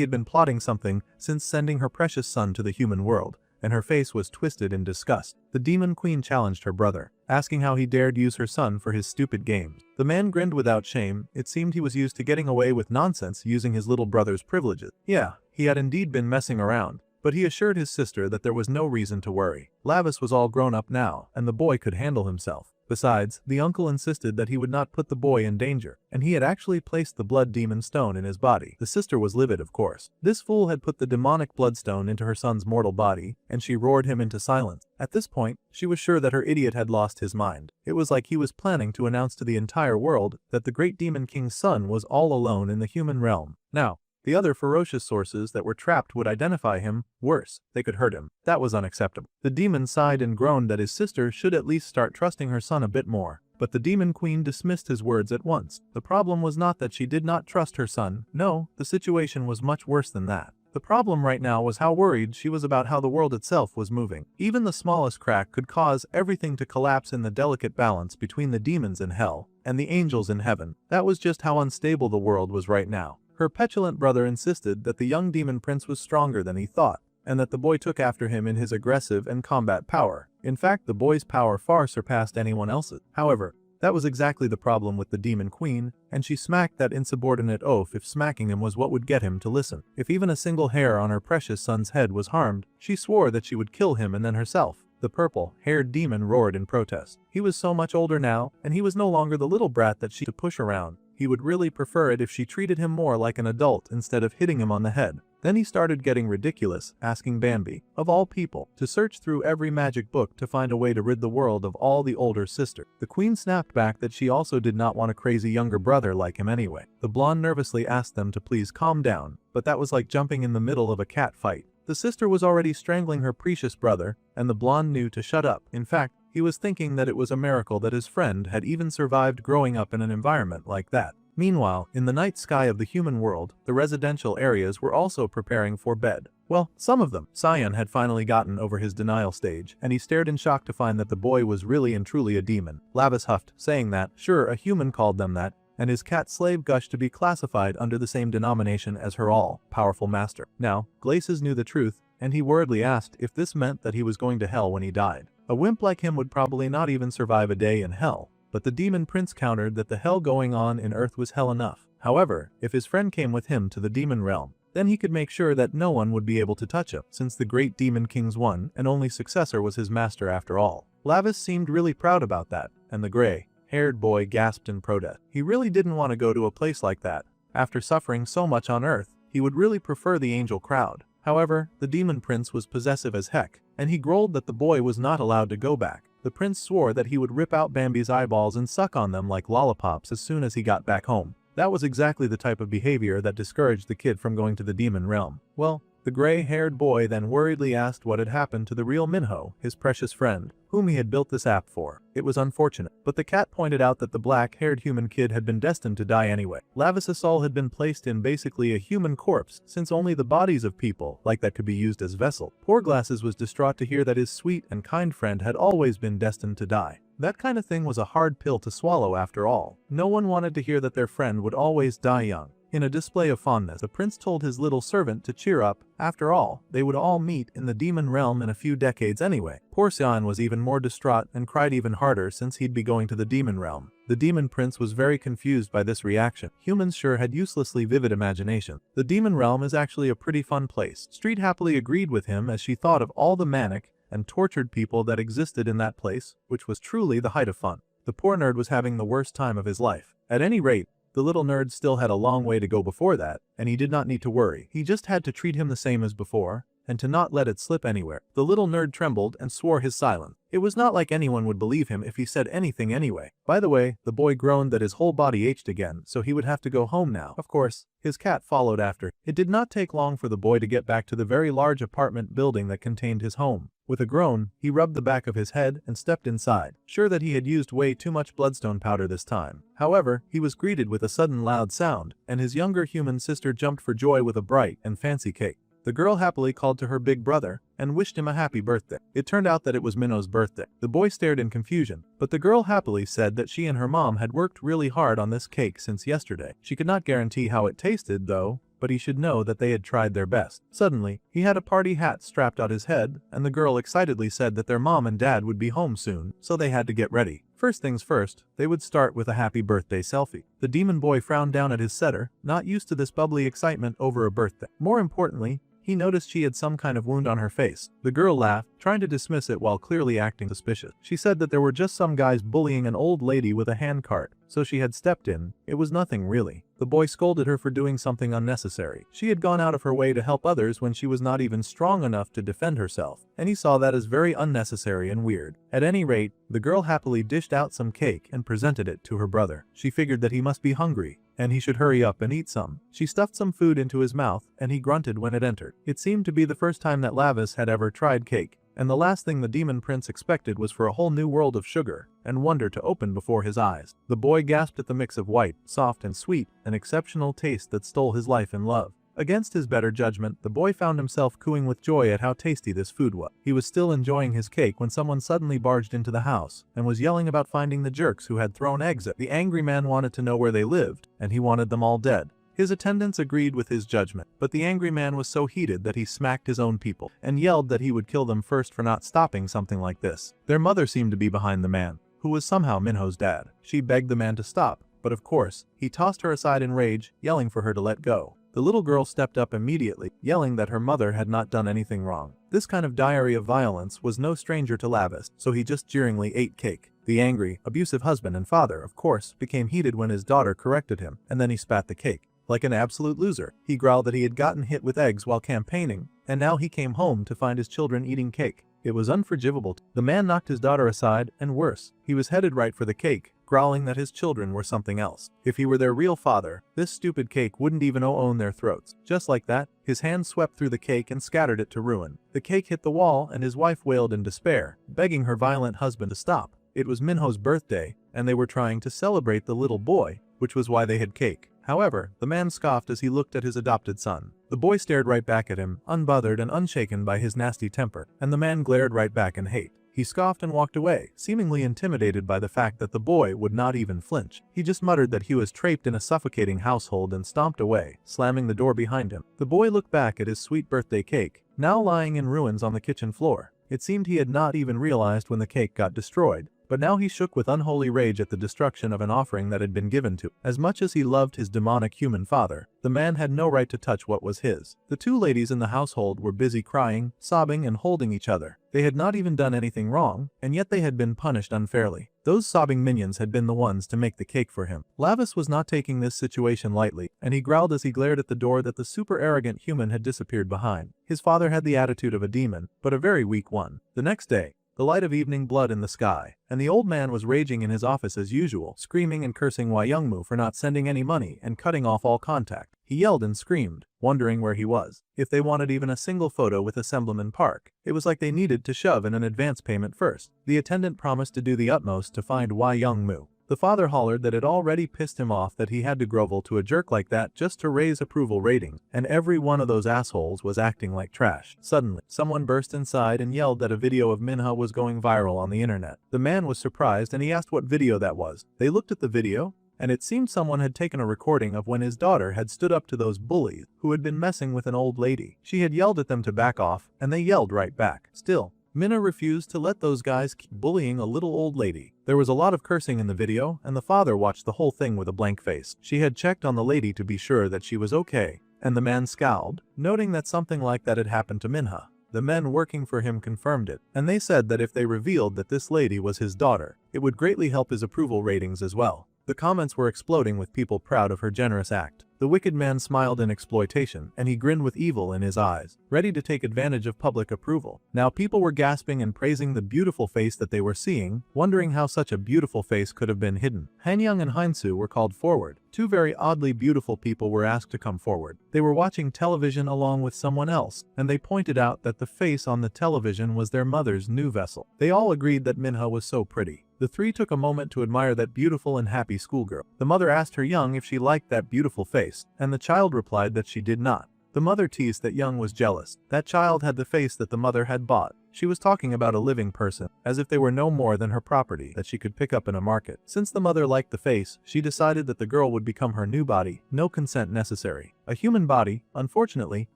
had been plotting something since sending her precious son to the human world, and her face was twisted in disgust. The demon queen challenged her brother, asking how he dared use her son for his stupid games. The man grinned without shame. It seemed he was used to getting away with nonsense using his little brother's privileges. Yeah, he had indeed been messing around, but he assured his sister that there was no reason to worry. Lavis was all grown up now, and the boy could handle himself. Besides, the uncle insisted that he would not put the boy in danger, and he had actually placed the blood demon stone in his body. The sister was livid, of course. This fool had put the demonic bloodstone into her son's mortal body, and she roared him into silence. At this point, she was sure that her idiot had lost his mind. It was like he was planning to announce to the entire world that the great demon king's son was all alone in the human realm. Now, the other ferocious sources that were trapped would identify him. Worse, they could hurt him. That was unacceptable. The demon sighed and groaned that his sister should at least start trusting her son a bit more. But the demon queen dismissed his words at once. The problem was not that she did not trust her son. No, the situation was much worse than that. The problem right now was how worried she was about how the world itself was moving. Even the smallest crack could cause everything to collapse in the delicate balance between the demons in hell and the angels in heaven. That was just how unstable the world was right now. Her petulant brother insisted that the young demon prince was stronger than he thought, and that the boy took after him in his aggressive and combat power. In fact, the boy's power far surpassed anyone else's. However, that was exactly the problem with the demon queen, and she smacked that insubordinate oaf if smacking him was what would get him to listen. If even a single hair on her precious son's head was harmed, she swore that she would kill him and then herself. The purple-haired demon roared in protest. He was so much older now, and he was no longer the little brat that she had to push around. He would really prefer it if she treated him more like an adult instead of hitting him on the head. Then he started getting ridiculous, asking Bambi, of all people, to search through every magic book to find a way to rid the world of all the older sisters. The queen snapped back that she also did not want a crazy younger brother like him anyway. The blonde nervously asked them to please calm down, but that was like jumping in the middle of a cat fight. The sister was already strangling her precious brother, and the blonde knew to shut up. In fact, he was thinking that it was a miracle that his friend had even survived growing up in an environment like that. Meanwhile, in the night sky of the human world, the residential areas were also preparing for bed. Well, some of them. Sion had finally gotten over his denial stage, and he stared in shock to find that the boy was really and truly a demon. Lavis huffed, saying that, sure, a human called them that, and his cat slave gushed to be classified under the same denomination as her all-powerful master. Now, Glaces knew the truth, and he worriedly asked if this meant that he was going to hell when he died. A wimp like him would probably not even survive a day in hell, but the demon prince countered that the hell going on in Earth was hell enough. However, if his friend came with him to the demon realm, then he could make sure that no one would be able to touch him, since the great demon king's one and only successor was his master after all. Lavis seemed really proud about that, and the gray-haired boy gasped in protest. He really didn't want to go to a place like that. After suffering so much on Earth, he would really prefer the angel crowd. However, the demon prince was possessive as heck, and he growled that the boy was not allowed to go back. The prince swore that he would rip out Bambi's eyeballs and suck on them like lollipops as soon as he got back home. That was exactly the type of behavior that discouraged the kid from going to the demon realm. Well, the gray-haired boy then worriedly asked what had happened to the real Minho, his precious friend, whom he had built this app for. It was unfortunate, but the cat pointed out that the black-haired human kid had been destined to die anyway. Lavis's soul had been placed in basically a human corpse, since only the bodies of people like that could be used as vessel. Poor Glasses was distraught to hear that his sweet and kind friend had always been destined to die. That kind of thing was a hard pill to swallow after all. No one wanted to hear that their friend would always die young. In a display of fondness, the prince told his little servant to cheer up. After all, they would all meet in the demon realm in a few decades anyway. Poor Xian was even more distraught and cried even harder since he'd be going to the demon realm. The demon prince was very confused by this reaction. Humans sure had uselessly vivid imagination. The demon realm is actually a pretty fun place. Street happily agreed with him as she thought of all the manic and tortured people that existed in that place, which was truly the height of fun. The poor nerd was having the worst time of his life. At any rate, the little nerd still had a long way to go before that, and he did not need to worry. He just had to treat him the same as before, and to not let it slip anywhere. The little nerd trembled and swore his silence. It was not like anyone would believe him if he said anything anyway. By the way, the boy groaned that his whole body ached again, so he would have to go home now. Of course, his cat followed after. It did not take long for the boy to get back to the very large apartment building that contained his home. With a groan, he rubbed the back of his head and stepped inside, sure that he had used way too much bloodstone powder this time. However, he was greeted with a sudden loud sound, and his younger human sister jumped for joy with a bright and fancy cake. The girl happily called to her big brother and wished him a happy birthday. It turned out that it was Minho's birthday. The boy stared in confusion, but the girl happily said that she and her mom had worked really hard on this cake since yesterday. She could not guarantee how it tasted, though, but he should know that they had tried their best. Suddenly, he had a party hat strapped on his head, and the girl excitedly said that their mom and dad would be home soon, so they had to get ready. First things first, they would start with a happy birthday selfie. The demon boy frowned down at his setter, not used to this bubbly excitement over a birthday. More importantly, he noticed she had some kind of wound on her face. The girl laughed, trying to dismiss it while clearly acting suspicious. She said that there were just some guys bullying an old lady with a handcart, so she had stepped in. It was nothing really. The boy scolded her for doing something unnecessary. She had gone out of her way to help others when she was not even strong enough to defend herself, and he saw that as very unnecessary and weird. At any rate, the girl happily dished out some cake and presented it to her brother. She figured that he must be hungry, and he should hurry up and eat some. She stuffed some food into his mouth, and he grunted when it entered. It seemed to be the first time that Lavis had ever tried cake, and the last thing the demon prince expected was for a whole new world of sugar and wonder to open before his eyes. The boy gasped at the mix of white, soft and sweet, an exceptional taste that stole his life in love. Against his better judgment, the boy found himself cooing with joy at how tasty this food was. He was still enjoying his cake when someone suddenly barged into the house and was yelling about finding the jerks who had thrown eggs at. The angry man wanted to know where they lived, and he wanted them all dead. His attendants agreed with his judgment, but the angry man was so heated that he smacked his own people and yelled that he would kill them first for not stopping something like this. Their mother seemed to be behind the man, who was somehow Minho's dad. She begged the man to stop, but of course, he tossed her aside in rage, yelling for her to let go. The little girl stepped up immediately, yelling that her mother had not done anything wrong. This kind of diary of violence was no stranger to Lavis, so he just jeeringly ate cake. The angry, abusive husband and father, of course, became heated when his daughter corrected him, and then he spat the cake. Like an absolute loser, he growled that he had gotten hit with eggs while campaigning, and now he came home to find his children eating cake. It was unforgivable. The man knocked his daughter aside, and worse, he was headed right for the cake, growling that his children were something else. If he were their real father, this stupid cake wouldn't even own their throats. Just like that, his hand swept through the cake and scattered it to ruin. The cake hit the wall, and his wife wailed in despair, begging her violent husband to stop. It was Minho's birthday, and they were trying to celebrate the little boy, which was why they had cake. However, the man scoffed as he looked at his adopted son. The boy stared right back at him, unbothered and unshaken by his nasty temper, and the man glared right back in hate. He scoffed and walked away, seemingly intimidated by the fact that the boy would not even flinch. He just muttered that he was trapped in a suffocating household and stomped away, slamming the door behind him. The boy looked back at his sweet birthday cake, now lying in ruins on the kitchen floor. It seemed he had not even realized when the cake got destroyed. But now he shook with unholy rage at the destruction of an offering that had been given to. As much as he loved his demonic human father, the man had no right to touch what was his. The two ladies in the household were busy crying, sobbing, and holding each other. They had not even done anything wrong, and yet they had been punished unfairly. Those sobbing minions had been the ones to make the cake for him. Lavis was not taking this situation lightly, and he growled as he glared at the door that the super arrogant human had disappeared behind. His father had the attitude of a demon, but a very weak one. The next day, the light of evening blood in the sky, and the old man was raging in his office as usual, screaming and cursing Wai Youngmu for not sending any money and cutting off all contact. He yelled and screamed, wondering where he was. If they wanted even a single photo with Assemblyman Park, it was like they needed to shove in an advance payment first. The attendant promised to do the utmost to find Wai Youngmu. The father hollered that it already pissed him off that he had to grovel to a jerk like that just to raise approval ratings, and every one of those assholes was acting like trash. Suddenly, someone burst inside and yelled that a video of Manhwa was going viral on the internet. The man was surprised and he asked what video that was. They looked at the video, and it seemed someone had taken a recording of when his daughter had stood up to those bullies who had been messing with an old lady. She had yelled at them to back off, and they yelled right back. Still, Minna refused to let those guys keep bullying a little old lady. There was a lot of cursing in the video, and the father watched the whole thing with a blank face. She had checked on the lady to be sure that she was okay, and the man scowled, noting that something like that had happened to Minha. The men working for him confirmed it, and they said that if they revealed that this lady was his daughter, it would greatly help his approval ratings as well. The comments were exploding with people proud of her generous act. The wicked man smiled in exploitation, and he grinned with evil in his eyes, ready to take advantage of public approval. Now people were gasping and praising the beautiful face that they were seeing, wondering how such a beautiful face could have been hidden. Hanyang and Heinsu were called forward. Two very oddly beautiful people were asked to come forward. They were watching television along with someone else, and they pointed out that the face on the television was their mother's new vessel. They all agreed that Minha was so pretty. The three took a moment to admire that beautiful and happy schoolgirl. The mother asked her young if she liked that beautiful face, and the child replied that she did not. The mother teased that Young was jealous. That child had the face that the mother had bought. She was talking about a living person, as if they were no more than her property that she could pick up in a market. Since the mother liked the face, she decided that the girl would become her new body, no consent necessary. A human body, unfortunately,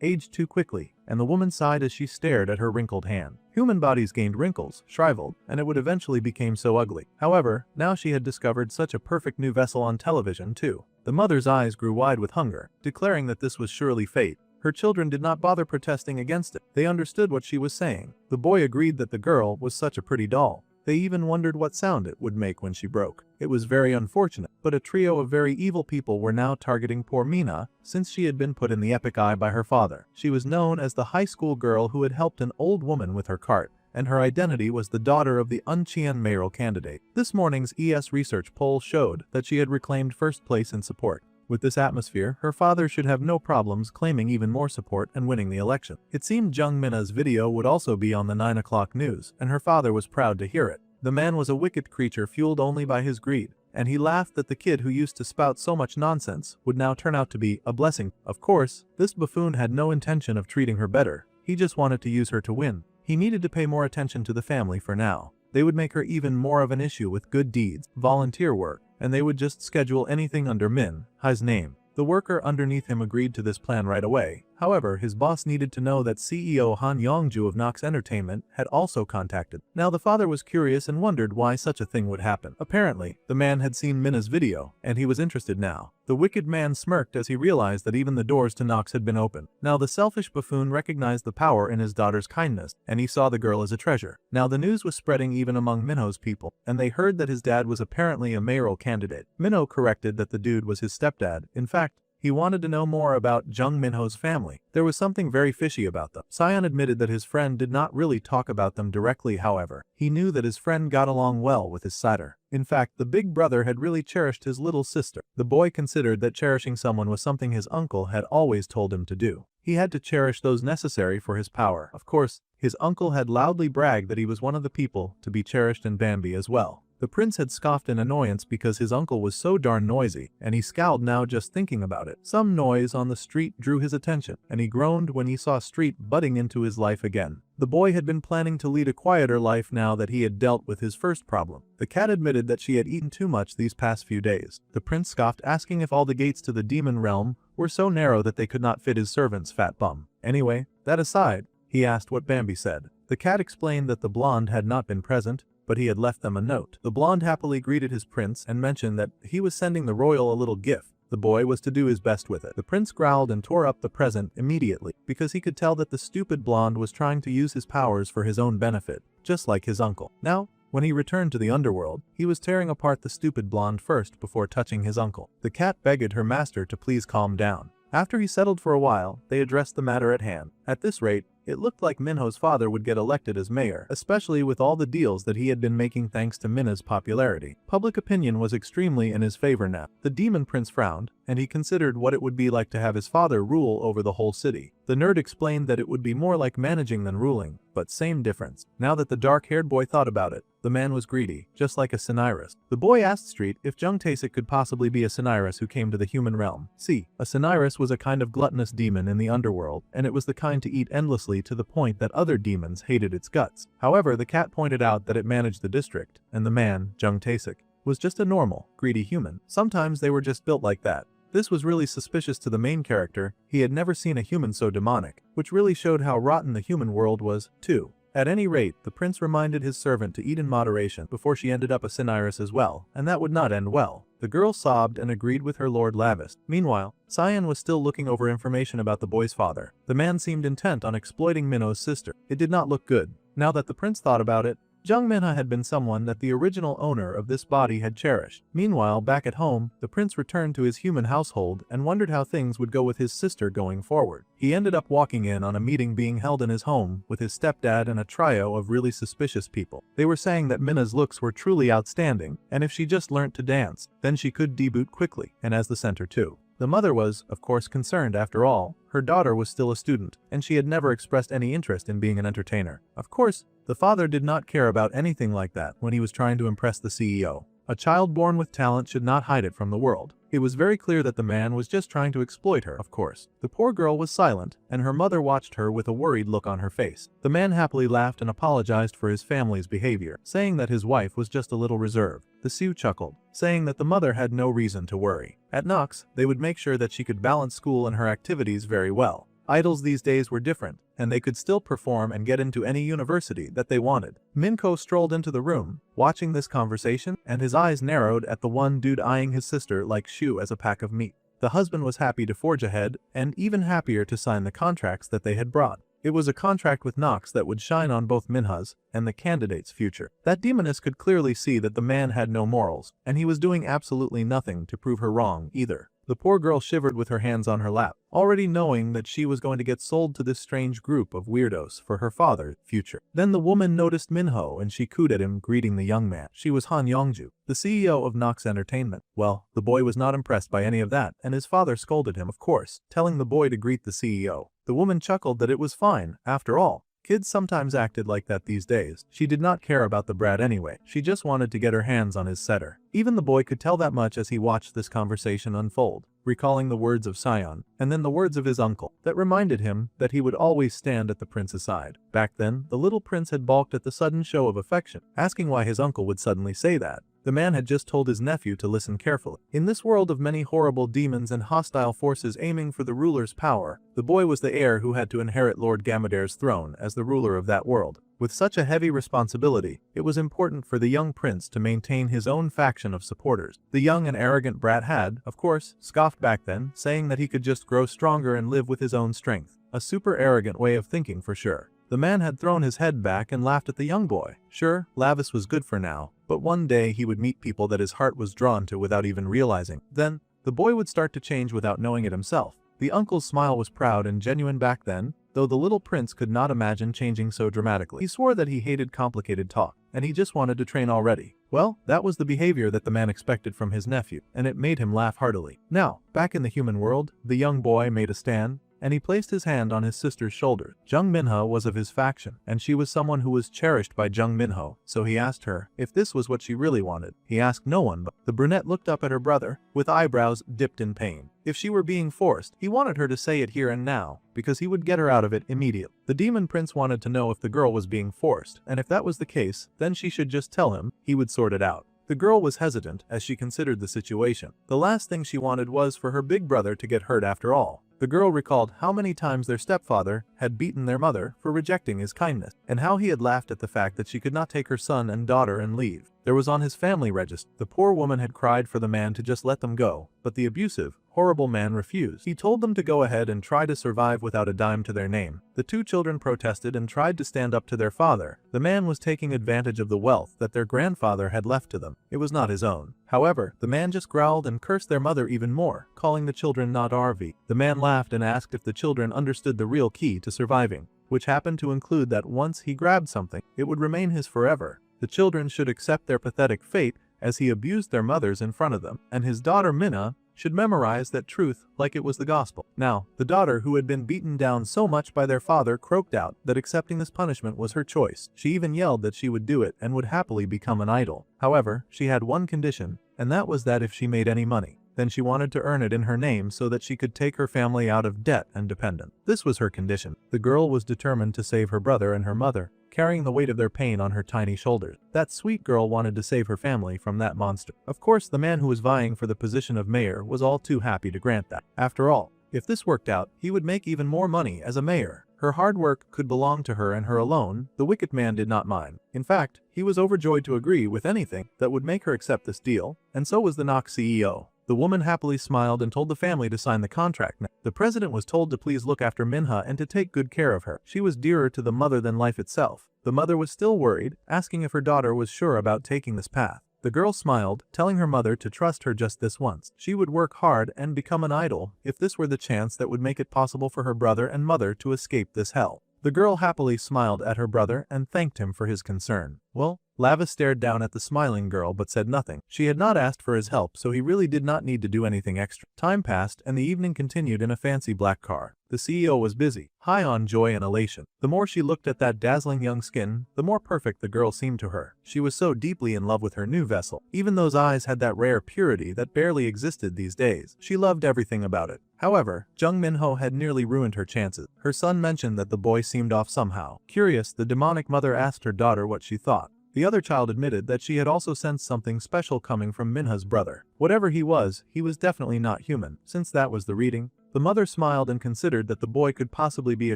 aged too quickly, and the woman sighed as she stared at her wrinkled hand. Human bodies gained wrinkles, shriveled, and it would eventually become so ugly. However, now she had discovered such a perfect new vessel on television too. The mother's eyes grew wide with hunger, declaring that this was surely fate. Her children did not bother protesting against it. They understood what she was saying. The boy agreed that the girl was such a pretty doll. They even wondered what sound it would make when she broke. It was very unfortunate, but a trio of very evil people were now targeting poor Mina, since she had been put in the epic eye by her father. She was known as the high school girl who had helped an old woman with her cart, and her identity was the daughter of the Unchian mayoral candidate. This morning's ES research poll showed that she had reclaimed first place in support. With this atmosphere, her father should have no problems claiming even more support and winning the election. It seemed Jung Minna's video would also be on the 9 o'clock news, and her father was proud to hear it. The man was a wicked creature fueled only by his greed, and he laughed that the kid who used to spout so much nonsense would now turn out to be a blessing. Of course, this buffoon had no intention of treating her better. He just wanted to use her to win. He needed to pay more attention to the family for now. They would make her even more of an issue with good deeds, volunteer work, and they would just schedule anything under Minha's name. The worker underneath him agreed to this plan right away. However, his boss needed to know that CEO Han Yongju of Nox Entertainment had also contacted. Now the father was curious and wondered why such a thing would happen. Apparently, the man had seen Minna's video, and he was interested now. The wicked man smirked as he realized that even the doors to Nox had been opened. Now the selfish buffoon recognized the power in his daughter's kindness, and he saw the girl as a treasure. Now the news was spreading even among Minho's people, and they heard that his dad was apparently a mayoral candidate. Minho corrected that the dude was his stepdad. In fact, he wanted to know more about Jung Minho's family. There was something very fishy about them. Sion admitted that his friend did not really talk about them directly, however. He knew that his friend got along well with his sister. In fact, the big brother had really cherished his little sister. The boy considered that cherishing someone was something his uncle had always told him to do. He had to cherish those necessary for his power. Of course, his uncle had loudly bragged that he was one of the people to be cherished in Bambi as well. The prince had scoffed in annoyance because his uncle was so darn noisy, and he scowled now just thinking about it. Some noise on the street drew his attention, and he groaned when he saw Street butting into his life again. The boy had been planning to lead a quieter life now that he had dealt with his first problem. The cat admitted that she had eaten too much these past few days. The prince scoffed, asking if all the gates to the demon realm were so narrow that they could not fit his servant's fat bum. Anyway, that aside, he asked what Bambi said. The cat explained that the blonde had not been present, but he had left them a note. The blonde happily greeted his prince and mentioned that he was sending the royal a little gift. The boy was to do his best with it. The prince growled and tore up the present immediately, because he could tell that the stupid blonde was trying to use his powers for his own benefit, just like his uncle. Now, when he returned to the underworld, he was tearing apart the stupid blonde first before touching his uncle. The cat begged her master to please calm down. After he settled for a while, they addressed the matter at hand. At this rate, it looked like Minho's father would get elected as mayor, especially with all the deals that he had been making thanks to Minna's popularity. Public opinion was extremely in his favor now. The demon prince frowned, and he considered what it would be like to have his father rule over the whole city. The nerd explained that it would be more like managing than ruling, but same difference. Now that the dark-haired boy thought about it, the man was greedy, just like a Cinyras. The boy asked Street if Jung Taesik could possibly be a Cinyras who came to the human realm. See, a Cinyras was a kind of gluttonous demon in the underworld, and it was the kind to eat endlessly to the point that other demons hated its guts. However, the cat pointed out that it managed the district, and the man, Jung Taesik, was just a normal, greedy human. Sometimes they were just built like that. This was really suspicious to the main character. He had never seen a human so demonic, which really showed how rotten the human world was, too. At any rate, the prince reminded his servant to eat in moderation before she ended up a Cinyras as well, and that would not end well. The girl sobbed and agreed with her Lord Lavis. Meanwhile, Cyan was still looking over information about the boy's father. The man seemed intent on exploiting Minho's sister. It did not look good. Now that the prince thought about it, Jung Minha had been someone that the original owner of this body had cherished. Meanwhile, back at home, the prince returned to his human household and wondered how things would go with his sister going forward. He ended up walking in on a meeting being held in his home with his stepdad and a trio of really suspicious people. They were saying that Minna's looks were truly outstanding, and if she just learnt to dance, then she could debut quickly, and as the center too. The mother was, of course, concerned. After all, her daughter was still a student, and she had never expressed any interest in being an entertainer. Of course, the father did not care about anything like that when he was trying to impress the CEO. A child born with talent should not hide it from the world. It was very clear that the man was just trying to exploit her, of course. The poor girl was silent, and her mother watched her with a worried look on her face. The man happily laughed and apologized for his family's behavior, saying that his wife was just a little reserved. The Sioux chuckled, saying that the mother had no reason to worry. At Nox, they would make sure that she could balance school and her activities very well. Idols these days were different, and they could still perform and get into any university that they wanted. Minko strolled into the room, watching this conversation, and his eyes narrowed at the one dude eyeing his sister like shoe as a pack of meat. The husband was happy to forge ahead, and even happier to sign the contracts that they had brought. It was a contract with Nox that would shine on both Minha's and the candidate's future. That demoness could clearly see that the man had no morals, and he was doing absolutely nothing to prove her wrong either. The poor girl shivered with her hands on her lap, already knowing that she was going to get sold to this strange group of weirdos for her father's future. Then the woman noticed Minho and she cooed at him, greeting the young man. She was Han Yongju, the CEO of Nox Entertainment. Well, the boy was not impressed by any of that, and his father scolded him, of course, telling the boy to greet the CEO. The woman chuckled that it was fine, after all. Kids sometimes acted like that these days. She did not care about the brat anyway. She just wanted to get her hands on his setter. Even the boy could tell that much as he watched this conversation unfold, recalling the words of Sion, and then the words of his uncle, that reminded him that he would always stand at the prince's side. Back then, the little prince had balked at the sudden show of affection, asking why his uncle would suddenly say that. The man had just told his nephew to listen carefully. In this world of many horrible demons and hostile forces aiming for the ruler's power, the boy was the heir who had to inherit Lord Gamader's throne as the ruler of that world. With such a heavy responsibility, it was important for the young prince to maintain his own faction of supporters. The young and arrogant brat had, of course, scoffed back then, saying that he could just grow stronger and live with his own strength. A super arrogant way of thinking for sure. The man had thrown his head back and laughed at the young boy. Sure, Lavis was good for now, but one day he would meet people that his heart was drawn to without even realizing. Then, the boy would start to change without knowing it himself. The uncle's smile was proud and genuine back then, though the little prince could not imagine changing so dramatically. He swore that he hated complicated talk, and he just wanted to train already. Well, that was the behavior that the man expected from his nephew, and it made him laugh heartily. Now, back in the human world, the young boy made a stand, and he placed his hand on his sister's shoulder. Jung Minho was of his faction, and she was someone who was cherished by Jung Minho, so he asked her if this was what she really wanted. He asked no one, but the brunette looked up at her brother, with eyebrows dipped in pain. If she were being forced, he wanted her to say it here and now, because he would get her out of it immediately. The demon prince wanted to know if the girl was being forced, and if that was the case, then she should just tell him, he would sort it out. The girl was hesitant as she considered the situation. The last thing she wanted was for her big brother to get hurt after all. The girl recalled how many times their stepfather had beaten their mother for rejecting his kindness, and how he had laughed at the fact that she could not take her son and daughter and leave. There was on his family register. The poor woman had cried for the man to just let them go, but the abusive, horrible man refused. He told them to go ahead and try to survive without a dime to their name. The two children protested and tried to stand up to their father. The man was taking advantage of the wealth that their grandfather had left to them. It was not his own. However, the man just growled and cursed their mother even more, calling the children not RV. The man laughed and asked if the children understood the real key to surviving, which happened to include that once he grabbed something, it would remain his forever. The children should accept their pathetic fate as he abused their mothers in front of them, and his daughter Minna should memorize that truth like it was the gospel. Now, the daughter, who had been beaten down so much by their father, croaked out that accepting this punishment was her choice. She even yelled that she would do it and would happily become an idol. However, she had one condition, and that was that if she made any money, then she wanted to earn it in her name so that she could take her family out of debt and dependence. This was her condition. The girl was determined to save her brother and her mother. carrying the weight of their pain on her tiny shoulders. That sweet girl wanted to save her family from that monster. Of course, the man who was vying for the position of mayor was all too happy to grant that. After all, if this worked out, he would make even more money as a mayor. Her hard work could belong to her and her alone. The wicked man did not mind. In fact, he was overjoyed to agree with anything that would make her accept this deal, and so was the Nox CEO. The woman happily smiled and told the family to sign the contract. The president was told to please look after Manhwa and to take good care of her. She was dearer to the mother than life itself. The mother was still worried, asking if her daughter was sure about taking this path. The girl smiled, telling her mother to trust her just this once. She would work hard and become an idol if this were the chance that would make it possible for her brother and mother to escape this hell. The girl happily smiled at her brother and thanked him for his concern. Well, Lava stared down at the smiling girl but said nothing. She had not asked for his help, so he really did not need to do anything extra. Time passed and the evening continued in a fancy black car. The CEO was busy, high on joy and elation. The more she looked at that dazzling young skin, the more perfect the girl seemed to her. She was so deeply in love with her new vessel. Even those eyes had that rare purity that barely existed these days. She loved everything about it. However, Jung Minho had nearly ruined her chances. Her son mentioned that the boy seemed off somehow. Curious, the demonic mother asked her daughter what she thought. The other child admitted that she had also sensed something special coming from Minha's brother. Whatever he was definitely not human, since that was the reading. The mother smiled and considered that the boy could possibly be a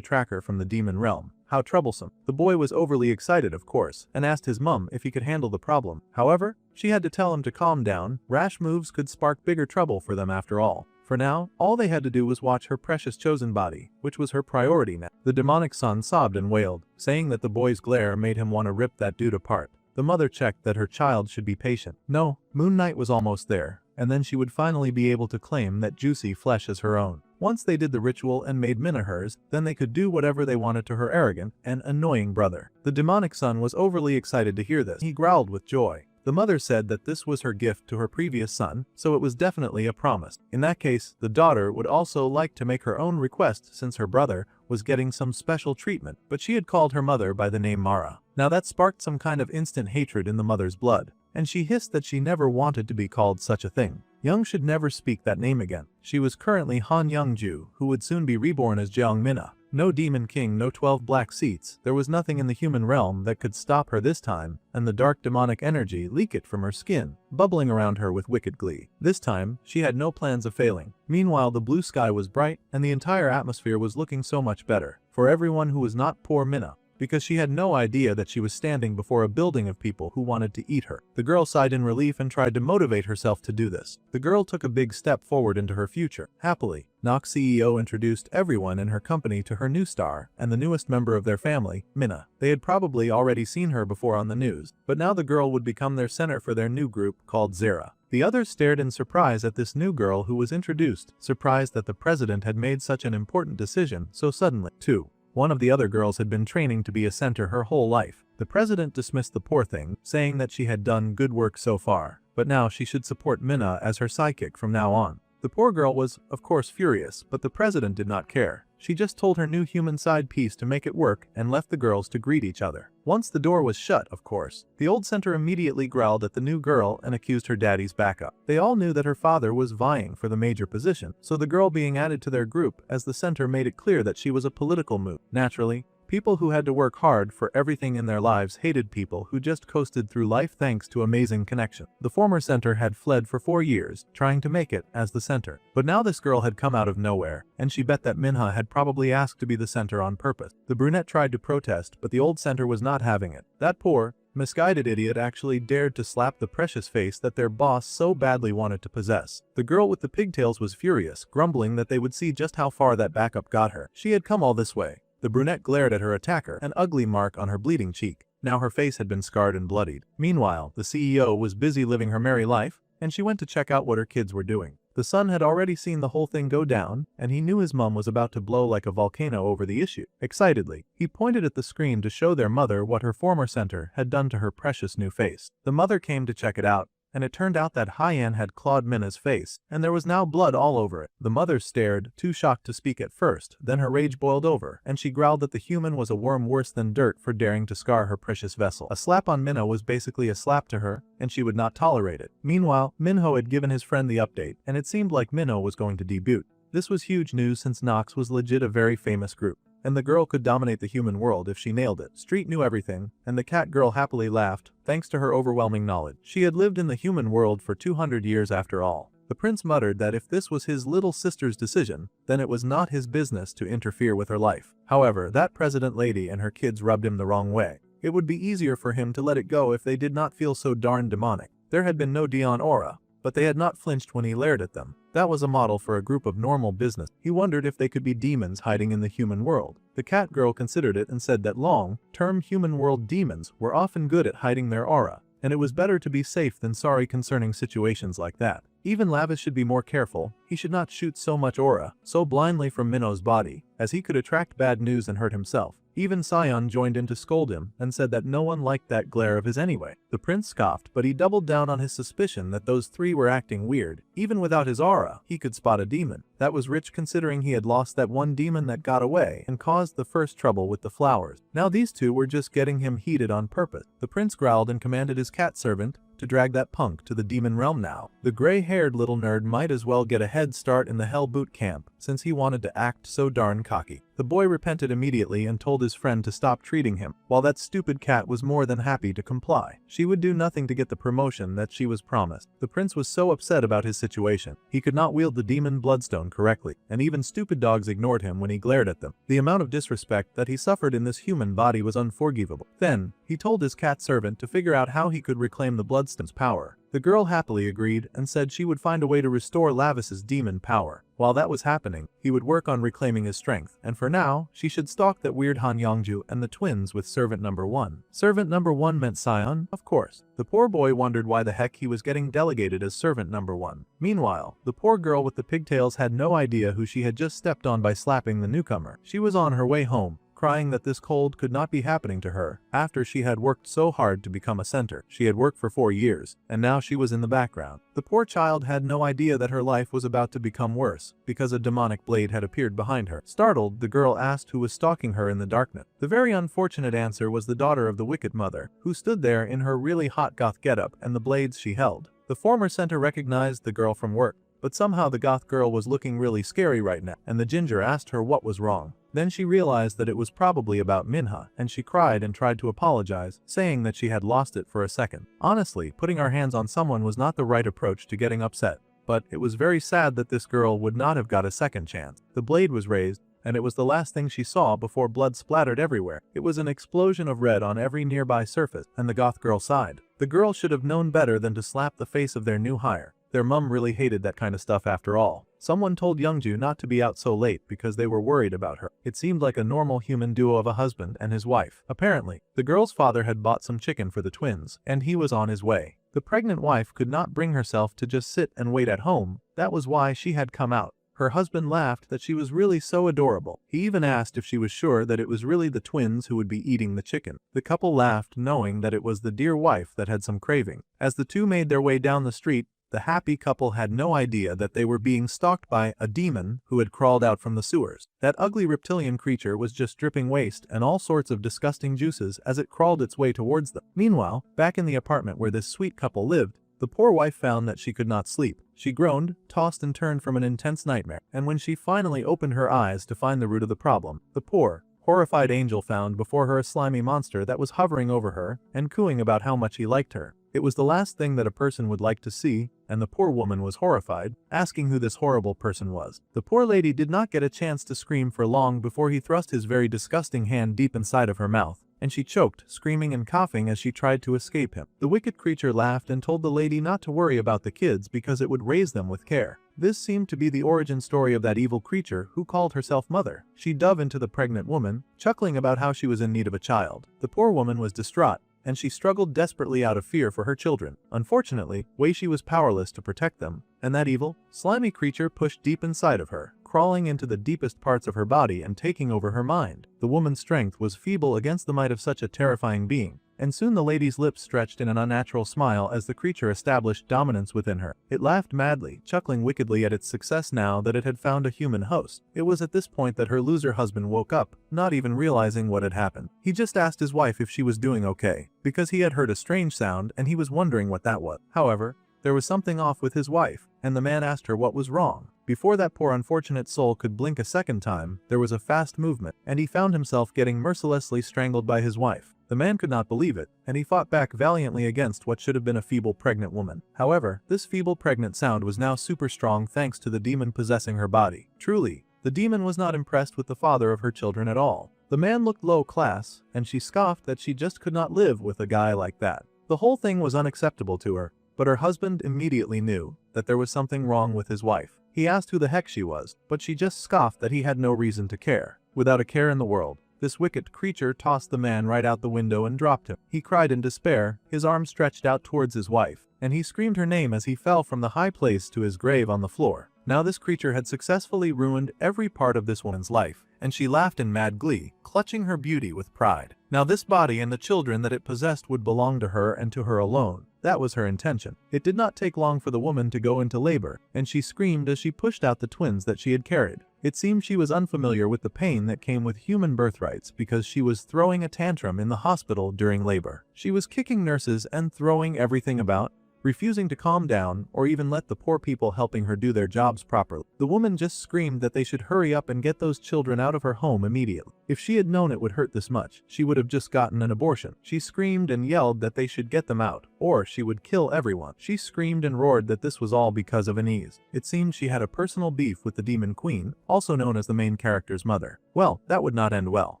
tracker from the demon realm. How troublesome. The boy was overly excited, of course, and asked his mum if he could handle the problem. However, she had to tell him to calm down. Rash moves could spark bigger trouble for them after all. For now, all they had to do was watch her precious chosen body, which was her priority now. The demonic son sobbed and wailed, saying that the boy's glare made him want to rip that dude apart. The mother checked that her child should be patient. No, Moon Knight was almost there, and then she would finally be able to claim that juicy flesh as her own. Once they did the ritual and made Minna hers, then they could do whatever they wanted to her arrogant and annoying brother. The demonic son was overly excited to hear this. He growled with joy. The mother said that this was her gift to her previous son, so it was definitely a promise. In that case, the daughter would also like to make her own request since her brother was getting some special treatment, but she had called her mother by the name Mara. Now that sparked some kind of instant hatred in the mother's blood, and she hissed that she never wanted to be called such a thing. Young should never speak that name again. She was currently Han Youngju, who would soon be reborn as Jeong Minna. No demon king, no 12 black seats. There was nothing in the human realm that could stop her this time, and the dark demonic energy leaked from her skin, bubbling around her with wicked glee. This time, she had no plans of failing. Meanwhile, the blue sky was bright, and the entire atmosphere was looking so much better for everyone who was not poor Minna, because she had no idea that she was standing before a building of people who wanted to eat her. The girl sighed in relief and tried to motivate herself to do this. The girl took a big step forward into her future. Happily, Nox CEO introduced everyone in her company to her new star and the newest member of their family, Minna. They had probably already seen her before on the news, but now the girl would become their center for their new group called Zera. The others stared in surprise at this new girl who was introduced, surprised that the president had made such an important decision so suddenly. 2. One of the other girls had been training to be a center her whole life. The president dismissed the poor thing, saying that she had done good work so far, but now she should support Minna as her sidekick from now on. The poor girl was, of course, furious, but the president did not care. She just told her new human side piece to make it work and left the girls to greet each other. Once the door was shut, of course, the old center immediately growled at the new girl and accused her daddy's backup. They all knew that her father was vying for the major position, so the girl being added to their group as the center made it clear that she was a political move. Naturally, people who had to work hard for everything in their lives hated people who just coasted through life thanks to amazing connection. The former center had fled for 4 years, trying to make it as the center. But now this girl had come out of nowhere, and she bet that Minha had probably asked to be the center on purpose. The brunette tried to protest, but the old center was not having it. That poor, misguided idiot actually dared to slap the precious face that their boss so badly wanted to possess. The girl with the pigtails was furious, grumbling that they would see just how far that backup got her. She had come all this way. The brunette glared at her attacker, an ugly mark on her bleeding cheek. Now her face had been scarred and bloodied. Meanwhile, the CEO was busy living her merry life, and she went to check out what her kids were doing. The son had already seen the whole thing go down, and he knew his mum was about to blow like a volcano over the issue. Excitedly, he pointed at the screen to show their mother what her former center had done to her precious new face. The mother came to check it out, and it turned out that Hyan had clawed Minna's face, and there was now blood all over it. The mother stared, too shocked to speak at first, then her rage boiled over, and she growled that the human was a worm worse than dirt for daring to scar her precious vessel. A slap on Minna was basically a slap to her, and she would not tolerate it. Meanwhile, Minho had given his friend the update, and it seemed like Minho was going to debut. This was huge news since Nox was legit a very famous group. and the girl could dominate the human world if she nailed it. Street knew everything, and the cat girl happily laughed, thanks to her overwhelming knowledge. She had lived in the human world for 200 years after all. The prince muttered that if this was his little sister's decision, then it was not his business to interfere with her life. However, that president lady and her kids rubbed him the wrong way. It would be easier for him to let it go if they did not feel so darn demonic. There had been no Dion aura, but they had not flinched when he glared at them. That was a model for a group of normal business. He wondered if they could be demons hiding in the human world. The cat girl considered it and said that long-term human world demons were often good at hiding their aura, and it was better to be safe than sorry concerning situations like that. Even Lavis should be more careful. He should not shoot so much aura so blindly from Minno's body, as he could attract bad news and hurt himself. Even Sion joined in to scold him and said that no one liked that glare of his anyway. The prince scoffed, but he doubled down on his suspicion that those three were acting weird. Even without his aura, he could spot a demon. That was rich considering he had lost that one demon that got away and caused the first trouble with the flowers. Now these two were just getting him heated on purpose. The prince growled and commanded his cat servant to drag that punk to the demon realm now. The gray-haired little nerd might as well get a head start in the Hell Boot Camp, since he wanted to act so darn cocky. The boy repented immediately and told his friend to stop treating him, while that stupid cat was more than happy to comply. She would do nothing to get the promotion that she was promised. The prince was so upset about his situation. He could not wield the demon bloodstone correctly, and even stupid dogs ignored him when he glared at them. The amount of disrespect that he suffered in this human body was unforgivable. Then, he told his cat servant to figure out how he could reclaim the bloodstone's power. The girl happily agreed and said she would find a way to restore Lavis's demon power. While that was happening, he would work on reclaiming his strength, and for now, she should stalk that weird Han Yongju and the twins with Servant Number 1. Servant Number 1 meant Sion, of course. The poor boy wondered why the heck he was getting delegated as Servant Number 1. Meanwhile, the poor girl with the pigtails had no idea who she had just stepped on by slapping the newcomer. She was on her way home, crying that this cold could not be happening to her after she had worked so hard to become a center. She had worked for 4 years, and now she was in the background. The poor child had no idea that her life was about to become worse, because a demonic blade had appeared behind her. Startled, the girl asked who was stalking her in the darkness. The very unfortunate answer was the daughter of the wicked mother, who stood there in her really hot goth getup and the blades she held. The former center recognized the girl from work, but somehow the goth girl was looking really scary right now, and the ginger asked her what was wrong. Then she realized that it was probably about Manhwa, and she cried and tried to apologize, saying that she had lost it for a second. Honestly, putting our hands on someone was not the right approach to getting upset, but it was very sad that this girl would not have got a second chance. The blade was raised, and it was the last thing she saw before blood splattered everywhere. It was an explosion of red on every nearby surface, and the goth girl sighed. The girl should have known better than to slap the face of their new hire. Their mum really hated that kind of stuff after all. Someone told Youngju not to be out so late because they were worried about her. It seemed like a normal human duo of a husband and his wife. Apparently, the girl's father had bought some chicken for the twins, and he was on his way. The pregnant wife could not bring herself to just sit and wait at home. That was why she had come out. Her husband laughed that she was really so adorable. He even asked if she was sure that it was really the twins who would be eating the chicken. The couple laughed, knowing that it was the dear wife that had some craving. As the two made their way down the street, the happy couple had no idea that they were being stalked by a demon who had crawled out from the sewers. That ugly reptilian creature was just dripping waste and all sorts of disgusting juices as it crawled its way towards them. Meanwhile, back in the apartment where this sweet couple lived, the poor wife found that she could not sleep. She groaned, tossed and turned from an intense nightmare, and when she finally opened her eyes to find the root of the problem, the poor, horrified angel found before her a slimy monster that was hovering over her and cooing about how much he liked her. It was the last thing that a person would like to see, and the poor woman was horrified, asking who this horrible person was. The poor lady did not get a chance to scream for long before he thrust his very disgusting hand deep inside of her mouth, and she choked, screaming and coughing as she tried to escape him. The wicked creature laughed and told the lady not to worry about the kids because it would raise them with care. This seemed to be the origin story of that evil creature who called herself Mother. She dove into the pregnant woman, chuckling about how she was in need of a child. The poor woman was distraught, and she struggled desperately out of fear for her children. Unfortunately, Weishi was powerless to protect them, and that evil, slimy creature pushed deep inside of her, crawling into the deepest parts of her body and taking over her mind. The woman's strength was feeble against the might of such a terrifying being, and soon the lady's lips stretched in an unnatural smile as the creature established dominance within her. It laughed madly, chuckling wickedly at its success now that it had found a human host. It was at this point that her loser husband woke up, not even realizing what had happened. He just asked his wife if she was doing okay, because he had heard a strange sound and he was wondering what that was. However, there was something off with his wife, and the man asked her what was wrong. Before that poor unfortunate soul could blink a second time, there was a fast movement, and he found himself getting mercilessly strangled by his wife. The man could not believe it, and he fought back valiantly against what should have been a feeble pregnant woman. However, this feeble pregnant sound was now super strong thanks to the demon possessing her body. Truly, the demon was not impressed with the father of her children at all. The man looked low class, and she scoffed that she just could not live with a guy like that. The whole thing was unacceptable to her, but her husband immediately knew that there was something wrong with his wife. He asked who the heck she was, but she just scoffed that he had no reason to care. Without a care in the world, this wicked creature tossed the man right out the window and dropped him. He cried in despair, his arm stretched out towards his wife, and he screamed her name as he fell from the high place to his grave on the floor. Now this creature had successfully ruined every part of this woman's life, and she laughed in mad glee, clutching her beauty with pride. Now this body and the children that it possessed would belong to her and to her alone. That was her intention. It did not take long for the woman to go into labor, and she screamed as she pushed out the twins that she had carried. It seemed she was unfamiliar with the pain that came with human birthrights because she was throwing a tantrum in the hospital during labor. She was kicking nurses and throwing everything about, refusing to calm down or even let the poor people helping her do their jobs properly. The woman just screamed that they should hurry up and get those children out of her home immediately. If she had known it would hurt this much, she would have just gotten an abortion. She screamed and yelled that they should get them out, or she would kill everyone. She screamed and roared that this was all because of Anise. It seemed she had a personal beef with the Demon Queen, also known as the main character's mother. Well, that would not end well.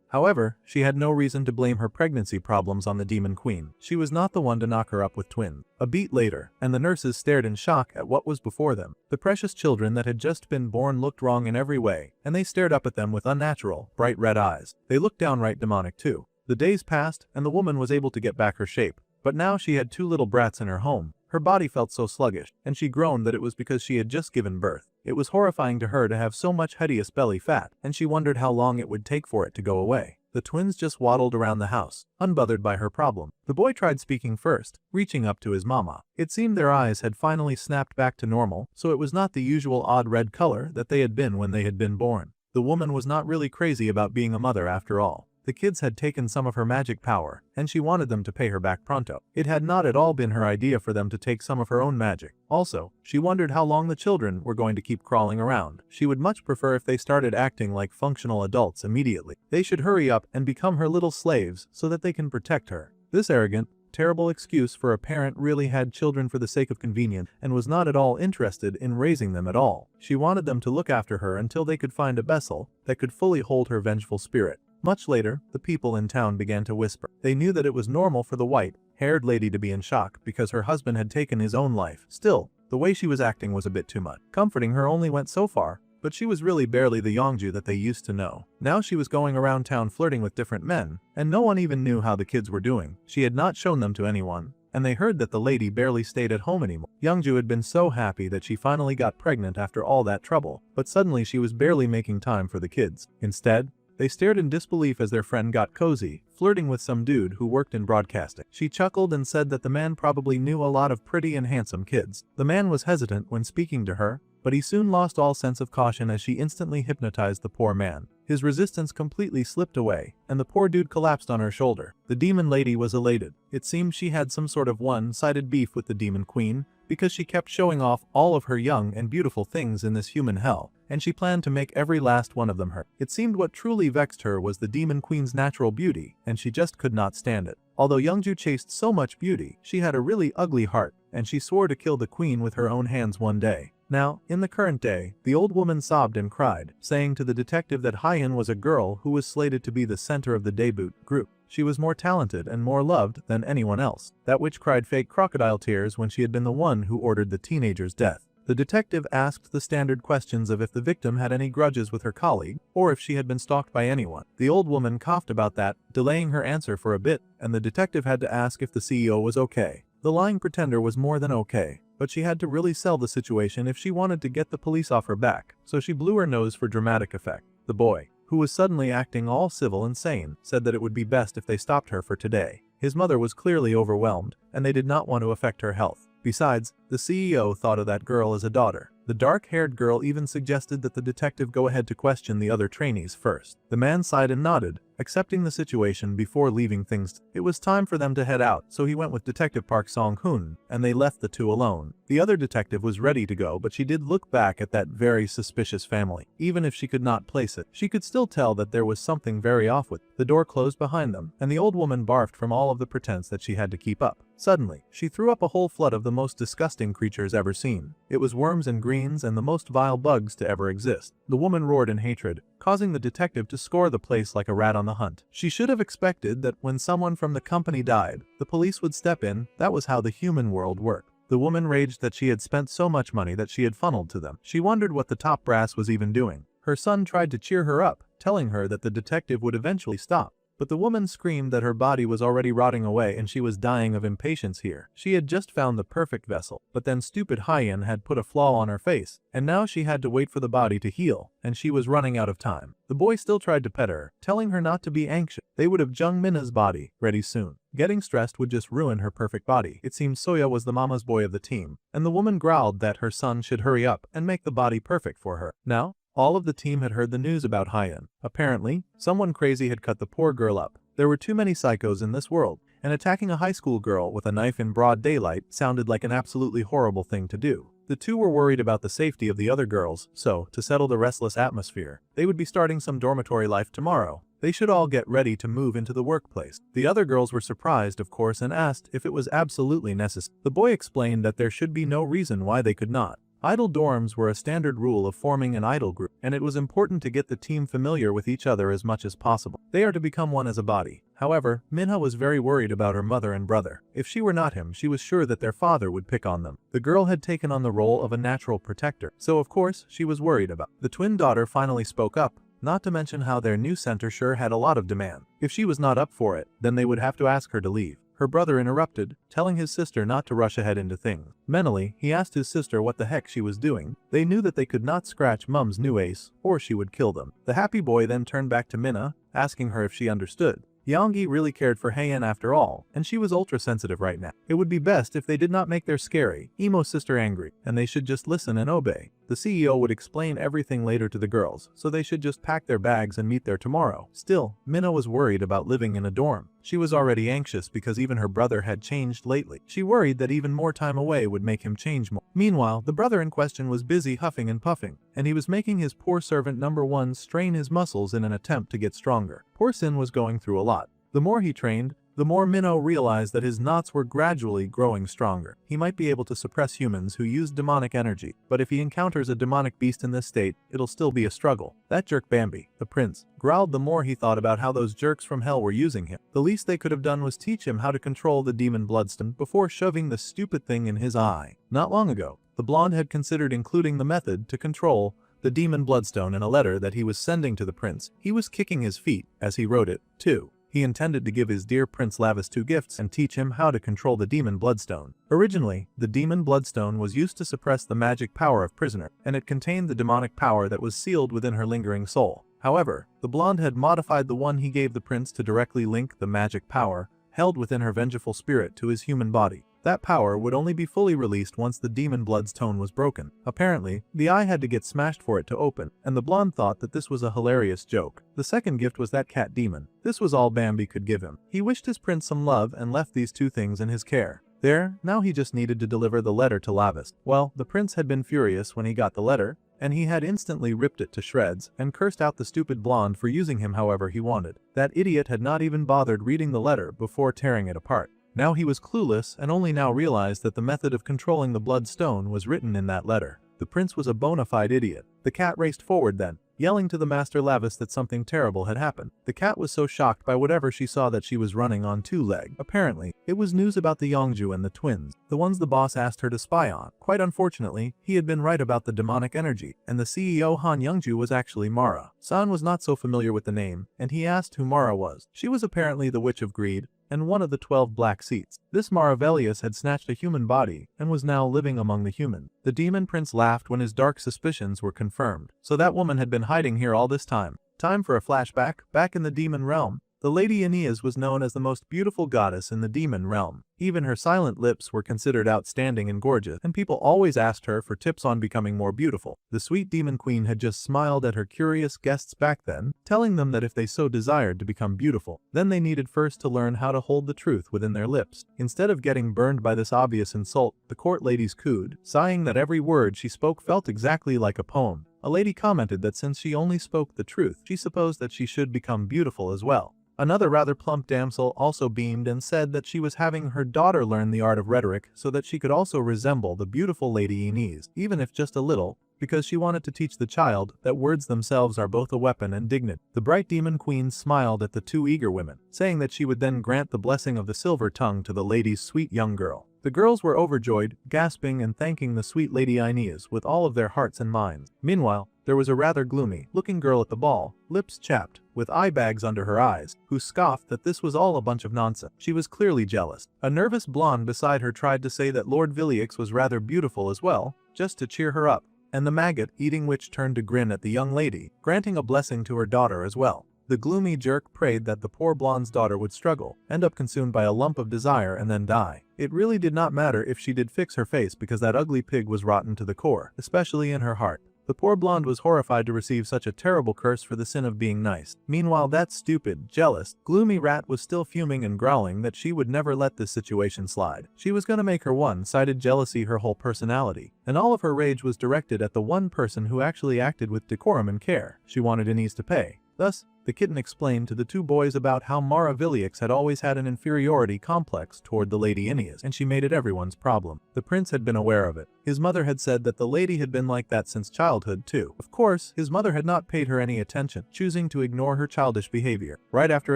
However, she had no reason to blame her pregnancy problems on the Demon Queen. She was not the one to knock her up with twins. A beat later, and the nurses stared in shock at what was before them. The precious children that had just been born looked wrong in every way, and they stared up at them with unnatural, bright red eyes. They looked downright demonic too. The days passed, and the woman was able to get back her shape, but now she had two little brats in her home. Her body felt so sluggish, and she groaned that it was because she had just given birth. It was horrifying to her to have so much hideous belly fat, and she wondered how long it would take for it to go away. The twins just waddled around the house, unbothered by her problem. The boy tried speaking first, reaching up to his mama. It seemed their eyes had finally snapped back to normal, so it was not the usual odd red color that they had been when they had been born. The woman was not really crazy about being a mother after all. The kids had taken some of her magic power, and she wanted them to pay her back pronto. It had not at all been her idea for them to take some of her own magic. Also, she wondered how long the children were going to keep crawling around. She would much prefer if they started acting like functional adults immediately. They should hurry up and become her little slaves so that they can protect her. This arrogant, terrible excuse for a parent really had children for the sake of convenience and was not at all interested in raising them at all. She wanted them to look after her until they could find a vessel that could fully hold her vengeful spirit. Much later, the people in town began to whisper. They knew that it was normal for the white-haired lady to be in shock because her husband had taken his own life. Still, the way she was acting was a bit too much. Comforting her only went so far, but she was really barely the Yongju that they used to know. Now she was going around town flirting with different men, and no one even knew how the kids were doing. She had not shown them to anyone, and they heard that the lady barely stayed at home anymore. Yongju had been so happy that she finally got pregnant after all that trouble, but suddenly she was barely making time for the kids. Instead, they stared in disbelief as their friend got cozy, flirting with some dude who worked in broadcasting. She chuckled and said that the man probably knew a lot of pretty and handsome kids. The man was hesitant when speaking to her, but he soon lost all sense of caution as she instantly hypnotized the poor man. His resistance completely slipped away, and the poor dude collapsed on her shoulder. The demon lady was elated. It seemed she had some sort of one-sided beef with the Demon Queen, because she kept showing off all of her young and beautiful things in this human hell, and she planned to make every last one of them her. It seemed what truly vexed her was the Demon Queen's natural beauty, and she just could not stand it. Although Youngju chased so much beauty, she had a really ugly heart, and she swore to kill the queen with her own hands one day. Now, in the current day, the old woman sobbed and cried, saying to the detective that Hyen was a girl who was slated to be the center of the debut group. She was more talented and more loved than anyone else. That witch cried fake crocodile tears when she had been the one who ordered the teenager's death. The detective asked the standard questions of if the victim had any grudges with her colleague, or if she had been stalked by anyone. The old woman coughed about that, delaying her answer for a bit, and the detective had to ask if the CEO was okay. The lying pretender was more than okay, but she had to really sell the situation if she wanted to get the police off her back, so she blew her nose for dramatic effect. The boy, who was suddenly acting all civil and sane, said that it would be best if they stopped her for today. His mother was clearly overwhelmed, and they did not want to affect her health. Besides, the CEO thought of that girl as a daughter. The dark-haired girl even suggested that the detective go ahead to question the other trainees first. The man sighed and nodded, accepting the situation before leaving things. It was time for them to head out, so he went with Detective Park Song-hoon, and they left the two alone. The other detective was ready to go, but she did look back at that very suspicious family. Even if she could not place it, she could still tell that there was something very off with it. The door closed behind them, and the old woman barfed from all of the pretense that she had to keep up. Suddenly, she threw up a whole flood of the most disgusting creatures ever seen. It was worms and greens and the most vile bugs to ever exist. The woman roared in hatred, causing the detective to scour the place like a rat on the hunt. She should have expected that when someone from the company died, the police would step in. That was how the human world worked. The woman raged that she had spent so much money that she had funneled to them. She wondered what the top brass was even doing. Her son tried to cheer her up, telling her that the detective would eventually stop. But the woman screamed that her body was already rotting away and she was dying of impatience here. She had just found the perfect vessel, but then stupid Hyen had put a flaw on her face, and now she had to wait for the body to heal, and she was running out of time. The boy still tried to pet her, telling her not to be anxious. They would have Jung Minna's body ready soon. Getting stressed would just ruin her perfect body. It seemed Soya was the mama's boy of the team, and the woman growled that her son should hurry up and make the body perfect for her. Now, all of the team had heard the news about Hyen. Apparently, someone crazy had cut the poor girl up. There were too many psychos in this world, and attacking a high school girl with a knife in broad daylight sounded like an absolutely horrible thing to do. The two were worried about the safety of the other girls, so, to settle the restless atmosphere, they would be starting some dormitory life tomorrow. They should all get ready to move into the workplace. The other girls were surprised, of course, and asked if it was absolutely necessary. The boy explained that there should be no reason why they could not. Idol dorms were a standard rule of forming an idol group, and it was important to get the team familiar with each other as much as possible. They are to become one as a body. However, Minha was very worried about her mother and brother. If she were not him, she was sure that their father would pick on them. The girl had taken on the role of a natural protector, so of course she was worried about. The twin daughter finally spoke up, not to mention how their new center sure had a lot of demand. If she was not up for it, then they would have to ask her to leave. Her brother interrupted, telling his sister not to rush ahead into things. Mentally, he asked his sister what the heck she was doing. They knew that they could not scratch Mum's new ace, or she would kill them. The happy boy then turned back to Minna, asking her if she understood. Yongi really cared for Heian after all, and she was ultra-sensitive right now. It would be best if they did not make their scary, emo sister angry, and they should just listen and obey. The CEO would explain everything later to the girls, so they should just pack their bags and meet there tomorrow. Still, Minna was worried about living in a dorm. She was already anxious because even her brother had changed lately. She worried that even more time away would make him change more. Meanwhile, the brother in question was busy huffing and puffing, and he was making his poor servant number 1 strain his muscles in an attempt to get stronger. Poor Sin was going through a lot. The more he trained, the more Minnow realized that his knots were gradually growing stronger. He might be able to suppress humans who use demonic energy, but if he encounters a demonic beast in this state, it'll still be a struggle. That jerk Bambi, the prince, growled the more he thought about how those jerks from hell were using him. The least they could have done was teach him how to control the demon bloodstone before shoving the stupid thing in his eye. Not long ago, the blonde had considered including the method to control the demon bloodstone in a letter that he was sending to the prince. He was kicking his feet as he wrote it, too. He intended to give his dear Prince Lavis 2 gifts and teach him how to control the demon bloodstone. Originally, the demon bloodstone was used to suppress the magic power of prisoner, and it contained the demonic power that was sealed within her lingering soul. However, the blonde had modified the one he gave the prince to directly link the magic power held within her vengeful spirit to his human body. That power would only be fully released once the demon bloodstone was broken. Apparently, the eye had to get smashed for it to open, and the blonde thought that this was a hilarious joke. The second gift was that cat demon. This was all Bambi could give him. He wished his prince some love and left these 2 things in his care. There, now he just needed to deliver the letter to Lavis. Well, the prince had been furious when he got the letter, and he had instantly ripped it to shreds and cursed out the stupid blonde for using him however he wanted. That idiot had not even bothered reading the letter before tearing it apart. Now he was clueless and only now realized that the method of controlling the bloodstone was written in that letter. The prince was a bona fide idiot. The cat raced forward then, yelling to the Master Lavis that something terrible had happened. The cat was so shocked by whatever she saw that she was running on 2 legs. Apparently, it was news about the Yongju and the twins, the ones the boss asked her to spy on. Quite unfortunately, he had been right about the demonic energy, and the CEO Han Youngju was actually Mara. San was not so familiar with the name, and he asked who Mara was. She was apparently the Witch of Greed, and one of the 12 black seats. This Maravelius had snatched a human body and was now living among the humans. The demon prince laughed when his dark suspicions were confirmed. So that woman had been hiding here all this time. Time for a flashback. Back in the demon realm, The Lady Aeneas was known as the most beautiful goddess in the demon realm. Even her silent lips were considered outstanding and gorgeous, and people always asked her for tips on becoming more beautiful. The sweet demon queen had just smiled at her curious guests back then, telling them that if they so desired to become beautiful, then they needed first to learn how to hold the truth within their lips. Instead of getting burned by this obvious insult, the court ladies cooed, sighing that every word she spoke felt exactly like a poem. A lady commented that since she only spoke the truth, she supposed that she should become beautiful as well. Another rather plump damsel also beamed and said that she was having her daughter learn the art of rhetoric so that she could also resemble the beautiful Lady Aeneas, even if just a little, because she wanted to teach the child that words themselves are both a weapon and dignity. The bright demon queen smiled at the two eager women, saying that she would then grant the blessing of the silver tongue to the lady's sweet young girl. The girls were overjoyed, gasping and thanking the sweet Lady Aeneas with all of their hearts and minds. Meanwhile, there was a rather gloomy-looking girl at the ball, lips chapped, with eye bags under her eyes, who scoffed that this was all a bunch of nonsense. She was clearly jealous. A nervous blonde beside her tried to say that Lord Villiers was rather beautiful as well, just to cheer her up, and the maggot-eating witch turned to grin at the young lady, granting a blessing to her daughter as well. The gloomy jerk prayed that the poor blonde's daughter would struggle, end up consumed by a lump of desire and then die. It really did not matter if she did fix her face because that ugly pig was rotten to the core, especially in her heart. The poor blonde was horrified to receive such a terrible curse for the sin of being nice. Meanwhile, that stupid, jealous, gloomy rat was still fuming and growling that she would never let this situation slide. She was gonna make her one-sided jealousy her whole personality, and all of her rage was directed at the one person who actually acted with decorum and care. She wanted Aeneas to pay. Thus, the kitten explained to the two boys about how Mara Villiers had always had an inferiority complex toward the Lady Aeneas, and she made it everyone's problem. The prince had been aware of it. His mother had said that the lady had been like that since childhood too. Of course, his mother had not paid her any attention, choosing to ignore her childish behavior. Right after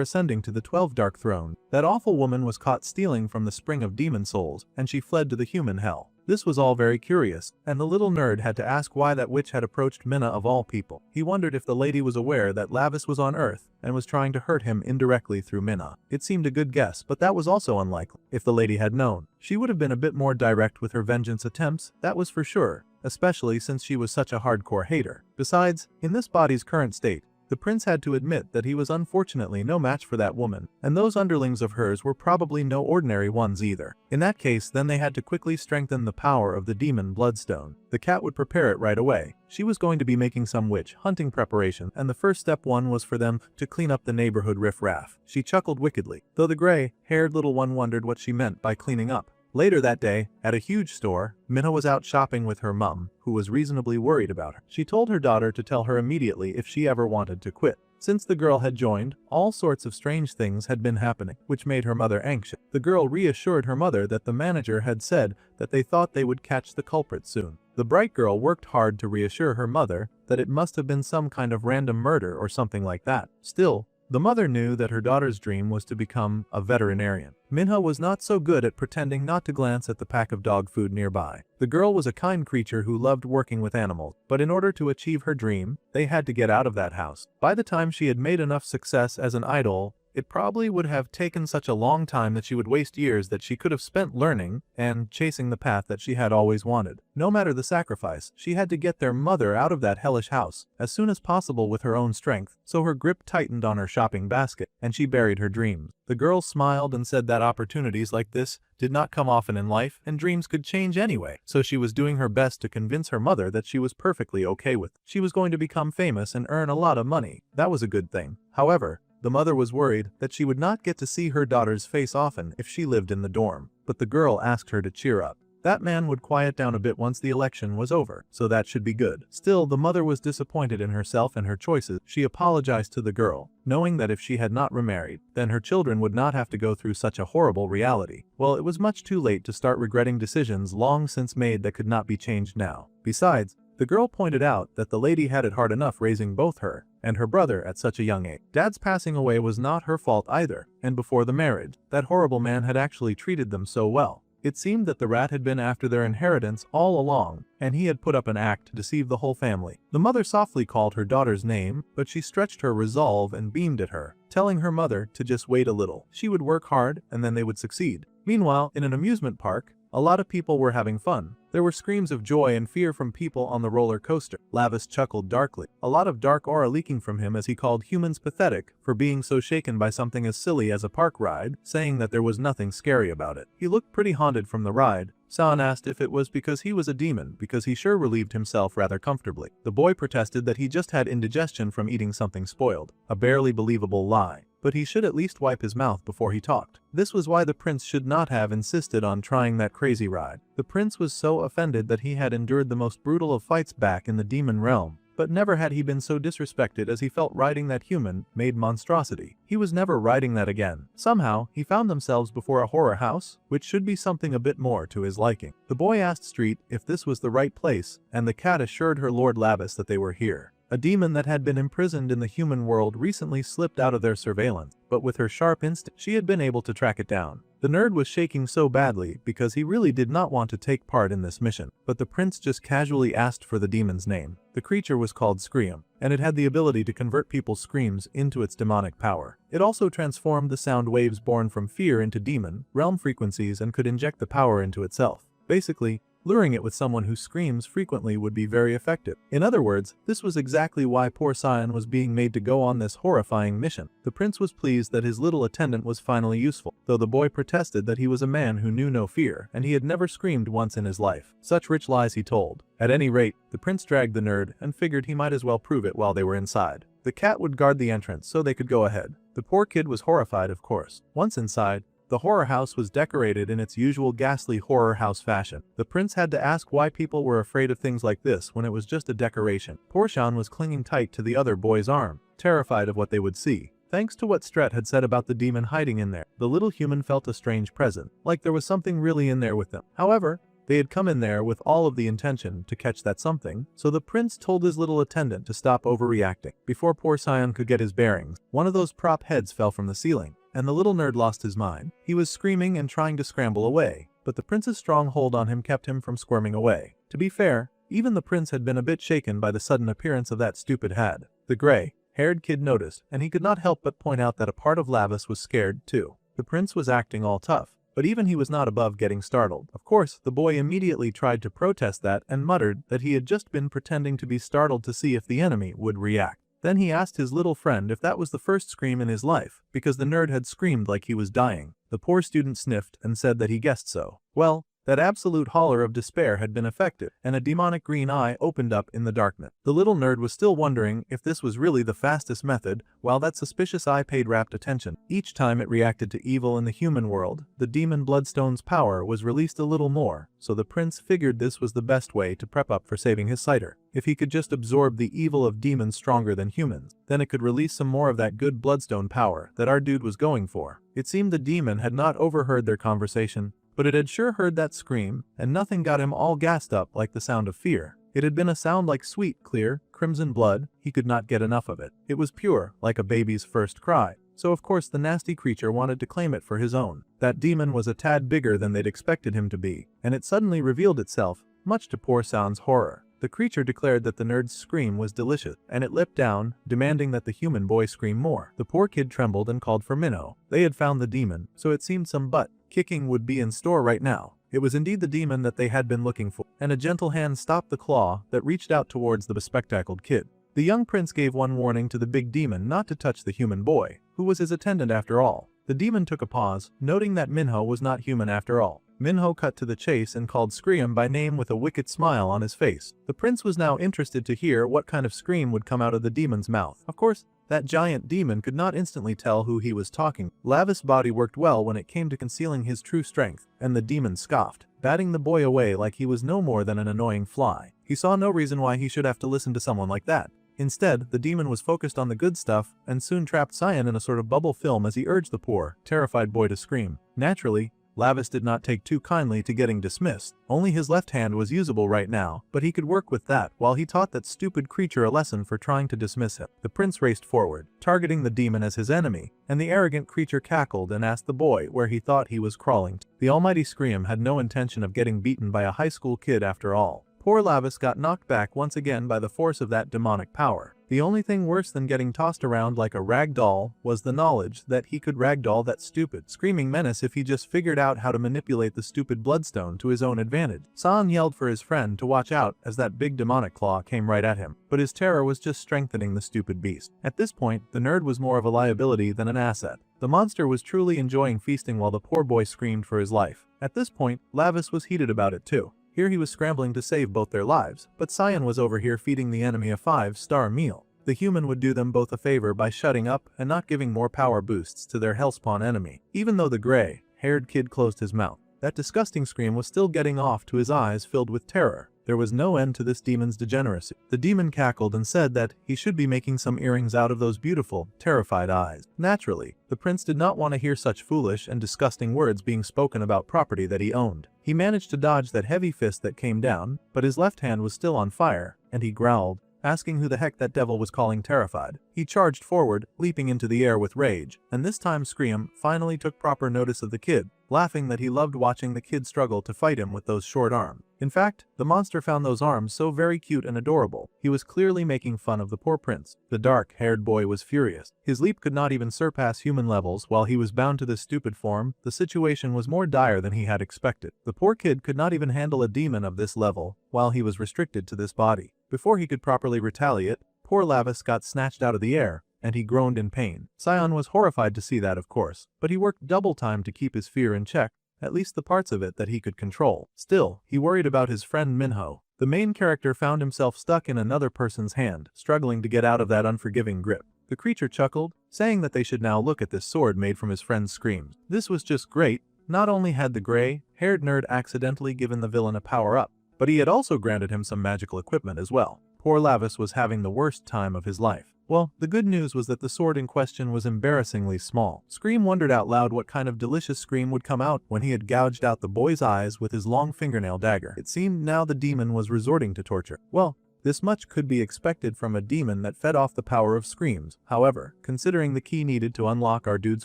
ascending to the 12 Dark Throne, that awful woman was caught stealing from the spring of demon souls, and she fled to the human hell. This was all very curious, and the little nerd had to ask why that witch had approached Minna of all people. He wondered if the lady was aware that Lavis was on Earth and was trying to hurt him indirectly through Minna. It seemed a good guess, but that was also unlikely. If the lady had known, she would have been a bit more direct with her vengeance attempts, that was for sure, especially since she was such a hardcore hater. Besides, in this body's current state, the prince had to admit that he was unfortunately no match for that woman, and those underlings of hers were probably no ordinary ones either. In that case, then they had to quickly strengthen the power of the demon bloodstone. The cat would prepare it right away. She was going to be making some witch hunting preparation, and the first step one was for them to clean up the neighborhood riffraff. She chuckled wickedly, though the gray-haired little one wondered what she meant by cleaning up. Later that day, at a huge store, Minna was out shopping with her mum, who was reasonably worried about her. She told her daughter to tell her immediately if she ever wanted to quit. Since the girl had joined, all sorts of strange things had been happening, which made her mother anxious. The girl reassured her mother that the manager had said that they thought they would catch the culprit soon. The bright girl worked hard to reassure her mother that it must have been some kind of random murder or something like that. Still, the mother knew that her daughter's dream was to become a veterinarian. Minha was not so good at pretending not to glance at the pack of dog food nearby. The girl was a kind creature who loved working with animals, but in order to achieve her dream, they had to get out of that house. By the time she had made enough success as an idol, it probably would have taken such a long time that she would waste years that she could have spent learning and chasing the path that she had always wanted. No matter the sacrifice, she had to get their mother out of that hellish house as soon as possible with her own strength, so her grip tightened on her shopping basket, and she buried her dreams. The girl smiled and said that opportunities like this did not come often in life, and dreams could change anyway, so she was doing her best to convince her mother that she was perfectly okay with it. She was going to become famous and earn a lot of money. That was a good thing. However, the mother was worried that she would not get to see her daughter's face often if she lived in the dorm, but the girl asked her to cheer up. That man would quiet down a bit once the election was over, so that should be good. Still, the mother was disappointed in herself and her choices. She apologized to the girl, knowing that if she had not remarried, then her children would not have to go through such a horrible reality. Well, it was much too late to start regretting decisions long since made that could not be changed now. Besides, the girl pointed out that the lady had it hard enough raising both her and her brother at such a young age. Dad's passing away was not her fault either, and before the marriage, that horrible man had actually treated them so well. It seemed that the rat had been after their inheritance all along, and he had put up an act to deceive the whole family. The mother softly called her daughter's name, but she stretched her resolve and beamed at her, telling her mother to just wait a little. She would work hard, and then they would succeed. Meanwhile, in an amusement park, A lot of people were having fun. There were screams of joy and fear from people on the roller coaster. Lavis chuckled darkly, a lot of dark aura leaking from him as he called humans pathetic for being so shaken by something as silly as a park ride, saying that there was nothing scary about it. He looked pretty haunted from the ride. San asked if it was because he was a demon, because he sure relieved himself rather comfortably. The boy protested that he just had indigestion from eating something spoiled. A barely believable lie. But he should at least wipe his mouth before he talked. This was why the prince should not have insisted on trying that crazy ride. The prince was so offended that he had endured the most brutal of fights back in the demon realm, but never had he been so disrespected as he felt riding that human-made monstrosity. He was never riding that again. Somehow, he found themselves before a horror house, which should be something a bit more to his liking. The boy asked Street if this was the right place, and the cat assured her Lord Lavis that they were here. A demon that had been imprisoned in the human world recently slipped out of their surveillance, but with her sharp instinct, she had been able to track it down. The nerd was shaking so badly because he really did not want to take part in this mission, but the prince just casually asked for the demon's name. The creature was called Scream, and it had the ability to convert people's screams into its demonic power. It also transformed the sound waves born from fear into demon realm frequencies and could inject the power into itself. Basically, luring it with someone who screams frequently would be very effective. In other words, this was exactly why poor Sion was being made to go on this horrifying mission. The prince was pleased that his little attendant was finally useful, though the boy protested that he was a man who knew no fear, and he had never screamed once in his life. Such rich lies he told. At any rate, the prince dragged the nerd and figured he might as well prove it while they were inside. The cat would guard the entrance so they could go ahead. The poor kid was horrified, of course. Once inside, the horror house was decorated in its usual ghastly horror house fashion. The prince had to ask why people were afraid of things like this when it was just a decoration. Poor Shan was clinging tight to the other boy's arm, terrified of what they would see. Thanks to what Stret had said about the demon hiding in there, the little human felt a strange presence, like there was something really in there with them. However, they had come in there with all of the intention to catch that something, so the prince told his little attendant to stop overreacting. Before poor Sion could get his bearings, one of those prop heads fell from the ceiling, and the little nerd lost his mind. He was screaming and trying to scramble away, but the prince's strong hold on him kept him from squirming away. To be fair, even the prince had been a bit shaken by the sudden appearance of that stupid head. The gray-haired kid noticed, and he could not help but point out that a part of Lavis was scared too. The prince was acting all tough, but even he was not above getting startled. Of course, the boy immediately tried to protest that and muttered that he had just been pretending to be startled to see if the enemy would react. Then he asked his little friend if that was the first scream in his life, because the nerd had screamed like he was dying. The poor student sniffed and said that he guessed so. Well, that absolute holler of despair had been effective, and a demonic green eye opened up in the darkness. The little nerd was still wondering if this was really the fastest method, while that suspicious eye paid rapt attention. Each time it reacted to evil in the human world, the demon bloodstone's power was released a little more, so the prince figured this was the best way to prep up for saving his sighter. If he could just absorb the evil of demons stronger than humans, then it could release some more of that good bloodstone power that our dude was going for. It seemed the demon had not overheard their conversation, but it had sure heard that scream, and nothing got him all gassed up like the sound of fear. It had been a sound like sweet, clear, crimson blood. He could not get enough of it. It was pure, like a baby's first cry. So of course the nasty creature wanted to claim it for his own. That demon was a tad bigger than they'd expected him to be, and it suddenly revealed itself, much to poor Sound's horror. The creature declared that the nerd's scream was delicious, and it leapt down, demanding that the human boy scream more. The poor kid trembled and called for Minnow. They had found the demon, so it seemed some butt-kicking would be in store right now. It was indeed the demon that they had been looking for, and a gentle hand stopped the claw that reached out towards the bespectacled kid. The young prince gave one warning to the big demon not to touch the human boy, who was his attendant after all. The demon took a pause, noting that Minho was not human after all. Minho cut to the chase and called Scream by name with a wicked smile on his face. The prince was now interested to hear what kind of scream would come out of the demon's mouth. Of course, that giant demon could not instantly tell who he was talking. Lavis' body worked well when it came to concealing his true strength, and the demon scoffed, batting the boy away like he was no more than an annoying fly. He saw no reason why he should have to listen to someone like that. Instead, the demon was focused on the good stuff and soon trapped Cyan in a sort of bubble film as he urged the poor, terrified boy to scream. Naturally, Lavis did not take too kindly to getting dismissed. Only his left hand was usable right now, but he could work with that while he taught that stupid creature a lesson for trying to dismiss him. The prince raced forward, targeting the demon as his enemy, and the arrogant creature cackled and asked the boy where he thought he was crawling to. The almighty Scream had no intention of getting beaten by a high school kid after all. Poor Lavis got knocked back once again by the force of that demonic power. The only thing worse than getting tossed around like a rag doll was the knowledge that he could ragdoll that stupid, screaming menace if he just figured out how to manipulate the stupid bloodstone to his own advantage. San yelled for his friend to watch out as that big demonic claw came right at him, but his terror was just strengthening the stupid beast. At this point, the nerd was more of a liability than an asset. The monster was truly enjoying feasting while the poor boy screamed for his life. At this point, Lavis was heated about it too. Here he was scrambling to save both their lives, but Cyan was over here feeding the enemy a 5-star meal. The human would do them both a favor by shutting up and not giving more power boosts to their hellspawn enemy. Even though the gray-haired kid closed his mouth, that disgusting scream was still getting off to his eyes filled with terror. There was no end to this demon's degeneracy. The demon cackled and said that he should be making some earrings out of those beautiful, terrified eyes. Naturally, the prince did not want to hear such foolish and disgusting words being spoken about property that he owned. He managed to dodge that heavy fist that came down, but his left hand was still on fire, and he growled, asking who the heck that devil was calling terrified. He charged forward, leaping into the air with rage, and this time Scream finally took proper notice of the kid, laughing that he loved watching the kid struggle to fight him with those short arms. In fact, the monster found those arms so very cute and adorable. He was clearly making fun of the poor prince. The dark-haired boy was furious. His leap could not even surpass human levels while he was bound to this stupid form. The situation was more dire than he had expected. The poor kid could not even handle a demon of this level while he was restricted to this body. Before he could properly retaliate, poor Lavis got snatched out of the air, and he groaned in pain. Sion was horrified to see that, of course, but he worked double time to keep his fear in check, at least the parts of it that he could control. Still, he worried about his friend Minho. The main character found himself stuck in another person's hand, struggling to get out of that unforgiving grip. The creature chuckled, saying that they should now look at this sword made from his friend's screams. This was just great. Not only had the gray-haired nerd accidentally given the villain a power-up, but he had also granted him some magical equipment as well. Poor Lavis was having the worst time of his life. Well, the good news was that the sword in question was embarrassingly small. Scream wondered out loud what kind of delicious scream would come out when he had gouged out the boy's eyes with his long fingernail dagger. It seemed now the demon was resorting to torture. Well, this much could be expected from a demon that fed off the power of screams. However, considering the key needed to unlock our dude's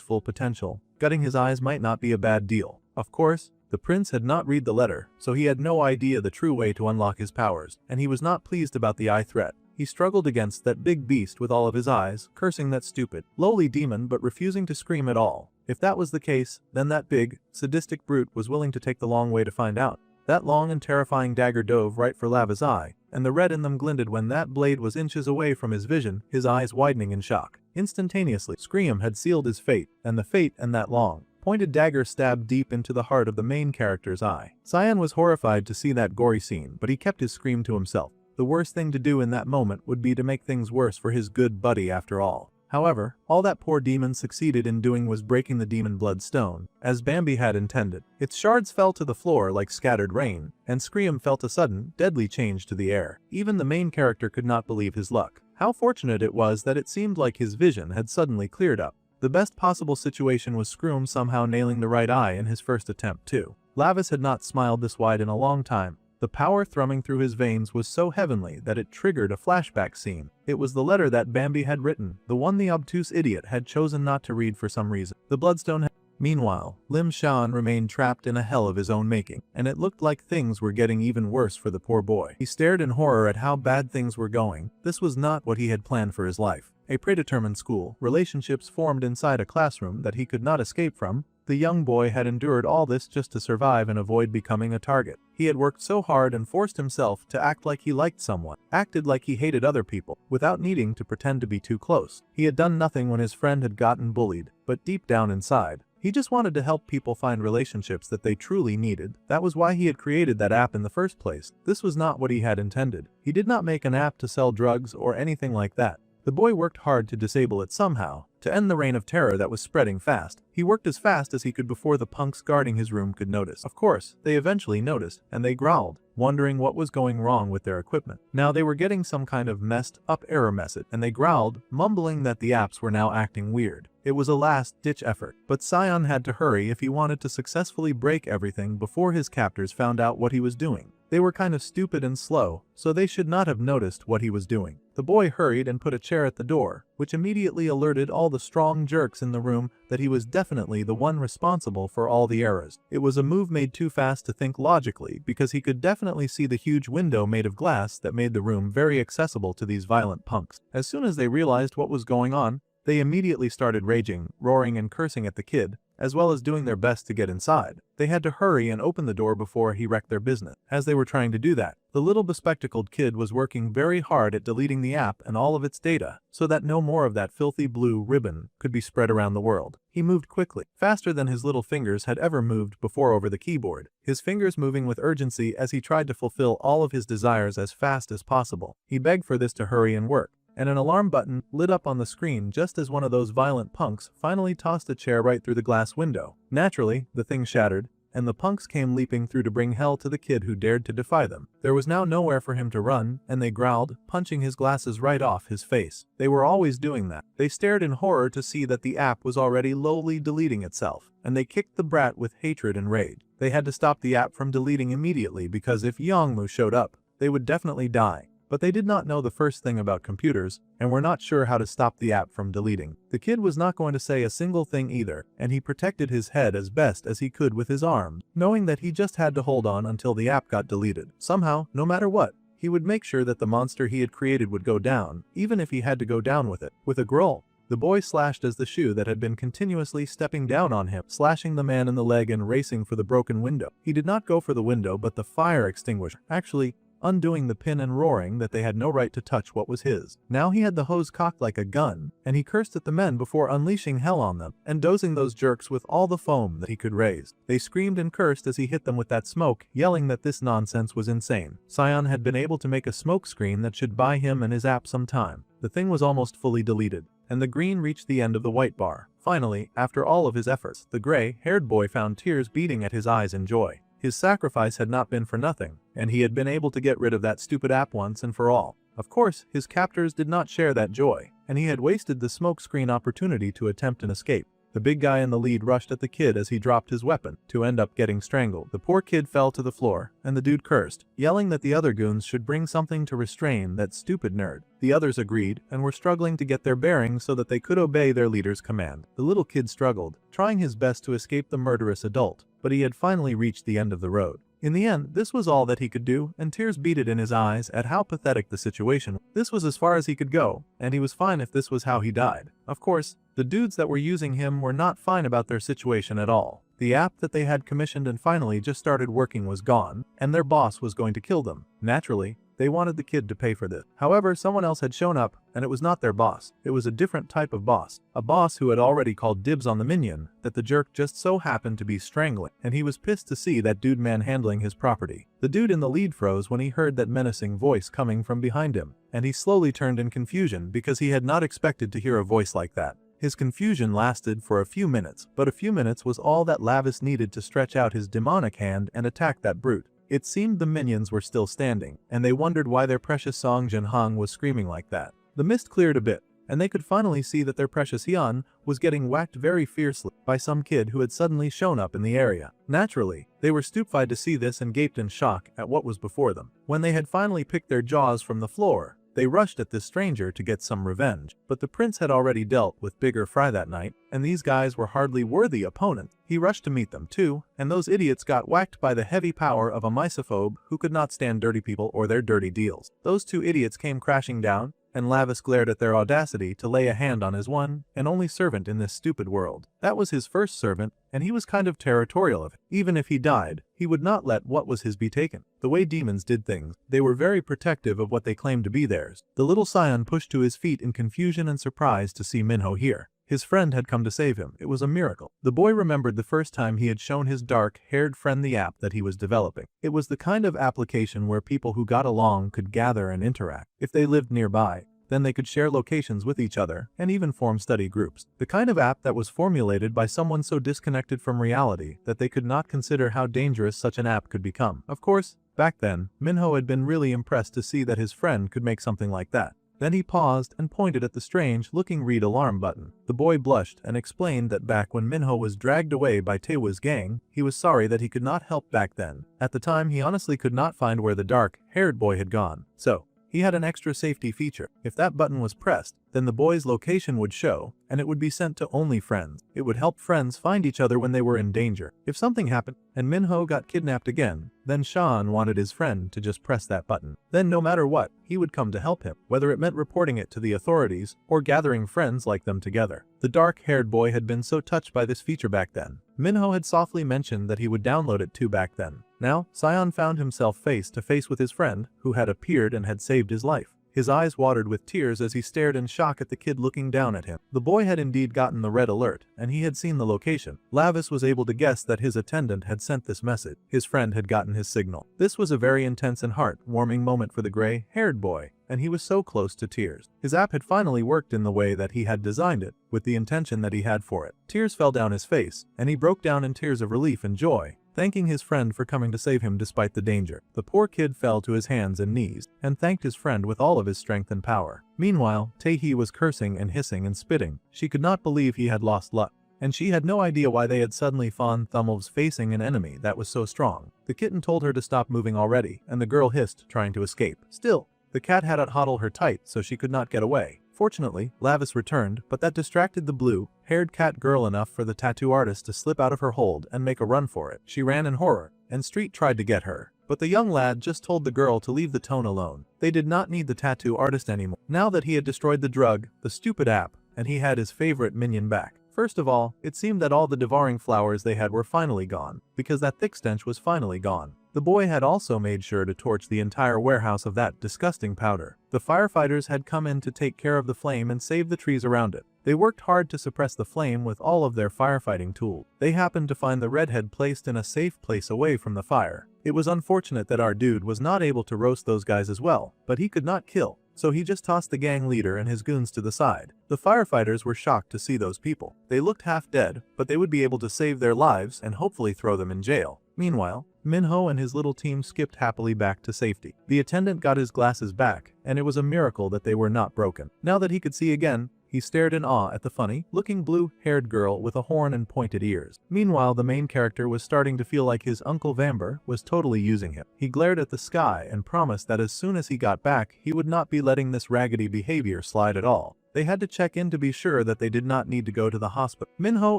full potential, gutting his eyes might not be a bad deal. Of course, the prince had not read the letter, so he had no idea the true way to unlock his powers, and he was not pleased about the eye threat. He struggled against that big beast with all of his eyes, cursing that stupid, lowly demon but refusing to scream at all. If that was the case, then that big, sadistic brute was willing to take the long way to find out. That long and terrifying dagger dove right for Lava's eye, and the red in them glinted when that blade was inches away from his vision, his eyes widening in shock. Instantaneously, Scream had sealed his fate, and the fate and that long, pointed dagger stabbed deep into the heart of the main character's eye. Cyan was horrified to see that gory scene, but he kept his scream to himself. The worst thing to do in that moment would be to make things worse for his good buddy after all. However, all that poor demon succeeded in doing was breaking the demon bloodstone, as Bambi had intended. Its shards fell to the floor like scattered rain, and Scream felt a sudden, deadly change to the air. Even the main character could not believe his luck. How fortunate it was that it seemed like his vision had suddenly cleared up. The best possible situation was Scream somehow nailing the right eye in his first attempt too. Lavis had not smiled this wide in a long time. The power thrumming through his veins was so heavenly that it triggered a flashback scene. It was the letter that Bambi had written, the one the obtuse idiot had chosen not to read for some reason. The bloodstone had... Meanwhile, Lim Shan remained trapped in a hell of his own making, and it looked like things were getting even worse for the poor boy. He stared in horror at how bad things were going. This was not what he had planned for his life. A predetermined school, relationships formed inside a classroom that he could not escape from. The young boy had endured all this just to survive and avoid becoming a target. He had worked so hard and forced himself to act like he liked someone, acted like he hated other people, without needing to pretend to be too close. He had done nothing when his friend had gotten bullied, but deep down inside, he just wanted to help people find relationships that they truly needed. That was why he had created that app in the first place. This was not what he had intended. He did not make an app to sell drugs or anything like that. The boy worked hard to disable it somehow, to end the reign of terror that was spreading fast. He worked as fast as he could before the punks guarding his room could notice. Of course, they eventually noticed, and they growled, wondering what was going wrong with their equipment. Now they were getting some kind of messed up error message, and they growled, mumbling that the apps were now acting weird. It was a last-ditch effort, but Sion had to hurry if he wanted to successfully break everything before his captors found out what he was doing. They were kind of stupid and slow, so they should not have noticed what he was doing. The boy hurried and put a chair at the door, which immediately alerted all the strong jerks in the room that he was definitely the one responsible for all the errors. It was a move made too fast to think logically because he could definitely see the huge window made of glass that made the room very accessible to these violent punks. As soon as they realized what was going on, they immediately started raging, roaring and cursing at the kid, as well as doing their best to get inside. They had to hurry and open the door before he wrecked their business. As they were trying to do that, the little bespectacled kid was working very hard at deleting the app and all of its data, so that no more of that filthy blue ribbon could be spread around the world. He moved quickly, faster than his little fingers had ever moved before over the keyboard, his fingers moving with urgency as he tried to fulfill all of his desires as fast as possible. He begged for this to hurry and work, and an alarm button lit up on the screen just as one of those violent punks finally tossed a chair right through the glass window. Naturally, the thing shattered, and the punks came leaping through to bring hell to the kid who dared to defy them. There was now nowhere for him to run, and they growled, punching his glasses right off his face. They were always doing that. They stared in horror to see that the app was already lowly deleting itself, and they kicked the brat with hatred and rage. They had to stop the app from deleting immediately because if Yongmu showed up, they would definitely die. But they did not know the first thing about computers, and were not sure how to stop the app from deleting. The kid was not going to say a single thing either, and he protected his head as best as he could with his arms, knowing that he just had to hold on until the app got deleted. Somehow, no matter what, he would make sure that the monster he had created would go down, even if he had to go down with it. With a growl, the boy slashed as the shoe that had been continuously stepping down on him, slashing the man in the leg and racing for the broken window. He did not go for the window but the fire extinguisher. Actually, undoing the pin and roaring that they had no right to touch what was his. Now he had the hose cocked like a gun, and he cursed at the men before unleashing hell on them, and dosing those jerks with all the foam that he could raise. They screamed and cursed as he hit them with that smoke, yelling that this nonsense was insane. Sion had been able to make a smoke screen that should buy him and his app some time. The thing was almost fully deleted, and the green reached the end of the white bar. Finally, after all of his efforts, the gray-haired boy found tears beating at his eyes in joy. His sacrifice had not been for nothing, and he had been able to get rid of that stupid app once and for all. Of course, his captors did not share that joy, and he had wasted the smokescreen opportunity to attempt an escape. The big guy in the lead rushed at the kid as he dropped his weapon, to end up getting strangled. The poor kid fell to the floor, and the dude cursed, yelling that the other goons should bring something to restrain that stupid nerd. The others agreed, and were struggling to get their bearings so that they could obey their leader's command. The little kid struggled, trying his best to escape the murderous adult, but he had finally reached the end of the road. In the end, this was all that he could do, and tears beaded in his eyes at how pathetic the situation was. This was as far as he could go, and he was fine if this was how he died. Of course, the dudes that were using him were not fine about their situation at all. The app that they had commissioned and finally just started working was gone, and their boss was going to kill them. Naturally, they wanted the kid to pay for this. However, someone else had shown up, and it was not their boss. It was a different type of boss. A boss who had already called dibs on the minion that the jerk just so happened to be strangling, and he was pissed to see that dude manhandling his property. The dude in the lead froze when he heard that menacing voice coming from behind him, and he slowly turned in confusion because he had not expected to hear a voice like that. His confusion lasted for a few minutes, but a few minutes was all that Lavis needed to stretch out his demonic hand and attack that brute. It seemed the minions were still standing, and they wondered why their precious Song Jinhong was screaming like that. The mist cleared a bit, and they could finally see that their precious Hyun was getting whacked very fiercely by some kid who had suddenly shown up in the area. Naturally, they were stupefied to see this and gaped in shock at what was before them. When they had finally picked their jaws from the floor, they rushed at this stranger to get some revenge, but the prince had already dealt with bigger fry that night, and these guys were hardly worthy opponents. He rushed to meet them too, and those idiots got whacked by the heavy power of a misophobe who could not stand dirty people or their dirty deals. Those two idiots came crashing down, and Lavis glared at their audacity to lay a hand on his one and only servant in this stupid world. That was his first servant, and he was kind of territorial of it. Even if he died, he would not let what was his be taken. The way demons did things, they were very protective of what they claimed to be theirs. The little scion pushed to his feet in confusion and surprise to see Minho here. His friend had come to save him. It was a miracle. The boy remembered the first time he had shown his dark-haired friend the app that he was developing. It was the kind of application where people who got along could gather and interact. If they lived nearby, then they could share locations with each other and even form study groups. The kind of app that was formulated by someone so disconnected from reality that they could not consider how dangerous such an app could become. Of course, back then, Minho had been really impressed to see that his friend could make something like that. Then he paused and pointed at the strange-looking read alarm button. The boy blushed and explained that back when Minho was dragged away by Taewa's gang, he was sorry that he could not help back then. At the time, he honestly could not find where the dark-haired boy had gone. So, he had an extra safety feature. If that button was pressed, then the boy's location would show, and it would be sent to only friends. It would help friends find each other when they were in danger. If something happened, and Minho got kidnapped again, then Sean wanted his friend to just press that button. Then no matter what, he would come to help him, whether it meant reporting it to the authorities or gathering friends like them together. The dark-haired boy had been so touched by this feature back then. Minho had softly mentioned that he would download it too back then. Now, Sion found himself face to face with his friend, who had appeared and had saved his life. His eyes watered with tears as he stared in shock at the kid looking down at him. The boy had indeed gotten the red alert, and he had seen the location. Lavis was able to guess that his attendant had sent this message. His friend had gotten his signal. This was a very intense and heart-warming moment for the gray-haired boy, and he was so close to tears. His app had finally worked in the way that he had designed it, with the intention that he had for it. Tears fell down his face, and he broke down in tears of relief and joy, thanking his friend for coming to save him despite the danger. The poor kid fell to his hands and knees, and thanked his friend with all of his strength and power. Meanwhile, Taehi was cursing and hissing and spitting. She could not believe he had lost luck, and she had no idea why they had suddenly found Thumbelves facing an enemy that was so strong. The kitten told her to stop moving already, and the girl hissed, trying to escape. Still, the cat had to huddle her tight so she could not get away. Fortunately, Lavis returned, but that distracted the blue-haired cat girl enough for the tattoo artist to slip out of her hold and make a run for it. She ran in horror, and Street tried to get her. But the young lad just told the girl to leave the tone alone. They did not need the tattoo artist anymore, now that he had destroyed the drug, the stupid app, and he had his favorite minion back. First of all, it seemed that all the devouring flowers they had were finally gone, because that thick stench was finally gone. The boy had also made sure to torch the entire warehouse of that disgusting powder. The firefighters had come in to take care of the flame and save the trees around it. They worked hard to suppress the flame with all of their firefighting tools. They happened to find the redhead placed in a safe place away from the fire. It was unfortunate that our dude was not able to roast those guys as well, but he could not kill, so he just tossed the gang leader and his goons to the side. The firefighters were shocked to see those people. They looked half dead, but they would be able to save their lives and hopefully throw them in jail. Meanwhile, Minho and his little team skipped happily back to safety. The attendant got his glasses back, and it was a miracle that they were not broken. Now that he could see again, he stared in awe at the funny-looking blue-haired girl with a horn and pointed ears. Meanwhile, the main character was starting to feel like his Uncle Vamber was totally using him. He glared at the sky and promised that as soon as he got back, he would not be letting this raggedy behavior slide at all. They had to check in to be sure that they did not need to go to the hospital. Minho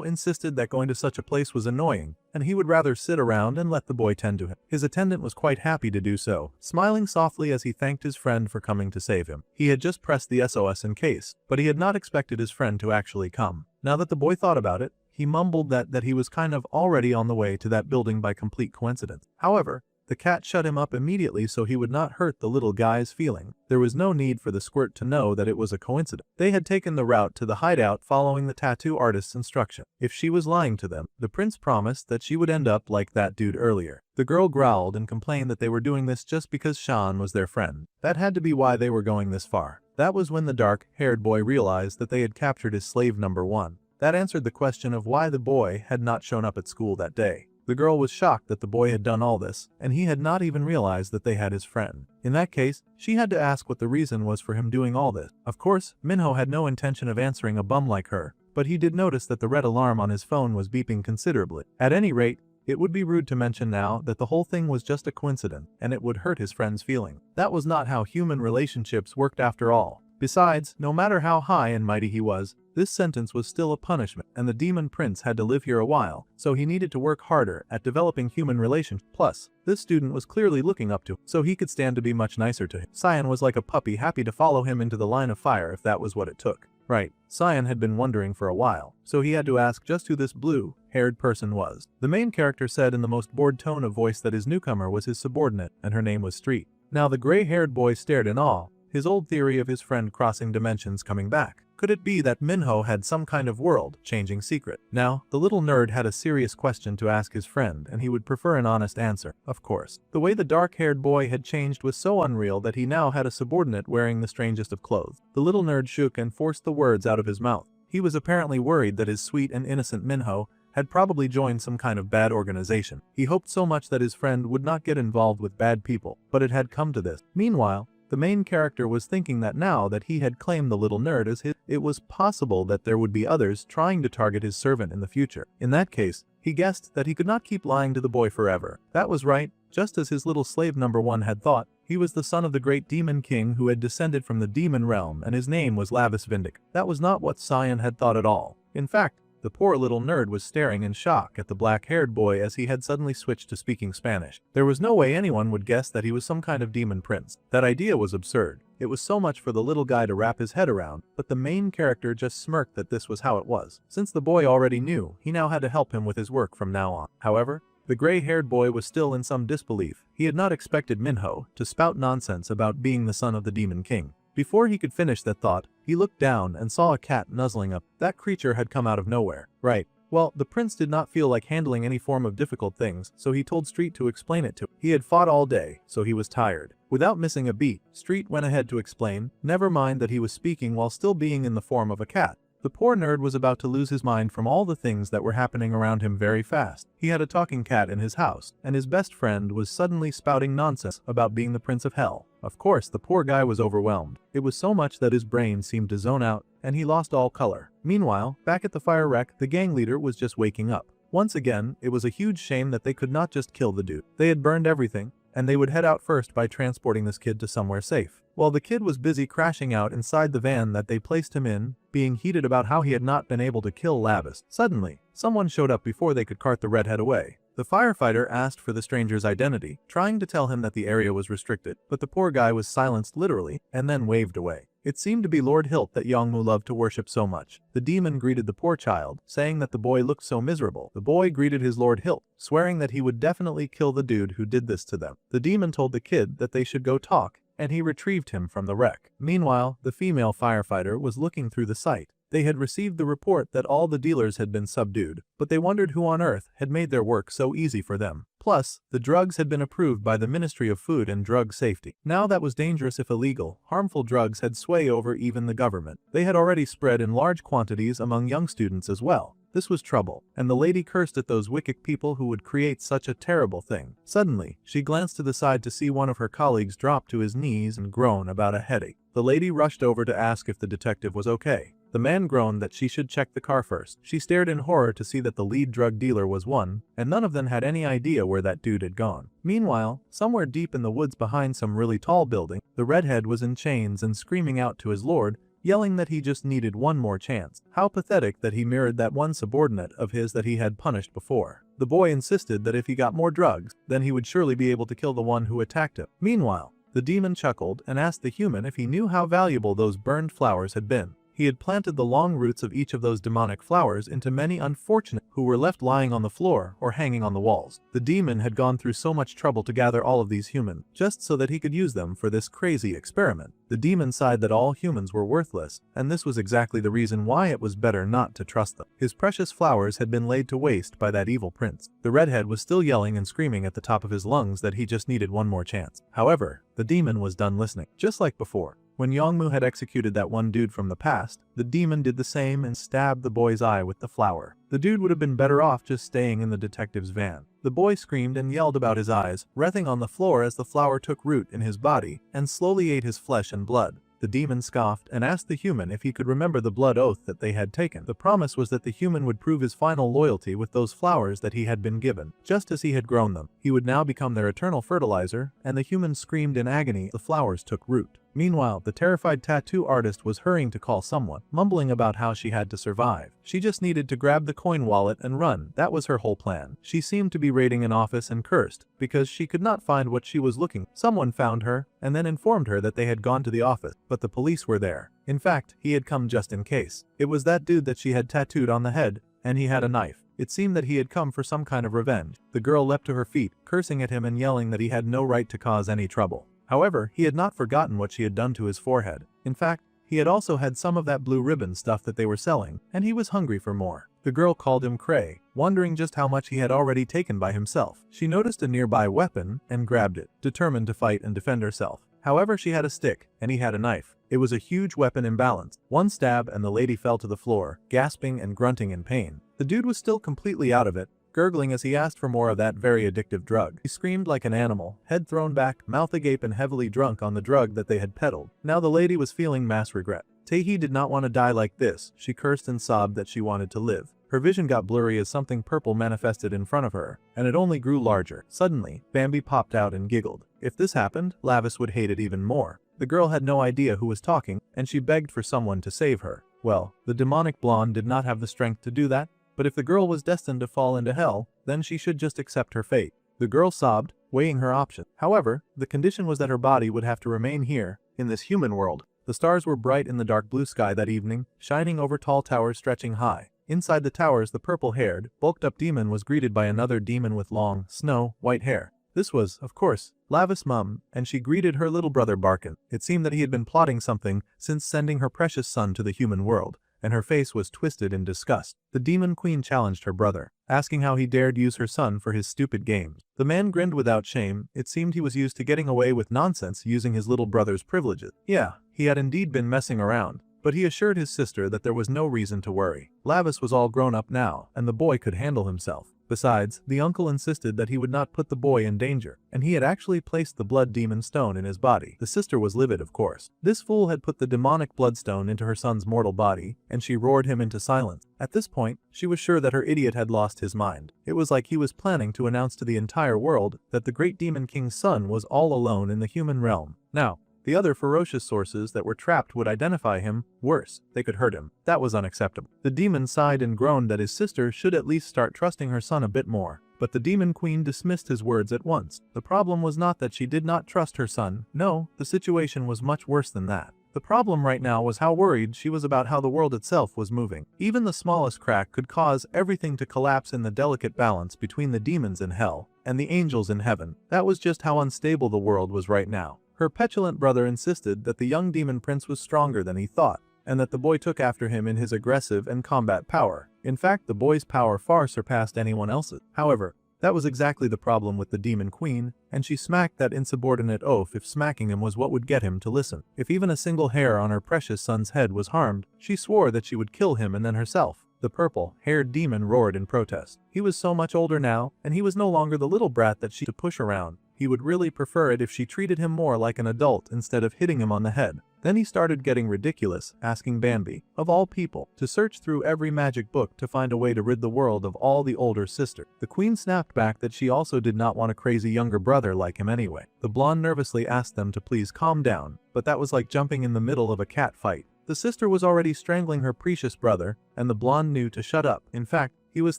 insisted that going to such a place was annoying, and he would rather sit around and let the boy tend to him. His attendant was quite happy to do so, smiling softly as he thanked his friend for coming to save him. He had just pressed the SOS in case, but he had not expected his friend to actually come. Now that the boy thought about it, he mumbled that he was kind of already on the way to that building by complete coincidence. However, the cat shut him up immediately so he would not hurt the little guy's feeling. There was no need for the squirt to know that it was a coincidence. They had taken the route to the hideout following the tattoo artist's instruction. If she was lying to them, the prince promised that she would end up like that dude earlier. The girl growled and complained that they were doing this just because Sean was their friend. That had to be why they were going this far. That was when the dark-haired boy realized that they had captured his slave number 1. That answered the question of why the boy had not shown up at school that day. The girl was shocked that the boy had done all this, and he had not even realized that they had his friend. In that case, she had to ask what the reason was for him doing all this. Of course, Minho had no intention of answering a bum like her, but he did notice that the red alarm on his phone was beeping considerably. At any rate, it would be rude to mention now that the whole thing was just a coincidence, and it would hurt his friend's feeling. That was not how human relationships worked after all. Besides, no matter how high and mighty he was, this sentence was still a punishment, and the demon prince had to live here a while, so he needed to work harder at developing human relations. Plus, this student was clearly looking up to him, so he could stand to be much nicer to him. Sion was like a puppy, happy to follow him into the line of fire if that was what it took. Right, Sion had been wondering for a while, so he had to ask just who this blue-haired person was. The main character said in the most bored tone of voice that his newcomer was his subordinate, and her name was Street. Now the gray-haired boy stared in awe, his old theory of his friend crossing dimensions coming back. Could it be that Minho had some kind of world-changing secret? Now, the little nerd had a serious question to ask his friend, and he would prefer an honest answer, of course. The way the dark-haired boy had changed was so unreal that he now had a subordinate wearing the strangest of clothes. The little nerd shook and forced the words out of his mouth. He was apparently worried that his sweet and innocent Minho had probably joined some kind of bad organization. He hoped so much that his friend would not get involved with bad people, but it had come to this. Meanwhile, The main character was thinking that now that he had claimed the little nerd as his, it was possible that there would be others trying to target his servant in the future. In that case, he guessed that he could not keep lying to the boy forever. That was right, just as his little slave number 1 had thought. He was the son of the great demon king who had descended from the demon realm, and his name was Lavis Vindic. That was not what Cyan had thought at all. In fact, the poor little nerd was staring in shock at the black-haired boy as he had suddenly switched to speaking Spanish. There was no way anyone would guess that he was some kind of demon prince. That idea was absurd. It was so much for the little guy to wrap his head around, but the main character just smirked that this was how it was. Since the boy already knew, he now had to help him with his work from now on. However, the gray-haired boy was still in some disbelief. He had not expected Minho to spout nonsense about being the son of the demon king. Before he could finish that thought, he looked down and saw a cat nuzzling up. That creature had come out of nowhere. Right. Well, the prince did not feel like handling any form of difficult things, so he told Street to explain it to him. He had fought all day, so he was tired. Without missing a beat, Street went ahead to explain, never mind that he was speaking while still being in the form of a cat. The poor nerd was about to lose his mind from all the things that were happening around him very fast. He had a talking cat in his house, and his best friend was suddenly spouting nonsense about being the Prince of Hell. Of course, the poor guy was overwhelmed. It was so much that his brain seemed to zone out, and he lost all color. Meanwhile, back at the fire wreck, the gang leader was just waking up. Once again, it was a huge shame that they could not just kill the dude. They had burned everything, and they would head out first by transporting this kid to somewhere safe. While the kid was busy crashing out inside the van that they placed him in, being heated about how he had not been able to kill Lavis, suddenly, someone showed up before they could cart the redhead away. The firefighter asked for the stranger's identity, trying to tell him that the area was restricted, but the poor guy was silenced literally, and then waved away. It seemed to be Lord Hilt that Yongmu loved to worship so much. The demon greeted the poor child, saying that the boy looked so miserable. The boy greeted his Lord Hilt, swearing that he would definitely kill the dude who did this to them. The demon told the kid that they should go talk, and he retrieved him from the wreck. Meanwhile, the female firefighter was looking through the site. They had received the report that all the dealers had been subdued, but they wondered who on earth had made their work so easy for them. Plus, the drugs had been approved by the Ministry of Food and Drug Safety. Now that was dangerous if illegal, harmful drugs had sway over even the government. They had already spread in large quantities among young students as well. This was trouble, and the lady cursed at those wicked people who would create such a terrible thing. Suddenly, she glanced to the side to see one of her colleagues drop to his knees and groan about a headache. The lady rushed over to ask if the detective was okay. The man groaned that she should check the car first. She stared in horror to see that the lead drug dealer was one, and none of them had any idea where that dude had gone. Meanwhile, somewhere deep in the woods behind some really tall building, the redhead was in chains and screaming out to his lord, yelling that he just needed one more chance. How pathetic that he mirrored that one subordinate of his that he had punished before. The boy insisted that if he got more drugs, then he would surely be able to kill the one who attacked him. Meanwhile, the demon chuckled and asked the human if he knew how valuable those burned flowers had been. He had planted the long roots of each of those demonic flowers into many unfortunate who were left lying on the floor or hanging on the walls. The demon had gone through so much trouble to gather all of these humans, just so that he could use them for this crazy experiment. The demon sighed that all humans were worthless, and this was exactly the reason why it was better not to trust them. His precious flowers had been laid to waste by that evil prince. The redhead was still yelling and screaming at the top of his lungs that he just needed one more chance. However, the demon was done listening, just like before. When Yongmu had executed that one dude from the past, the demon did the same and stabbed the boy's eye with the flower. The dude would have been better off just staying in the detective's van. The boy screamed and yelled about his eyes, writhing on the floor as the flower took root in his body and slowly ate his flesh and blood. The demon scoffed and asked the human if he could remember the blood oath that they had taken. The promise was that the human would prove his final loyalty with those flowers that he had been given. Just as he had grown them, he would now become their eternal fertilizer, and the human screamed in agony as the flowers took root. Meanwhile, the terrified tattoo artist was hurrying to call someone, mumbling about how she had to survive. She just needed to grab the coin wallet and run. That was her whole plan. She seemed to be raiding an office and cursed because she could not find what she was looking for. Someone found her and then informed her that they had gone to the office, but the police were there. In fact, he had come just in case. It was that dude that she had tattooed on the head, and he had a knife. It seemed that he had come for some kind of revenge. The girl leapt to her feet, cursing at him and yelling that he had no right to cause any trouble. However, he had not forgotten what she had done to his forehead. In fact, he had also had some of that blue ribbon stuff that they were selling, and he was hungry for more. The girl called him Cray, wondering just how much he had already taken by himself. She noticed a nearby weapon and grabbed it, determined to fight and defend herself. However, she had a stick, and he had a knife. It was a huge weapon imbalance. One stab and the lady fell to the floor, gasping and grunting in pain. The dude was still completely out of it, gurgling as he asked for more of that very addictive drug. He screamed like an animal, head thrown back, mouth agape and heavily drunk on the drug that they had peddled. Now the lady was feeling mass regret. Taehi did not want to die like this. She cursed and sobbed that she wanted to live. Her vision got blurry as something purple manifested in front of her, and it only grew larger. Suddenly, Bambi popped out and giggled. If this happened, Lavis would hate it even more. The girl had no idea who was talking, and she begged for someone to save her. Well, the demonic blonde did not have the strength to do that, but if the girl was destined to fall into hell, then she should just accept her fate. The girl sobbed, weighing her options. However, the condition was that her body would have to remain here, in this human world. The stars were bright in the dark blue sky that evening, shining over tall towers stretching high. Inside the towers, the purple-haired, bulked-up demon was greeted by another demon with long, snow-white hair. This was, of course, Lavis' mum, and she greeted her little brother Barkin. It seemed that he had been plotting something since sending her precious son to the human world, and her face was twisted in disgust. The demon queen challenged her brother, asking how he dared use her son for his stupid games. The man grinned without shame. It seemed he was used to getting away with nonsense using his little brother's privileges. Yeah, he had indeed been messing around, but he assured his sister that there was no reason to worry. Lavis was all grown up now, and the boy could handle himself. Besides, the uncle insisted that he would not put the boy in danger, and he had actually placed the blood demon stone in his body. The sister was livid, of course. This fool had put the demonic bloodstone into her son's mortal body, and she roared him into silence. At this point, she was sure that her idiot had lost his mind. It was like he was planning to announce to the entire world that the great demon king's son was all alone in the human realm. Now, the other ferocious sources that were trapped would identify him. Worse, they could hurt him. That was unacceptable. The demon sighed and groaned that his sister should at least start trusting her son a bit more. But the demon queen dismissed his words at once. The problem was not that she did not trust her son. No, the situation was much worse than that. The problem right now was how worried she was about how the world itself was moving. Even the smallest crack could cause everything to collapse in the delicate balance between the demons in hell and the angels in heaven. That was just how unstable the world was right now. Her petulant brother insisted that the young demon prince was stronger than he thought, and that the boy took after him in his aggressive and combat power. In fact, the boy's power far surpassed anyone else's. However, that was exactly the problem with the demon queen, and she smacked that insubordinate oaf if smacking him was what would get him to listen. If even a single hair on her precious son's head was harmed, she swore that she would kill him and then herself. The purple-haired demon roared in protest. He was so much older now, and he was no longer the little brat that she had to push around. He would really prefer it if she treated him more like an adult instead of hitting him on the head. Then he started getting ridiculous, asking Bambi, of all people, to search through every magic book to find a way to rid the world of all the older sisters. The queen snapped back that she also did not want a crazy younger brother like him anyway. The blonde nervously asked them to please calm down, but that was like jumping in the middle of a cat fight. The sister was already strangling her precious brother, and the blonde knew to shut up. In fact, he was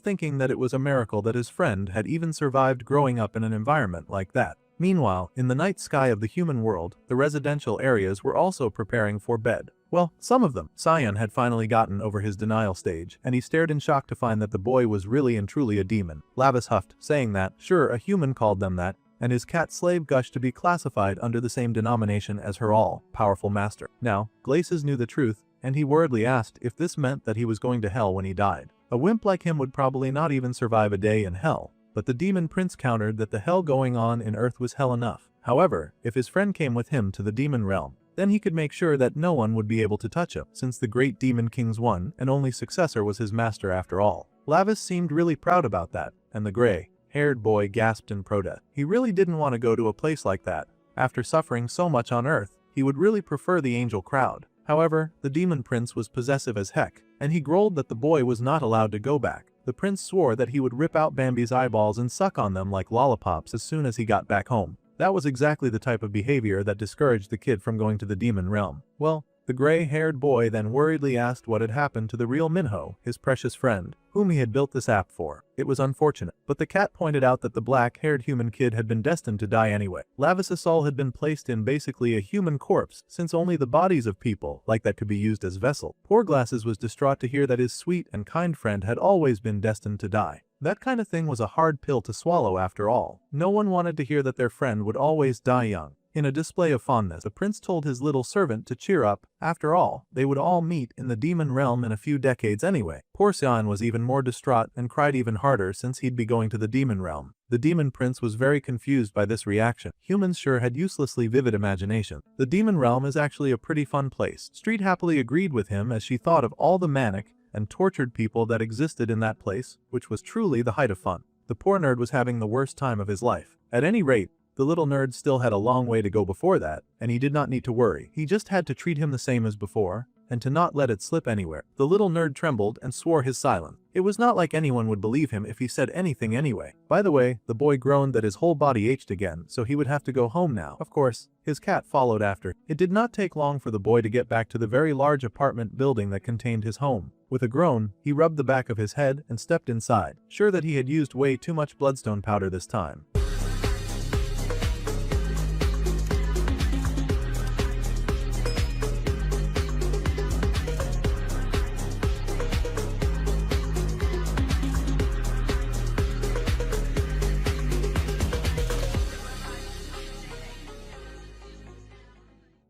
thinking that it was a miracle that his friend had even survived growing up in an environment like that. Meanwhile, in the night sky of the human world, the residential areas were also preparing for bed. Well, some of them. Sion had finally gotten over his denial stage, and he stared in shock to find that the boy was really and truly a demon. Lavis huffed, saying that, sure, a human called them that, and his cat slave gushed to be classified under the same denomination as her all-powerful master. Now, Glaces knew the truth, and he worriedly asked if this meant that he was going to hell when he died. A wimp like him would probably not even survive a day in hell, but the demon prince countered that the hell going on in Earth was hell enough. However, if his friend came with him to the demon realm, then he could make sure that no one would be able to touch him, since the great demon king's one and only successor was his master after all. Lavis seemed really proud about that, and the gray-haired boy gasped in protest. He really didn't want to go to a place like that. After suffering so much on Earth, he would really prefer the angel crowd. However, the demon prince was possessive as heck, and he growled that the boy was not allowed to go back. The prince swore that he would rip out Bambi's eyeballs and suck on them like lollipops as soon as he got back home. That was exactly the type of behavior that discouraged the kid from going to the demon realm. Well, the gray-haired boy then worriedly asked what had happened to the real Minho, his precious friend, whom he had built this app for. It was unfortunate, but the cat pointed out that the black-haired human kid had been destined to die anyway. Lavis's soul had been placed in basically a human corpse, since only the bodies of people like that could be used as vessel. Poor Glasses was distraught to hear that his sweet and kind friend had always been destined to die. That kind of thing was a hard pill to swallow after all. No one wanted to hear that their friend would always die young. In a display of fondness, the prince told his little servant to cheer up. After all, they would all meet in the demon realm in a few decades anyway. Poor Sion was even more distraught and cried even harder since he'd be going to the demon realm. The demon prince was very confused by this reaction. Humans sure had uselessly vivid imagination. The demon realm is actually a pretty fun place. Street happily agreed with him as she thought of all the manic and tortured people that existed in that place, which was truly the height of fun. The poor nerd was having the worst time of his life. At any rate, the little nerd still had a long way to go before that, and he did not need to worry. He just had to treat him the same as before, and to not let it slip anywhere. The little nerd trembled and swore his silence. It was not like anyone would believe him if he said anything anyway. By the way, the boy groaned that his whole body ached again, so he would have to go home now. Of course, his cat followed after. It did not take long for the boy to get back to the very large apartment building that contained his home. With a groan, he rubbed the back of his head and stepped inside, sure that he had used way too much bloodstone powder this time.